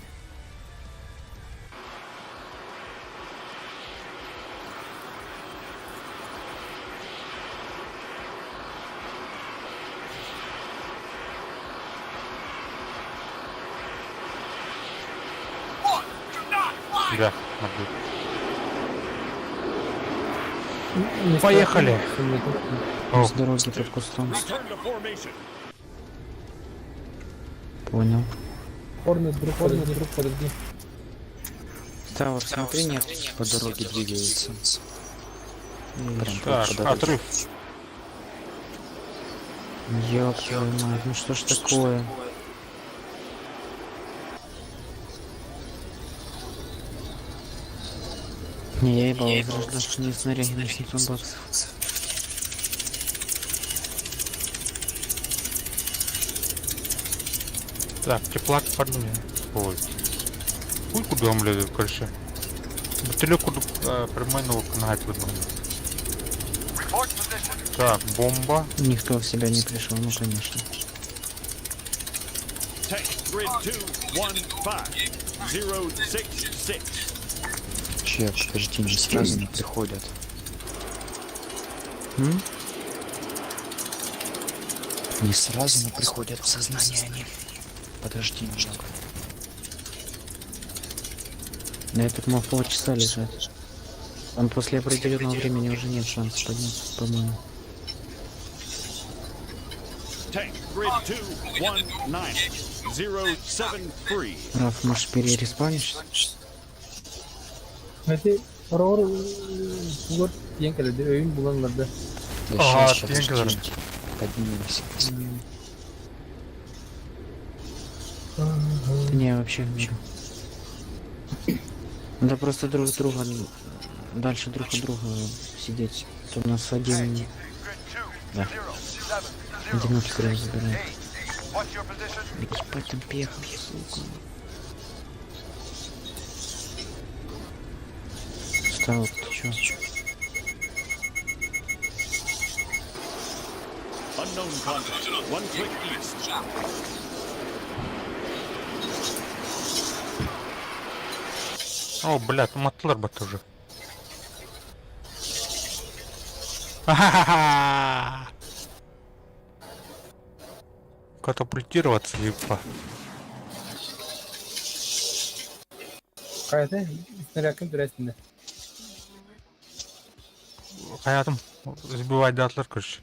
Да, могу. Поехали. С дороги под кустом. Return to formation. Понял. Хорнет, друг, подожди. Тавр, смотри, нет. По дороге двигается. Прям Так, по дороге. отрыв. Ёб твою мать, ну что ж такое? Не, я ебал, возрождаться не снаряги на 700 баксов. Так, теплак подними. Ой. Хуй куда он лезет, короче. Бутылек примайного канать в одном. Report position. Так, бомба. Никто в себя не пришел, ну конечно. Tank. Grid 2, 1, 5, 0, 6, 6. Че, подожди, не сразу не приходят. Не сразу, но приходят в сознание они. Подожди немного. На этот мог полчаса лежать. Он после определенного времени уже нет шанса подняться, по-моему. Tank. Grid 2, 1, 9, 0, 7, 3. Раф, может перереспавнишься? Nanti orang buat yang kalau dia ini bulan ada. Да Ага, щас, я говорю. подожди. Поднимемся. Не, вообще ничего. Да просто друг друга дальше друг от друга сидеть. То у нас один. Grid 2, Да. 0, 7, 0, Одиночку забирает. 8. What's your position? Ебать там пехал, сука. Стал, ты чё? Unknown contact. 1 click east. О, блядь, матлар бы тоже. Ха-ха-ха! Катапультироваться, ебать. Kayaknya снарядкам дурацкий. Hayatım, сбивать датлар, короче.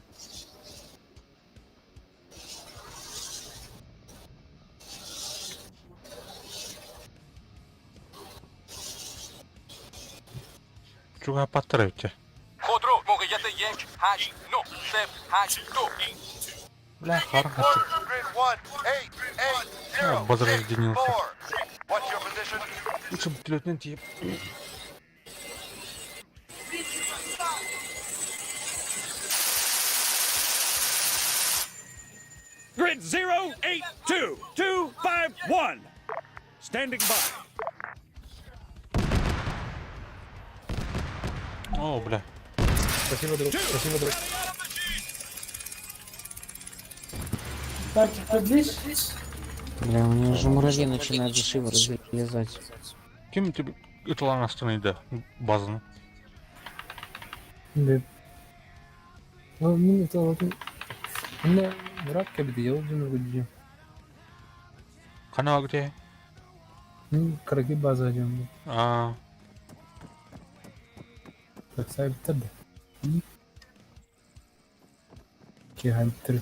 Чуга потребьте. Бля, хорошо. Grid 1, 8, 8, 0, Возрожденился. 4. What's your position? Лучше бы телетный тип. Grid 0, 8, 2, 2, 5, 1. Standing by. О, бля. Спасибо, друг. Спасибо, друг. Так, подлезь. Бля, у меня уже муравей начинает за шиворот залезать. Кем тебе ытылан астынайды базаны? Да. Ну, мне это вот... Мне враг кабиды, я уже на гуде. Канал где? Караги база идем. А, Так, сайт тогда. Кигантр.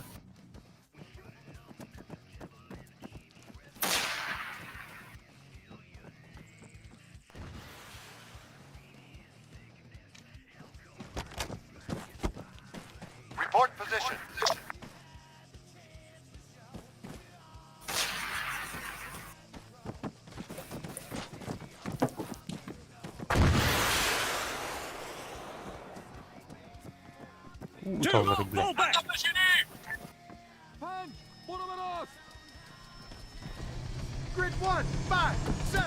Report position. уталары, бля. Fall back. Grid 1, 5, 7.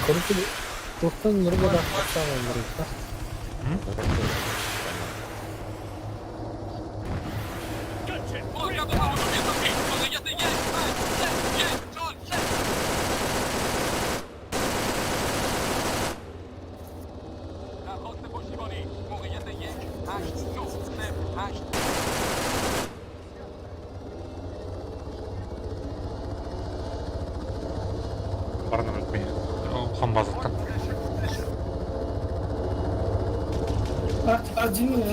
Короче, тоқтан нұрға да қақтаған керек, та? Барны білмей. Хан базаттан. Один,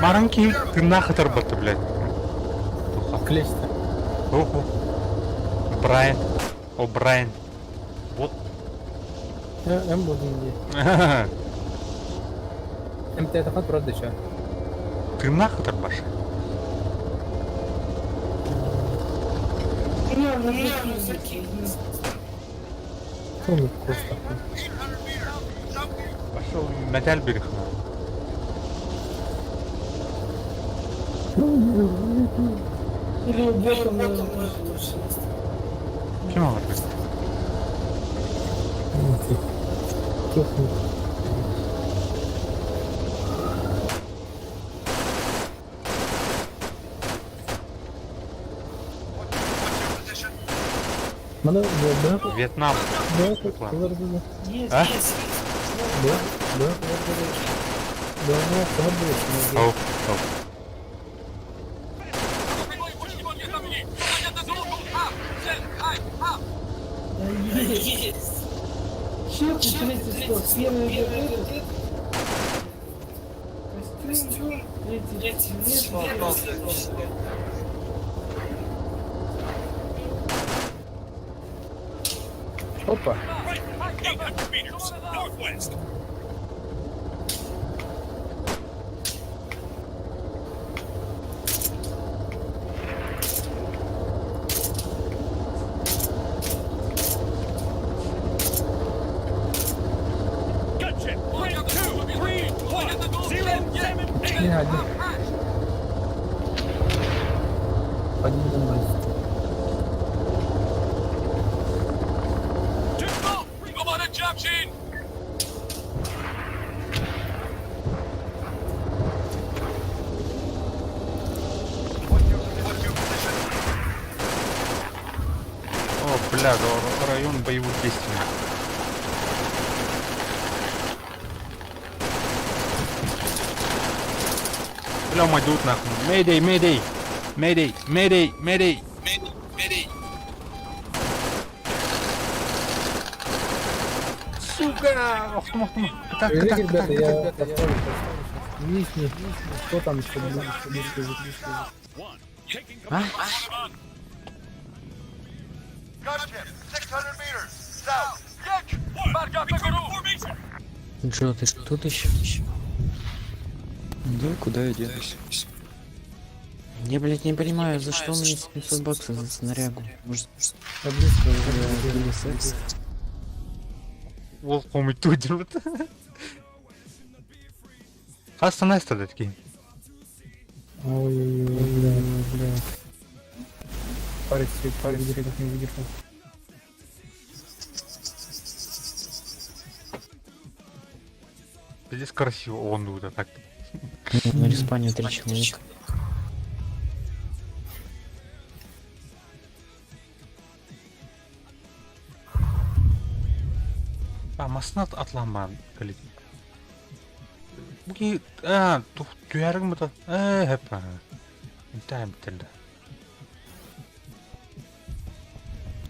Маранки, ты нахуй работа, блядь. Клеста. Уху. Брайан. О, Брайан. Вот. М будем где. М ты это хат правда еще. Ты нахуй торбашь. Кроме коста. Пошел медаль берег. или убегом Кем он работает? Техник. Mana bu Вьетнам. А? Ау, ау. Черт, третий стол, первый костюм, третий нет, Опа. 800 meters northwest. Gotcha. 3, 2, 3, 1, 0, 7, 8. Не один. Один домой. О, бля, район боевых действий. Бля, мать, идут нахуй. Мэйдэй, мэйдэй. Мэйдэй, мэйдэй, мэйдэй. Сука! Охтум, охтум. Так, так, Ребята, так, я так. Висни. Что там, что А? Gunship, 600 meters. South. Yak! Mark up the formation. Джо, ты тут еще? Да, куда я денусь? Я, блядь, не понимаю, за что мне 700 баксов за снарягу? Может, или секс? Волком и тудер. Остановись тогда такие. Ой-ой-ой, бля. Парень, выдержал, не выдержал. Здесь красиво, он вот так. На респане 3 человека. Маснат атланман, коллеги. Буги, түйәрің бұда? Хәппа. Интайм бітірді.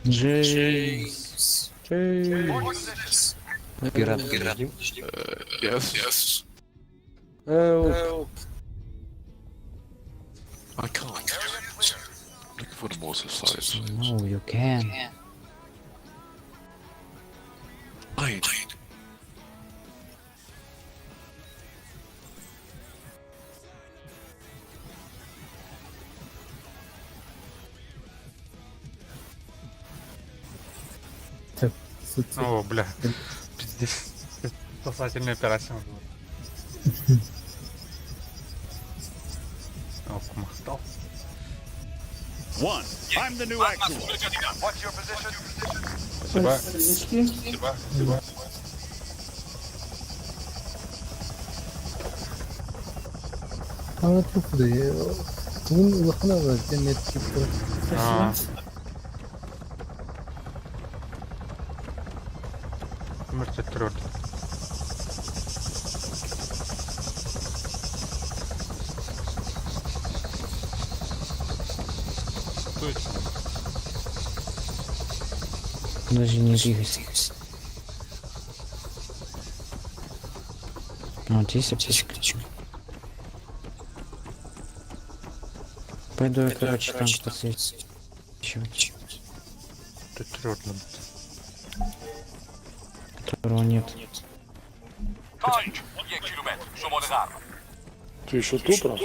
Джеймс. Пират. Yes. Help. I can't. Look for the mortar size. No, you can. Mine. О, бля. Пиздец. Спасательная операция была. О, помахтал. One. I'm the new actual. What's your position? Спасибо. Aa çok da ya. Bunun bakına var cennet gibi. Номер 4. Точно. Даже не двигайся. Вот есть аптечка. Пойду я, короче, там подсвечивать. 4. Которого нет. Ты еще тут, раз?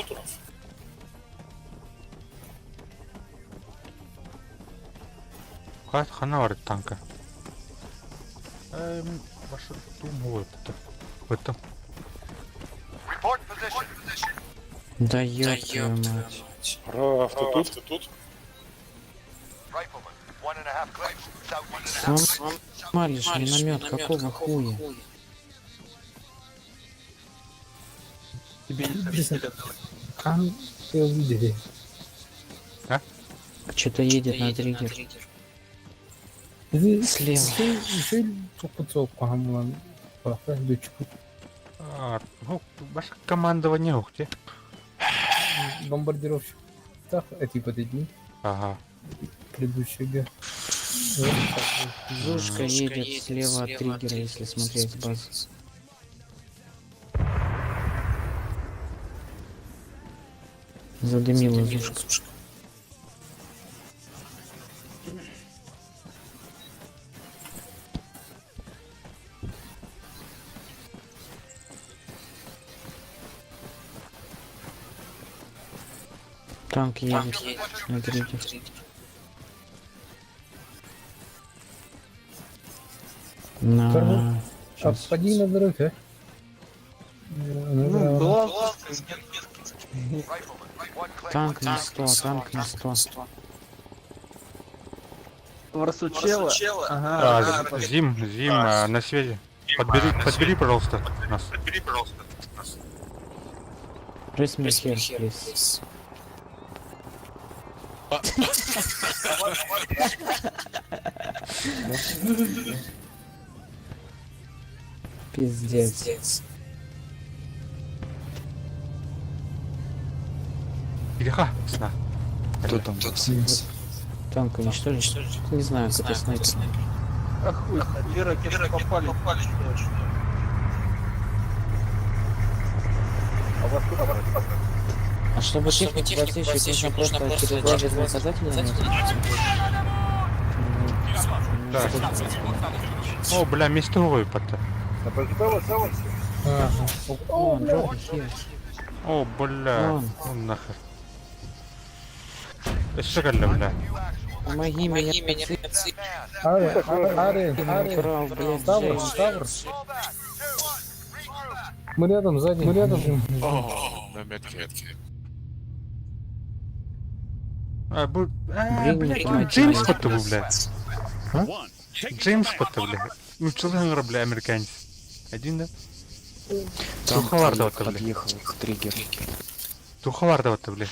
Какая-то хана варит танка. Ваша думаю, это в этом. Report position. Да ёб твою мать. Раф, ты тут? Rifleman, 1.5 clicks. Southeast. Сломали ж миномет, какого хуя? Тебе интересно, там все увидели. Что-то едет на триггер. Слева. Шель попутал по гамлан. Дочку. Ну, ваше командование, ух ты. Бомбардировщик. Так, эти подойди. Ага. Предыдущего. Зушка едет слева от триггера, если смотреть с базы. Задымила зушка. Танк едет на триггер. На... Поди на взрыв, а? Танк на 100, танк на 100. Зим, на связи. Подбери, пожалуйста, нас. Press me here, please. Пиздец. Ириха, сна. Кто там? Танк уничтожен? Не знаю, какой снайпер. А чтобы технику подсвечивать, нужно просто через лагерные указатели Да. О, бля, местовой пота. О, Джордан, here. О, бля. Вон. Ну нахер. Шагали, бля. Помоги меня, Брал, блядь, Джеймс. Мы рядом, сзади. Мы рядом. На метке. Блядь, Блин, Джеймс потом, бля. One. Take Джеймс потом, бля. Ну, человек, бля, американец. Один, да? Там Туховардова-то, бля. подъехал триггер. Туховардова-то, бля.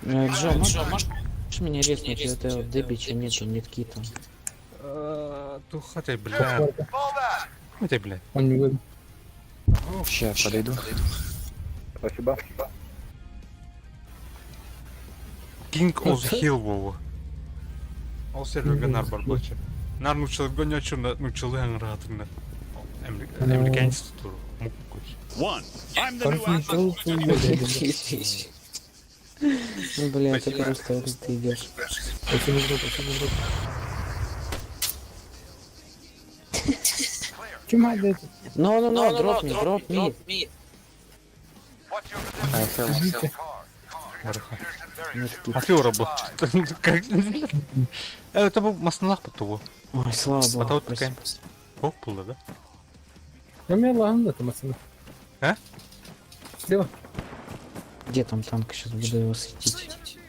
Джо, можешь меня резнуть? Это вот Дебича нету, медкита. Тухотей, бля. Ну ты, бля. Он не выйдет. Сейчас подойду. Спасибо. King of Hill, Вова. Ол серверге нар бар бача. Нар нучылык гонячу, нучылык аңыратында. Американец туру. Мук коч. one. I'm the new asshole. Ну, бля, ты просто вот ты идешь. Чума, блядь. No, drop me. What's your position? А ты работал. Это был маслах потом. Ой, слава богу. Потом спасибо. такая. Попула, да? Я меня лагнул, это пацаны. А? Слева. Где там танк? Сейчас буду его светить.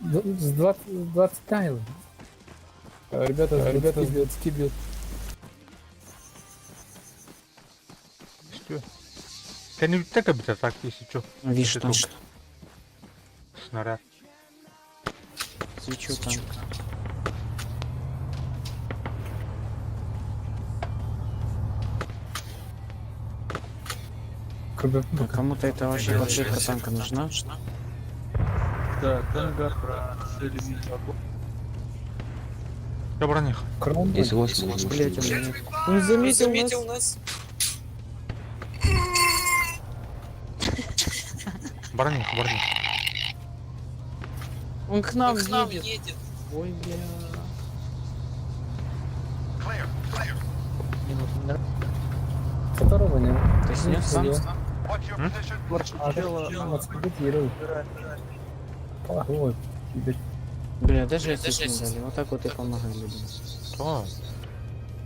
С 20 тайлов. Ребята, бьют. Что? Я не так обидно, так, если что. Вижу танк. Снаряд. Свечу танк. А кому-то это вообще подшивка танка нужна? Да, танга про Я броних. Из 8. Блять, он меня... Он заметил нас. Броних. Он к нам едет. Ой, бля. Второго нет. Ты снес сам? What's your position? Отскорректировал. Ой, тебе. Бля, даже если не дали. Вот так вот и помогай людям. Что?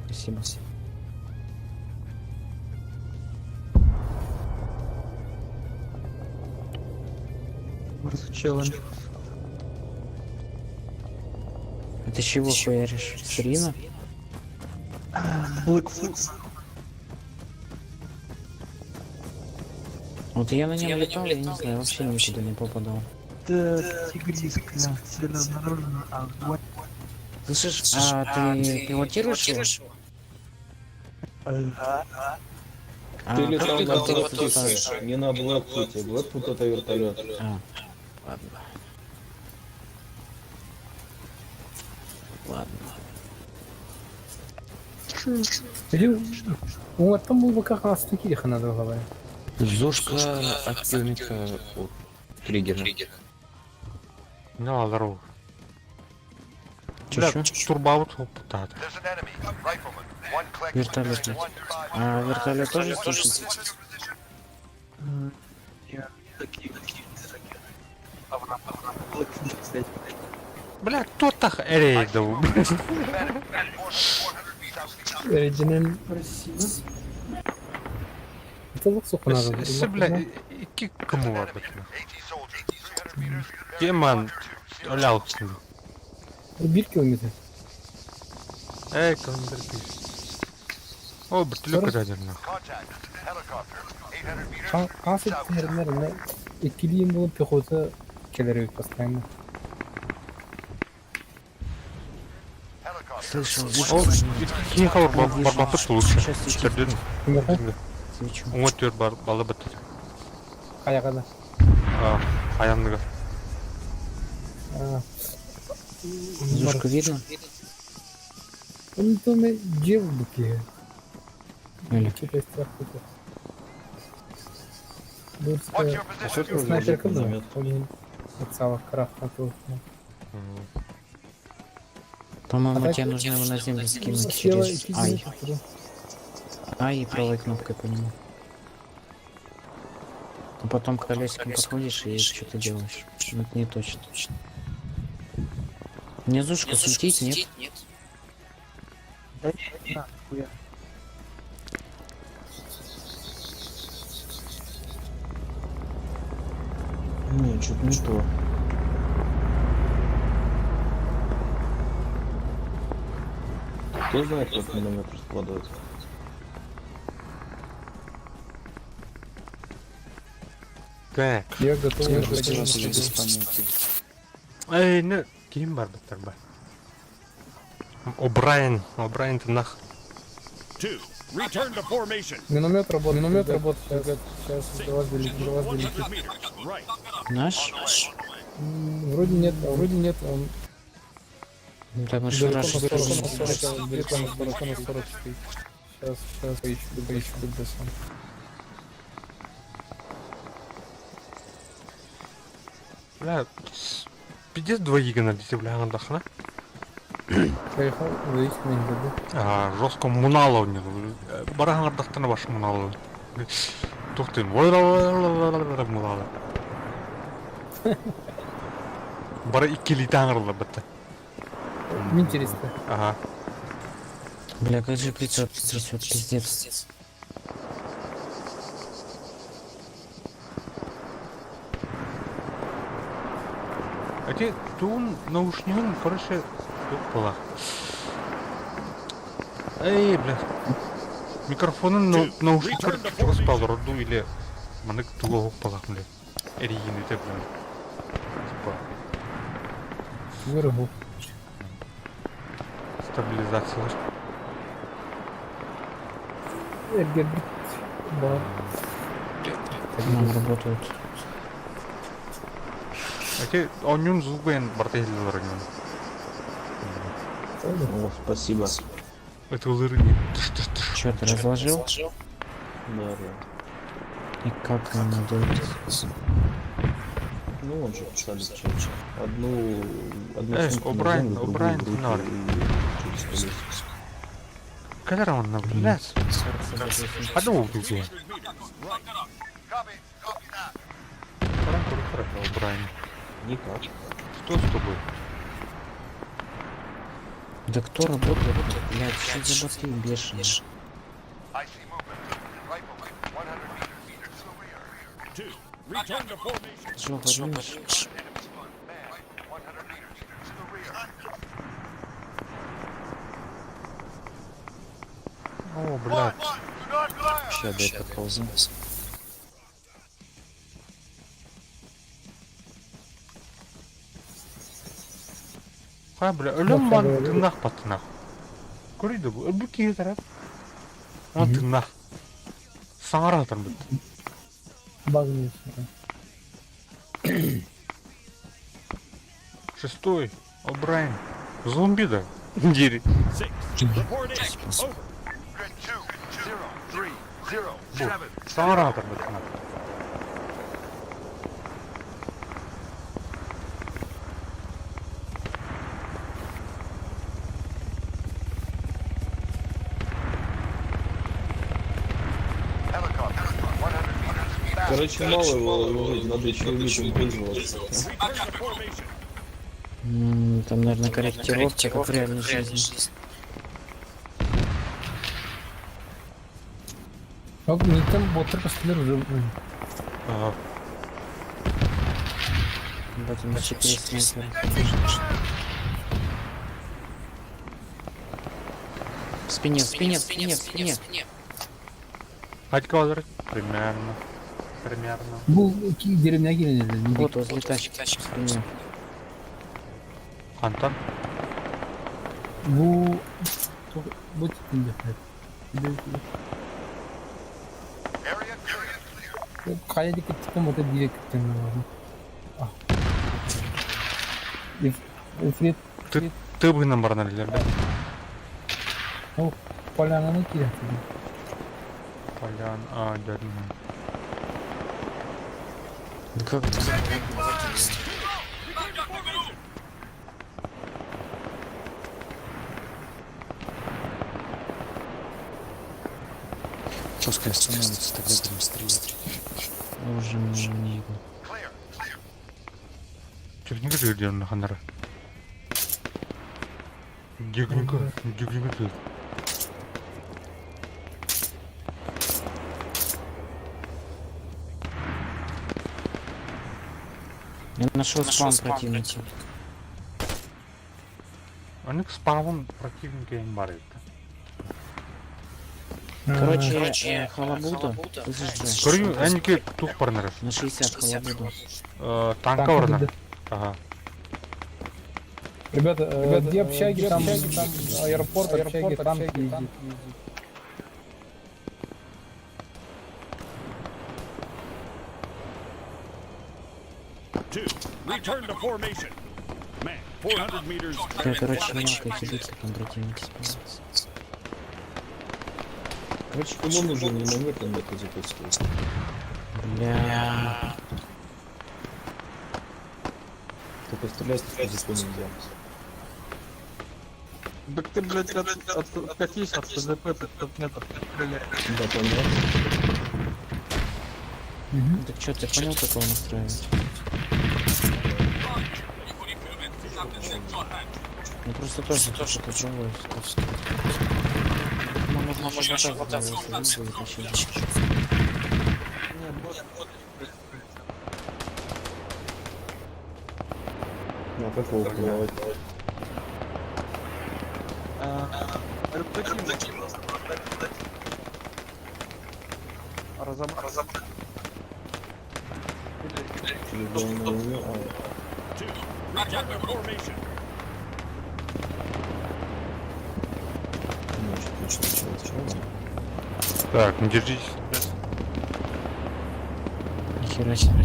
Спасибо. А ты чего хуяришь? С Рина? Вот я на нем летал, я не знаю, вообще никуда не попадал. Слышишь, а ты пилотируешь его? Ты летал на как ты Блэкфуте, не на Блэкфуте. Блэкфут это вертолет. Ладно. Вот там был бы как раз таких надо говорить. Зошка от пирамидка от триггера. Ну, здорово. Чё, Бля, чё? турбаут путата. There's an enemy, a rifleman. One click. Вертолет. One five. А вертолет тоже What's your слушается? position? Бля, кто так рейдов? Оригинальный. Это вот сука надо. Бля, кик кому ладно? 80 soldiers. 300 meters. Демон, лял. Бирки умеют. Эй, командир. О, бутылка ядерная. Contact. Helicopter. 800 meters. Асык термерне ikili болып пехота келер постоянно. Слышал, О, кинхаур барбапыт лучше. Стерден. свечу. Оңотер балы бітті. Аяғада. Аяндыға. Зушку видно? Он то мы девушки. Или? What's your position? Снайперка была. Отцава крафта тоже. По-моему, тебе нужно его на землю скинуть через Ай. Ай и правой кнопкой по нему. А потом колесиком подходишь и что-то делаешь. Ну, это не точно. Внизушку светить, нет? Да не, на, хуя. Не, что-то не то. Кто знает, как минометр складывается? Так. Я готов Я выходить хотел на из ходу. Испании. Эй, не, ким бар беттер ба. О'Брайен ты нах. 2. Return to formation. Миномет работает. Сейчас до вас долетит. 100 meters. Right. Наш? Вроде нет, он Да, мы далеко на шарашим. 40 стоит. Сейчас поищу когда сам. Бля, пиздец двоига налети, бля, андахна. Поехал, зависит на них. Жестко мунало не. Барахан ардахтана баш мунало. Тухтын. Мунало. Бара 2 литан ырла бітті. Интересно. Ага. Бля, как же прицеп трясет, пиздец. Эти тун наушнигин, короче, yok была. Эй, бля. Микрофонын наушниктер распал роду или манык туго болах, бля. Эригин ете, бля. Типа. Вырубу. Стабилизация. Эргербит. Бар. Нам работают. Эти онюн зубен бартехилер онюн. О, спасибо. Это улырни. Чё, ты разложил? Да. И как нам надует? Ну, он же писали одну О'Брайен, норм. Когда он наблюдает? Одного убил. О'Брайен. Никак. Что с тобой? Да кто работает? Блядь, что за боты бешеные? I see movement. Rifleman, 100 meters to the rear. 2. Return to formation. Чё, поднимешь? Enemy spotted. Man, 100 meters to the rear. О, блядь. Do not fire! Сейчас дай подползу. Ха, бля, ölüm man tırnak batına. Görüydü bu. Öbür ki taraf. On tırnak. Sağır atan bitti. Багнись. Шестой. О'Брайен. Зомби да. Гири. 6. Report in. Over. Grid 2, 0, 3, 0, 7. Sağır atan bitti. Helicopter, 100 meters back. Короче, мало его ловить, надо еще уметь пользоваться. Return to formation. Там, наверное, корректировка, как в реальной жизни. Как не там ботер постелер уже. Вот он 4 снайпера. В спине. Хоть квадрат. Примерно. Bu iki derinliğe girelim. Вот возле тачки в спине. Антон. Bu tipinde. Area clear. Kaya dikkat çıkamadı direkt gittim lazım. Ah. Фред, Ты бы нам барнали, да? ну, полянаны кидать. Полян, дядя. Да как это? Пускай остановится, тогда будем стрелять. Уже не... Техника жирден на ханара. Техника ты. Я нашел спам противника. Они к спавам противника им барят. Короче, халабуда. Слышишь, Корю, они ке тух парнеров. на 60 халабуда. Танка варнер. Ага. Ребята, где общаги, там аэропорт, общаги, танки ездит. Two. Return to formation. Man, 400 meters. Я, короче, не могу сидеть, как там противники спавнятся. Короче, кому нужен номер, там это запустить. Бля. Только стрелять в физику нельзя. Так ты, блядь, откатись от ПЗП 500 метров, стреляй. Да, понял. Так что, ты понял, как его настраивать? Ну просто тоже попробую. Можно вот так сделать. Ну, как его убивать? Разобрать. Return to formation. Так, не держитесь. Нихера себе.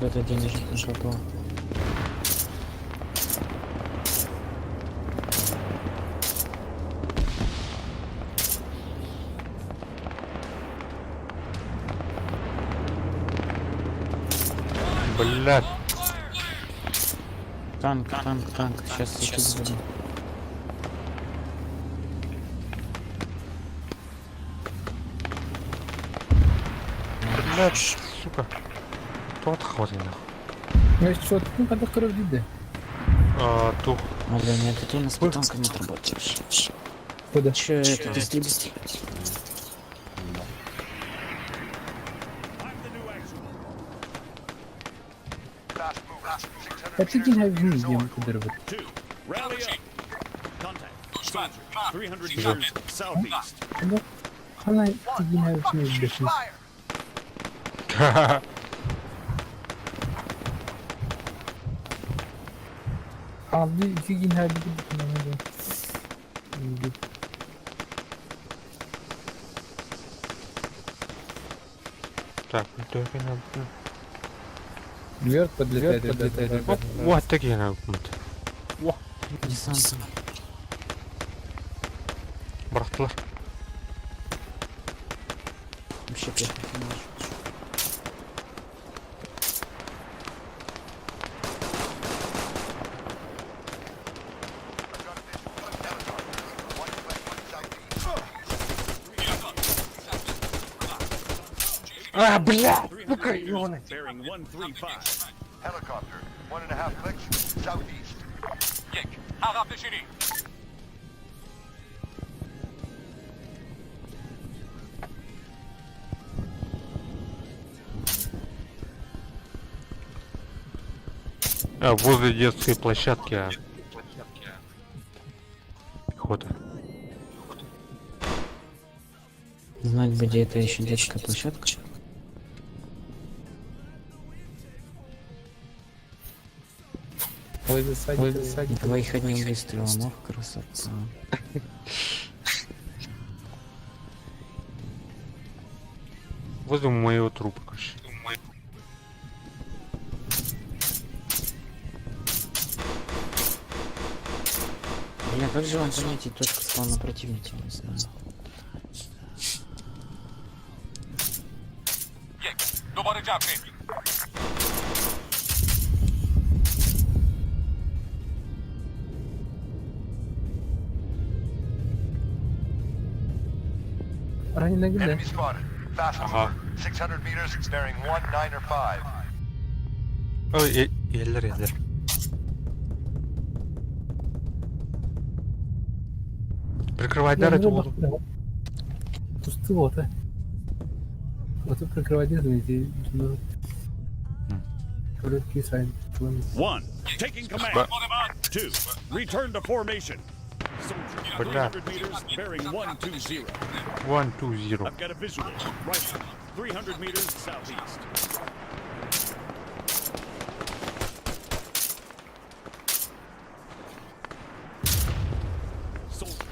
В этот день не попал. Блядь. Танк. Сейчас буду. Блядь, сука. Кто отхватил нахуй? Ну, что, ну, когда кровь виды. Тух. Алло, нет, ты у нас по танкам не работаешь. Куда? Че это, ты слепишь? Это день вниз, где мы куда работаем. Two. Rally up. Contact. Soldier. 300 meters southeast. Да? Она день вниз, блядь. А, фигень хайбы Так, только надо. Вверх подлетает, ребята. Вот такие надо. Десант. Братла. Вообще пехать не можешь. Бля! Сука, ёбаный. Bearing 135. Helicopter, 1.5 clicks, southeast. Возле детской площадки. Пехота. Знать бы, где это еще детская площадка. Ой, засади. Двоих одним выстрелом, ох, красота. Возле моего трупа, короче. Бля, как же вам понять точку спавна противника, не знаю. Раненый где? Enemy spotted. Fast Aha. mover. 600 meters, bearing 195. Ой, yerler. Прикрывать, да, ради воду? Пустого-то. Вот тут прикрывать нет, и короткий сайт. 1. Taking command. 2. Return to formation. Soldier, Бля. 300 meters, bearing 120. 1-2-0. I've got a visual. Right. 300 meters southeast.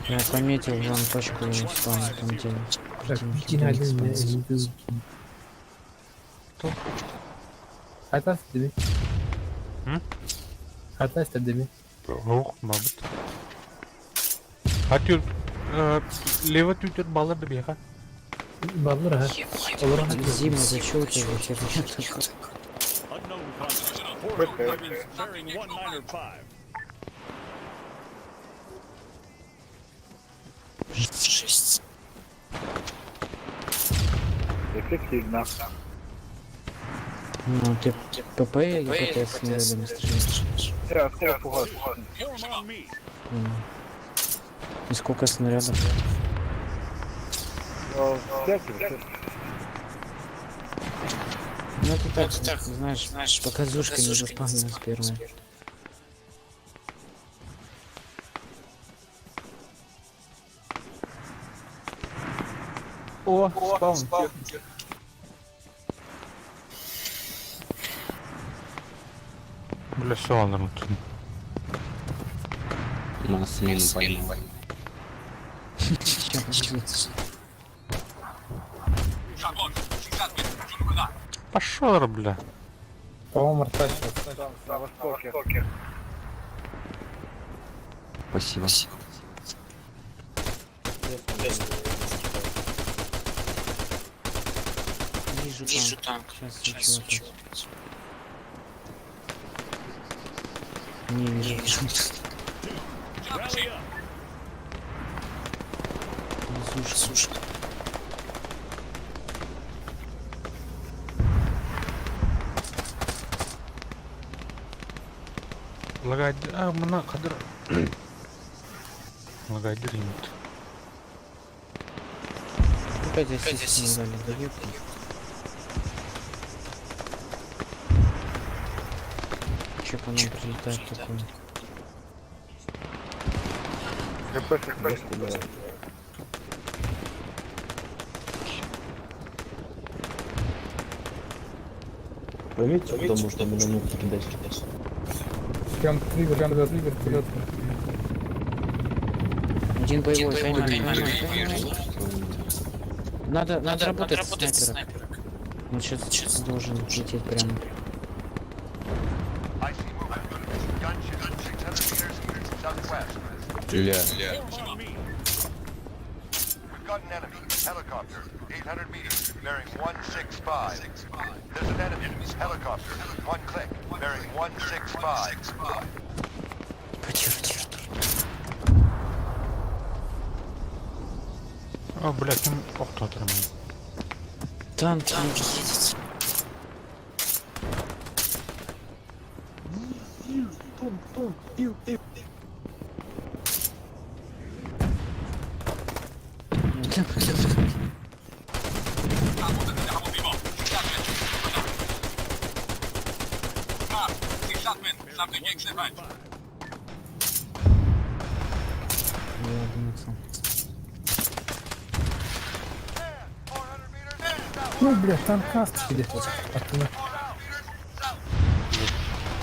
Я пометил вон точку спам там где. Так, иди на один, я не буду. Кто? Атас тебе. Атас тебе. Ох, мабуть. Атюр, лево тютер балларды беха. Баллар, ага. Баллар, ага. Зима, зачем ты его херня? Unknown contact. 400 meters, bearing 195. Эффективно. Ну, ты ПП или ПП с снарядами стреляешь? Я скоро пугаюсь. Form on me. И сколько снарядов? 5 или 6. Ну это так, знаешь, показушка не заспавнилась первая. О, спаун. Бля, все, он тут. Нас мину поймал. Пошел, бля. По-моему, рта На востоке. Спасибо. Вижу танк. Сейчас еще опять. Не вижу. Rally up. Слушай. Лагайдер, мына кадыр. Лагайдер имеет. Опять ассист не дали, да ёпта. Чё по нам прилетает такое? Проверьте, куда можно минометы кидать. Прям триггер вперед. Один боевой, поймай. Надо работать с снайпером. Он сейчас должен лететь прямо. I see movement. Gunship, 600 meters, southwest. Ля. Form on me. We've got an enemy. Helicopter, 800 meters, bearing 165. There's an enemy. Helicopter, one click, bearing 165. О, бля, кем... Ох, кто там? Танк едет. Ну, бля, там каст сидит.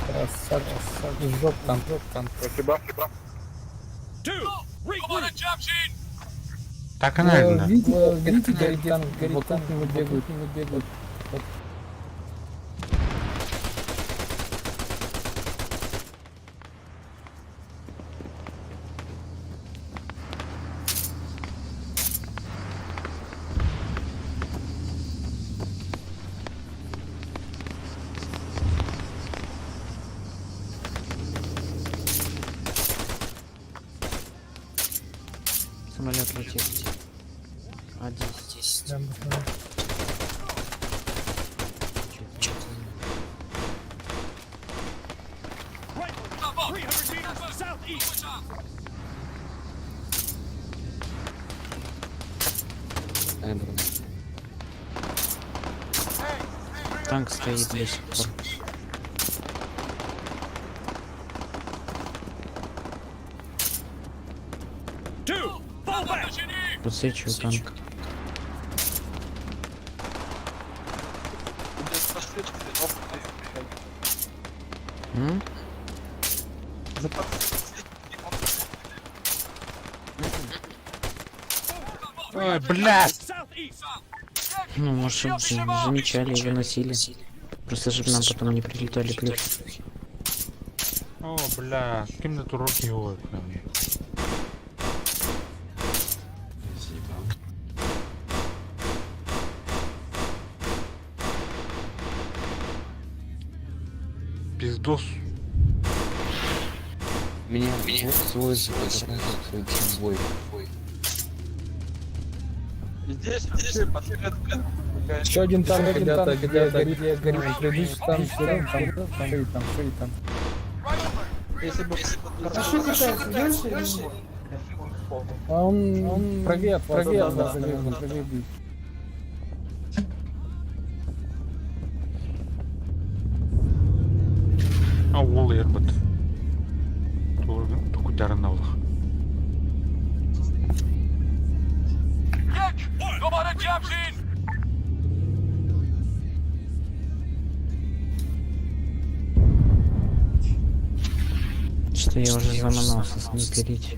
Красавец, жоп там. Спасибо. 2. Regroup. Так она видно. Видите, горит танк, его бегают. Самолет летит. Один. Прям, southeast. Танк стоит до сих пор. Two, fall back. Подсвечиваю танк. М? Ой, блядь! Southeast. Ну, может, замечали и выносили. Просто чтобы нам потом не прилетали плюхи. О, бля, кем тут руки его? Пиздос. Меня свой бой. Еще один танк, ребята, где горит предыдущий танк, стоит там. А что касается дальше или нет? А он правее, правее бить. Ауыл ербіт. Тұқытарын аулық. Что я уже заманался снайперить.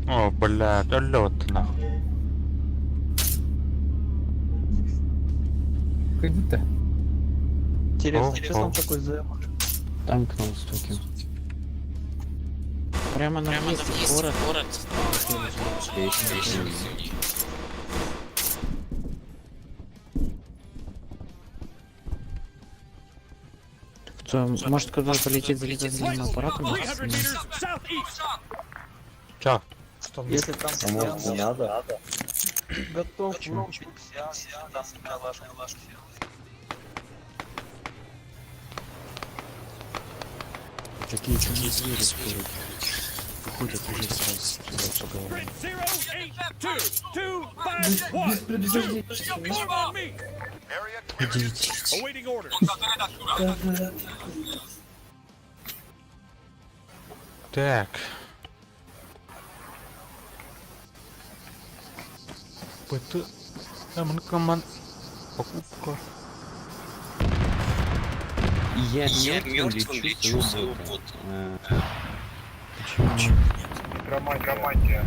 О, блядь, лед нахуй. Ходи-то. Интересно, О, что о. там такой ЗМ? Танк на востоке. Прямо на въезде в город. Кто, может, когда полетит за летательным аппаратом? 300 meters southeast. Ча. Если там А может не надо? готов, Почему? Какие звери скоро выходят уже сразу стрелять по головам. Grid 082 251. Come on me. Area Идите. Awaiting orders. Так. Это... команд... Покупка. Я мертвым лечу свою бот. Почему? Громадия.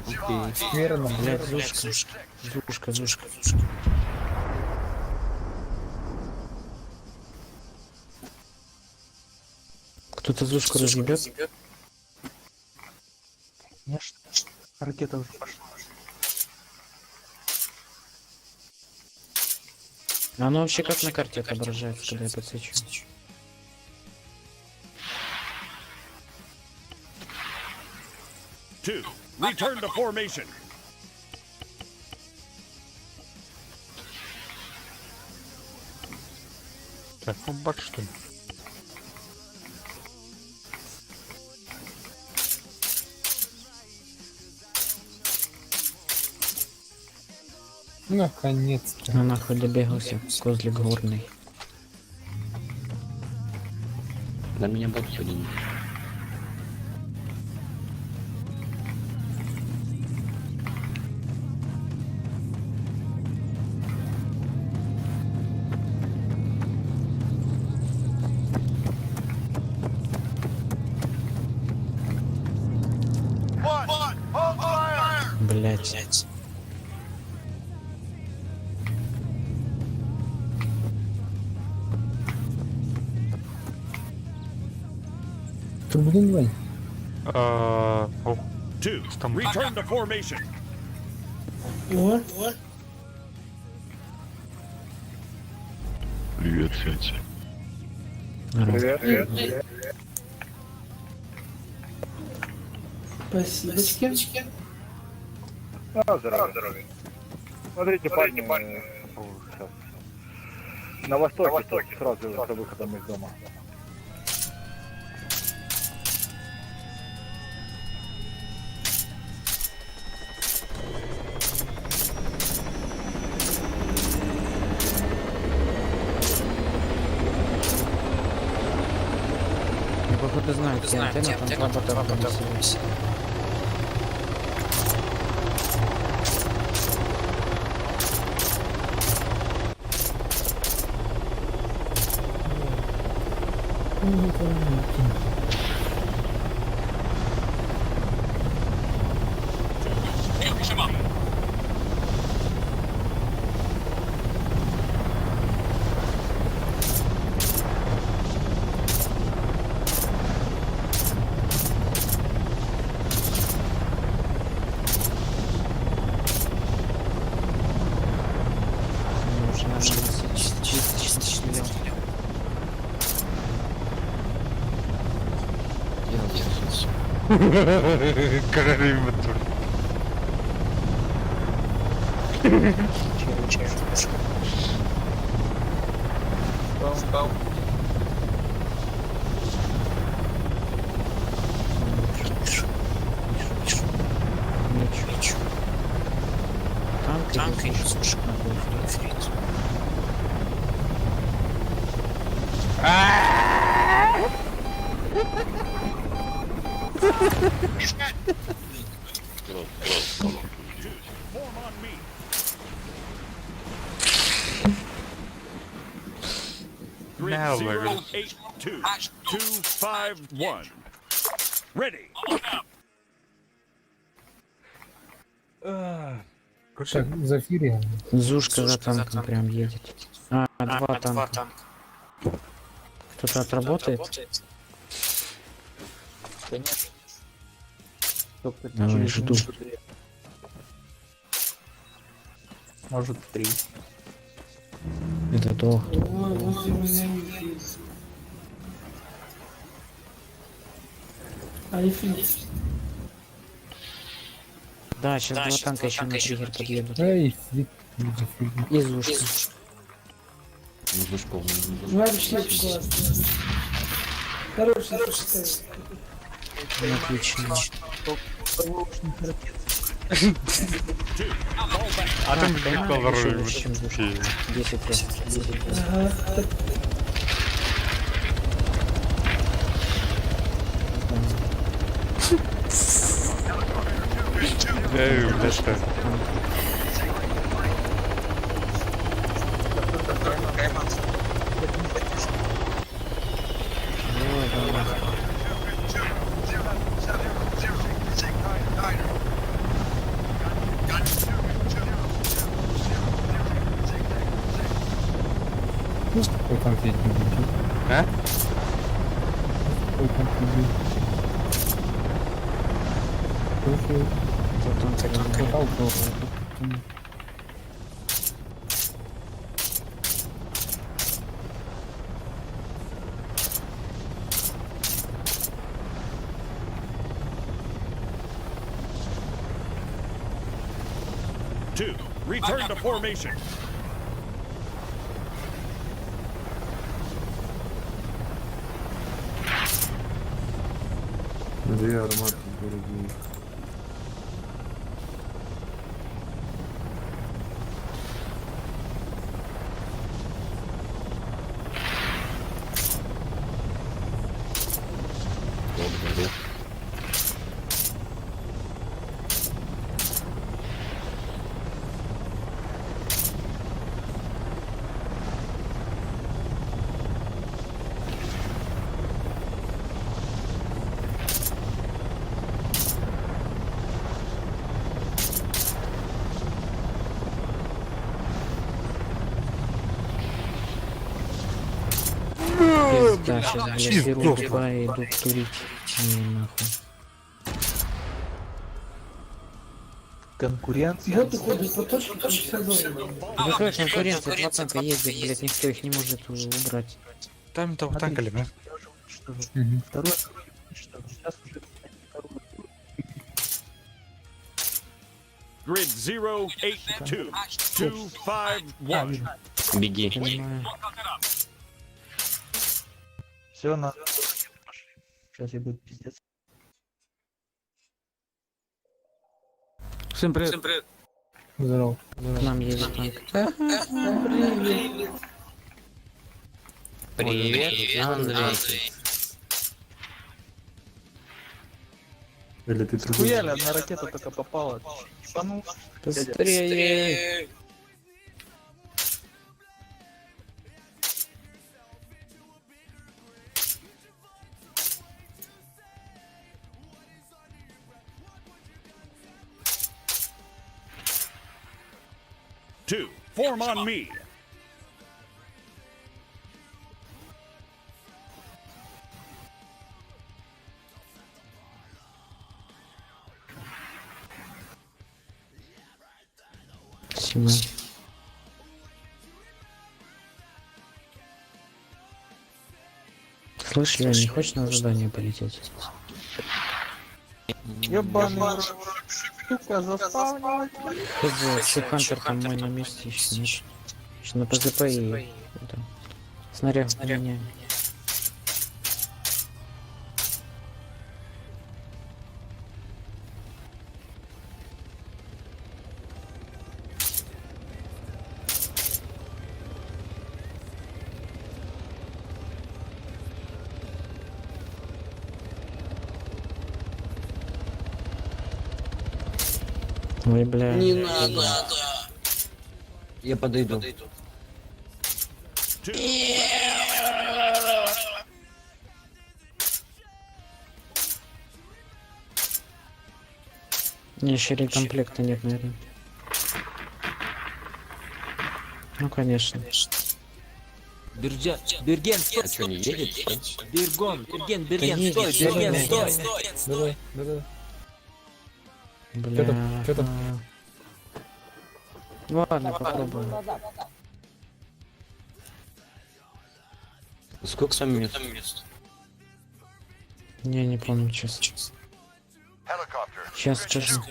Окей. Верно, Блядь, зушка. Кто-то зушку разъебет? Конечно. Ракета уже пошла. А оно вообще как на карте отображается, когда я подсвечу? Two, return to formation. Так, ну бач что ли? наконец-то. Ну нахуй добегался, козлик горный. На меня бот поднимет. Блять. Турбулин, Вань. О, Two, Там. return to formation. Привет, Федя. Спасибо. Здоровье. Смотрите, парни, На востоке, тут сразу за выходом из дома. Я походу знаю, где антенна, там два бота висит. Каролина тут. Танк или слушай, Form on me. Grid Now we're 082-251. Ready. Так, Зафирия. Зушка за танком прям едет. А, два танка. Кто-то отработает? Давай, жду. Может, 3. Это долго. Да, сейчас два танка еще на триггер подъедут. Эй, И зушка. Отлично. А там поймали колоры еще лучше, чем зушка. 10 раз. 10 раз. Эй, да что? Давай, давай. Какой там едет? А? Какой там едет? Two. Return to formation. Две арматы впереди. Благодарю. Да, сейчас, блядь, беру Дубай и иду турить. Не, нахуй. Конкуренция. Вот ты ходишь по точке, там все должны. Какая конкуренция? Два танка ездят, блядь, никто их не может убрать. Там того танка ли, да? Второй. Сейчас уже Grid 082-251. Беги. Понимаю. Все, на. Сейчас я буду пиздец. Всем привет. Здорово. К нам едет танк. Привет, Андрей. Или ты трубу? Хуяли, одна ракета только попала. Шипанул. Быстрее. Two, form on me. Спасибо. Слышь, Лёня, не хочешь на задание полететь? Ебаный сука, заспавнилась. Что Хантер там мой на месте еще нет. Еще на ПЗП и это, снаряд гоняем. Ой, бля. Не надо. Я подойду. Не, еще рекомплекта нет, наверное. Ну, конечно. Берген, А что, не едет? Берген, стой, Давай, давай. Бля. Чё там? Ладно, попробуем. Сколько с вами мест? Не помню, честно. Сейчас скажу.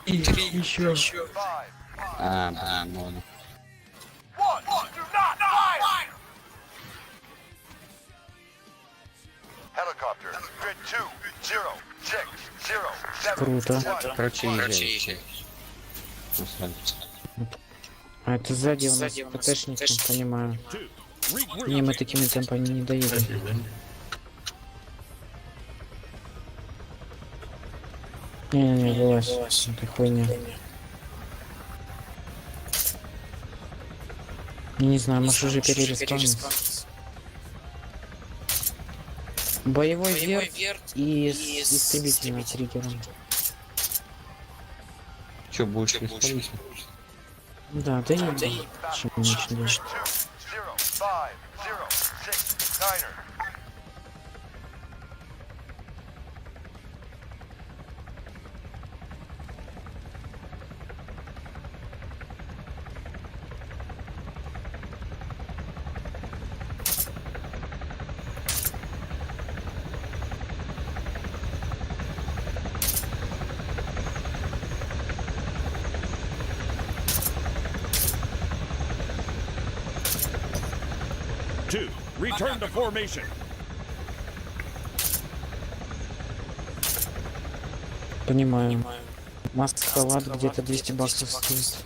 Еще. Ладно. Круто. Короче, езжай. А это сзади у нас ПТшник, понимаю. Не, мы такими темпами не доедем. Не, вылазь. Это хуйня. Не знаю, может уже перереспауниться. Боевой верт и с истребительным триггером. Че, будешь исполнить? Да, доедем. Чем начнем. Two, return to formation. Понимаю. Маск-халат где-то 200 баксов стоит.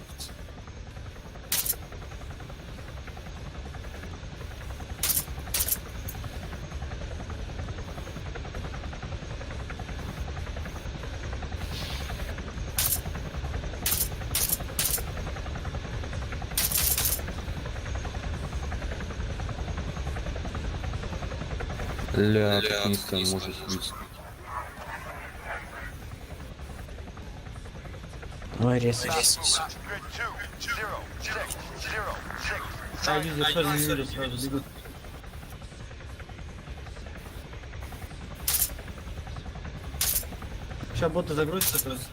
Ля, как низко может быть. Ой, резко. А, вижу, сразу не вижу, сразу бегут. Сейчас боты загрузятся просто.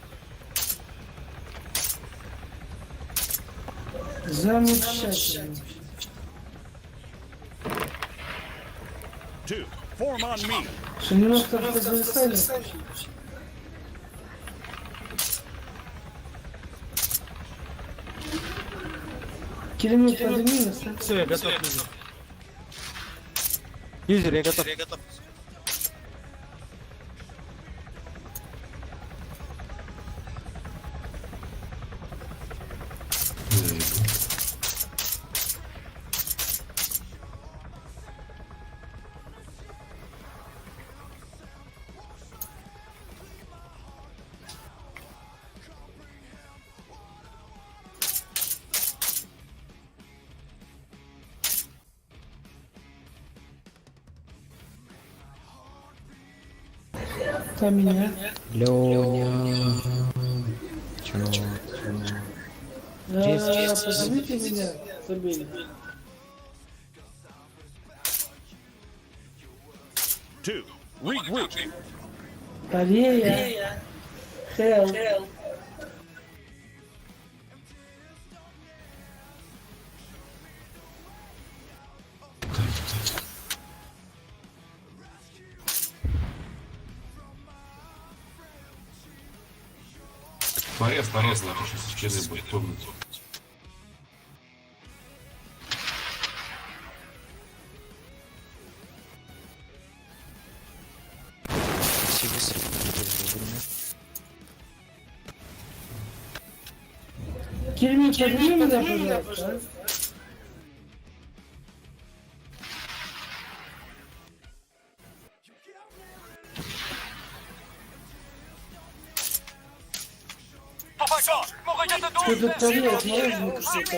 Замечательно. Two, form on me. Что немножко зависали. Килимет подними нас. Все, я готов. Юзер, я готов. Там меня. Лёня. Чё? Позовите меня, забей. Two. Regroup. Корея. Хелл. Порез, сейчас через будет помнить. Спасибо, Сергей. Килимет подними меня, пожалуйста. Ты тут тарелок можно кушать?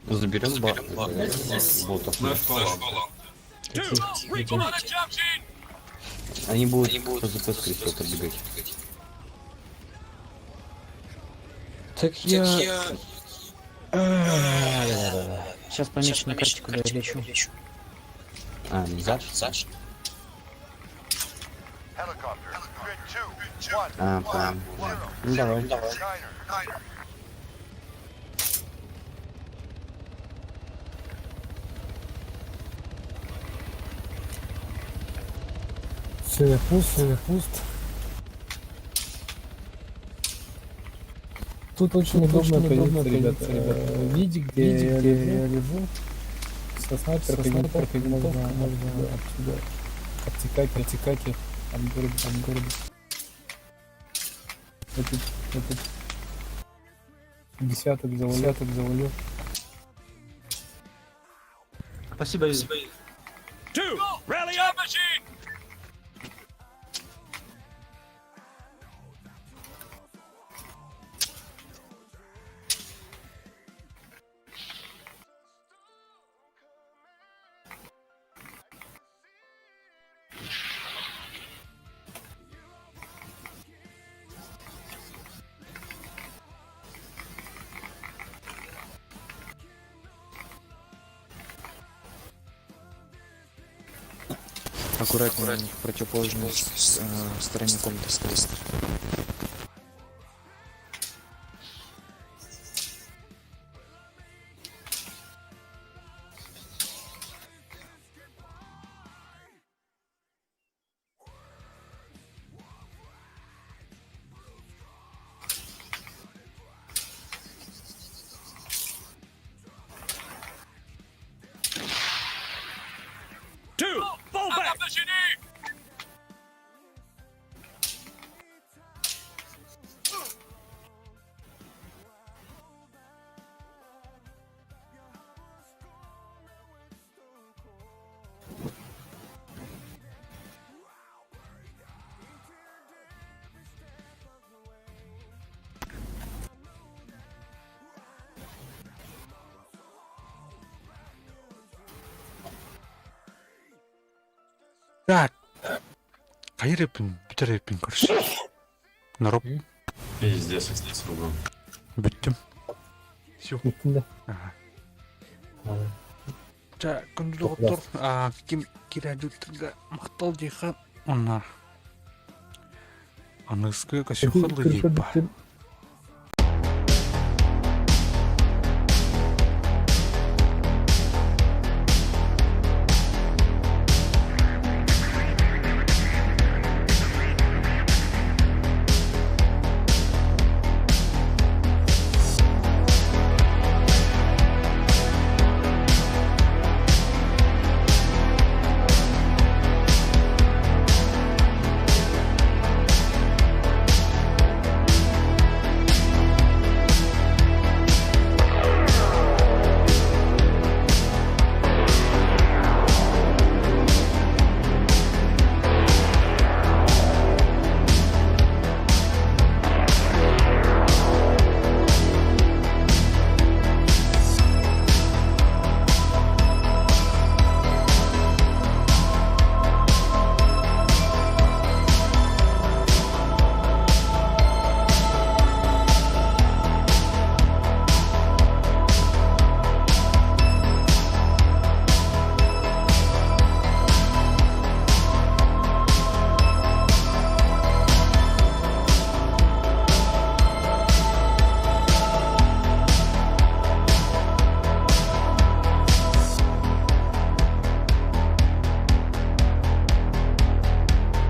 Заберем ботов. Они будут по ЗП, скорее всего, подбегать. Так я... Сейчас помечу на карточку, да, лечу. А, назад? Helicopter. Grid 2, 1. А, прям. Ну, давай. Niner. Все, я пуст. Тут очень удобно, ребята. Видите, где я лежу? Со снайперкой можно отсюда отсекать от города. Этот десяток завалил. Спасибо, Юзер. Two. Rally up. Аккуратнее, в противоположной стороне комнаты стоит. Two. Fall back. Так. Кайрепин, битерепин, короче. Народ. Пиздец, кругом. Биттим. Всё. Да. Ага. За күндү доктор, ким кирәдүттерге мактал дихан. Ана. Анысы көсө хырлы дип бар.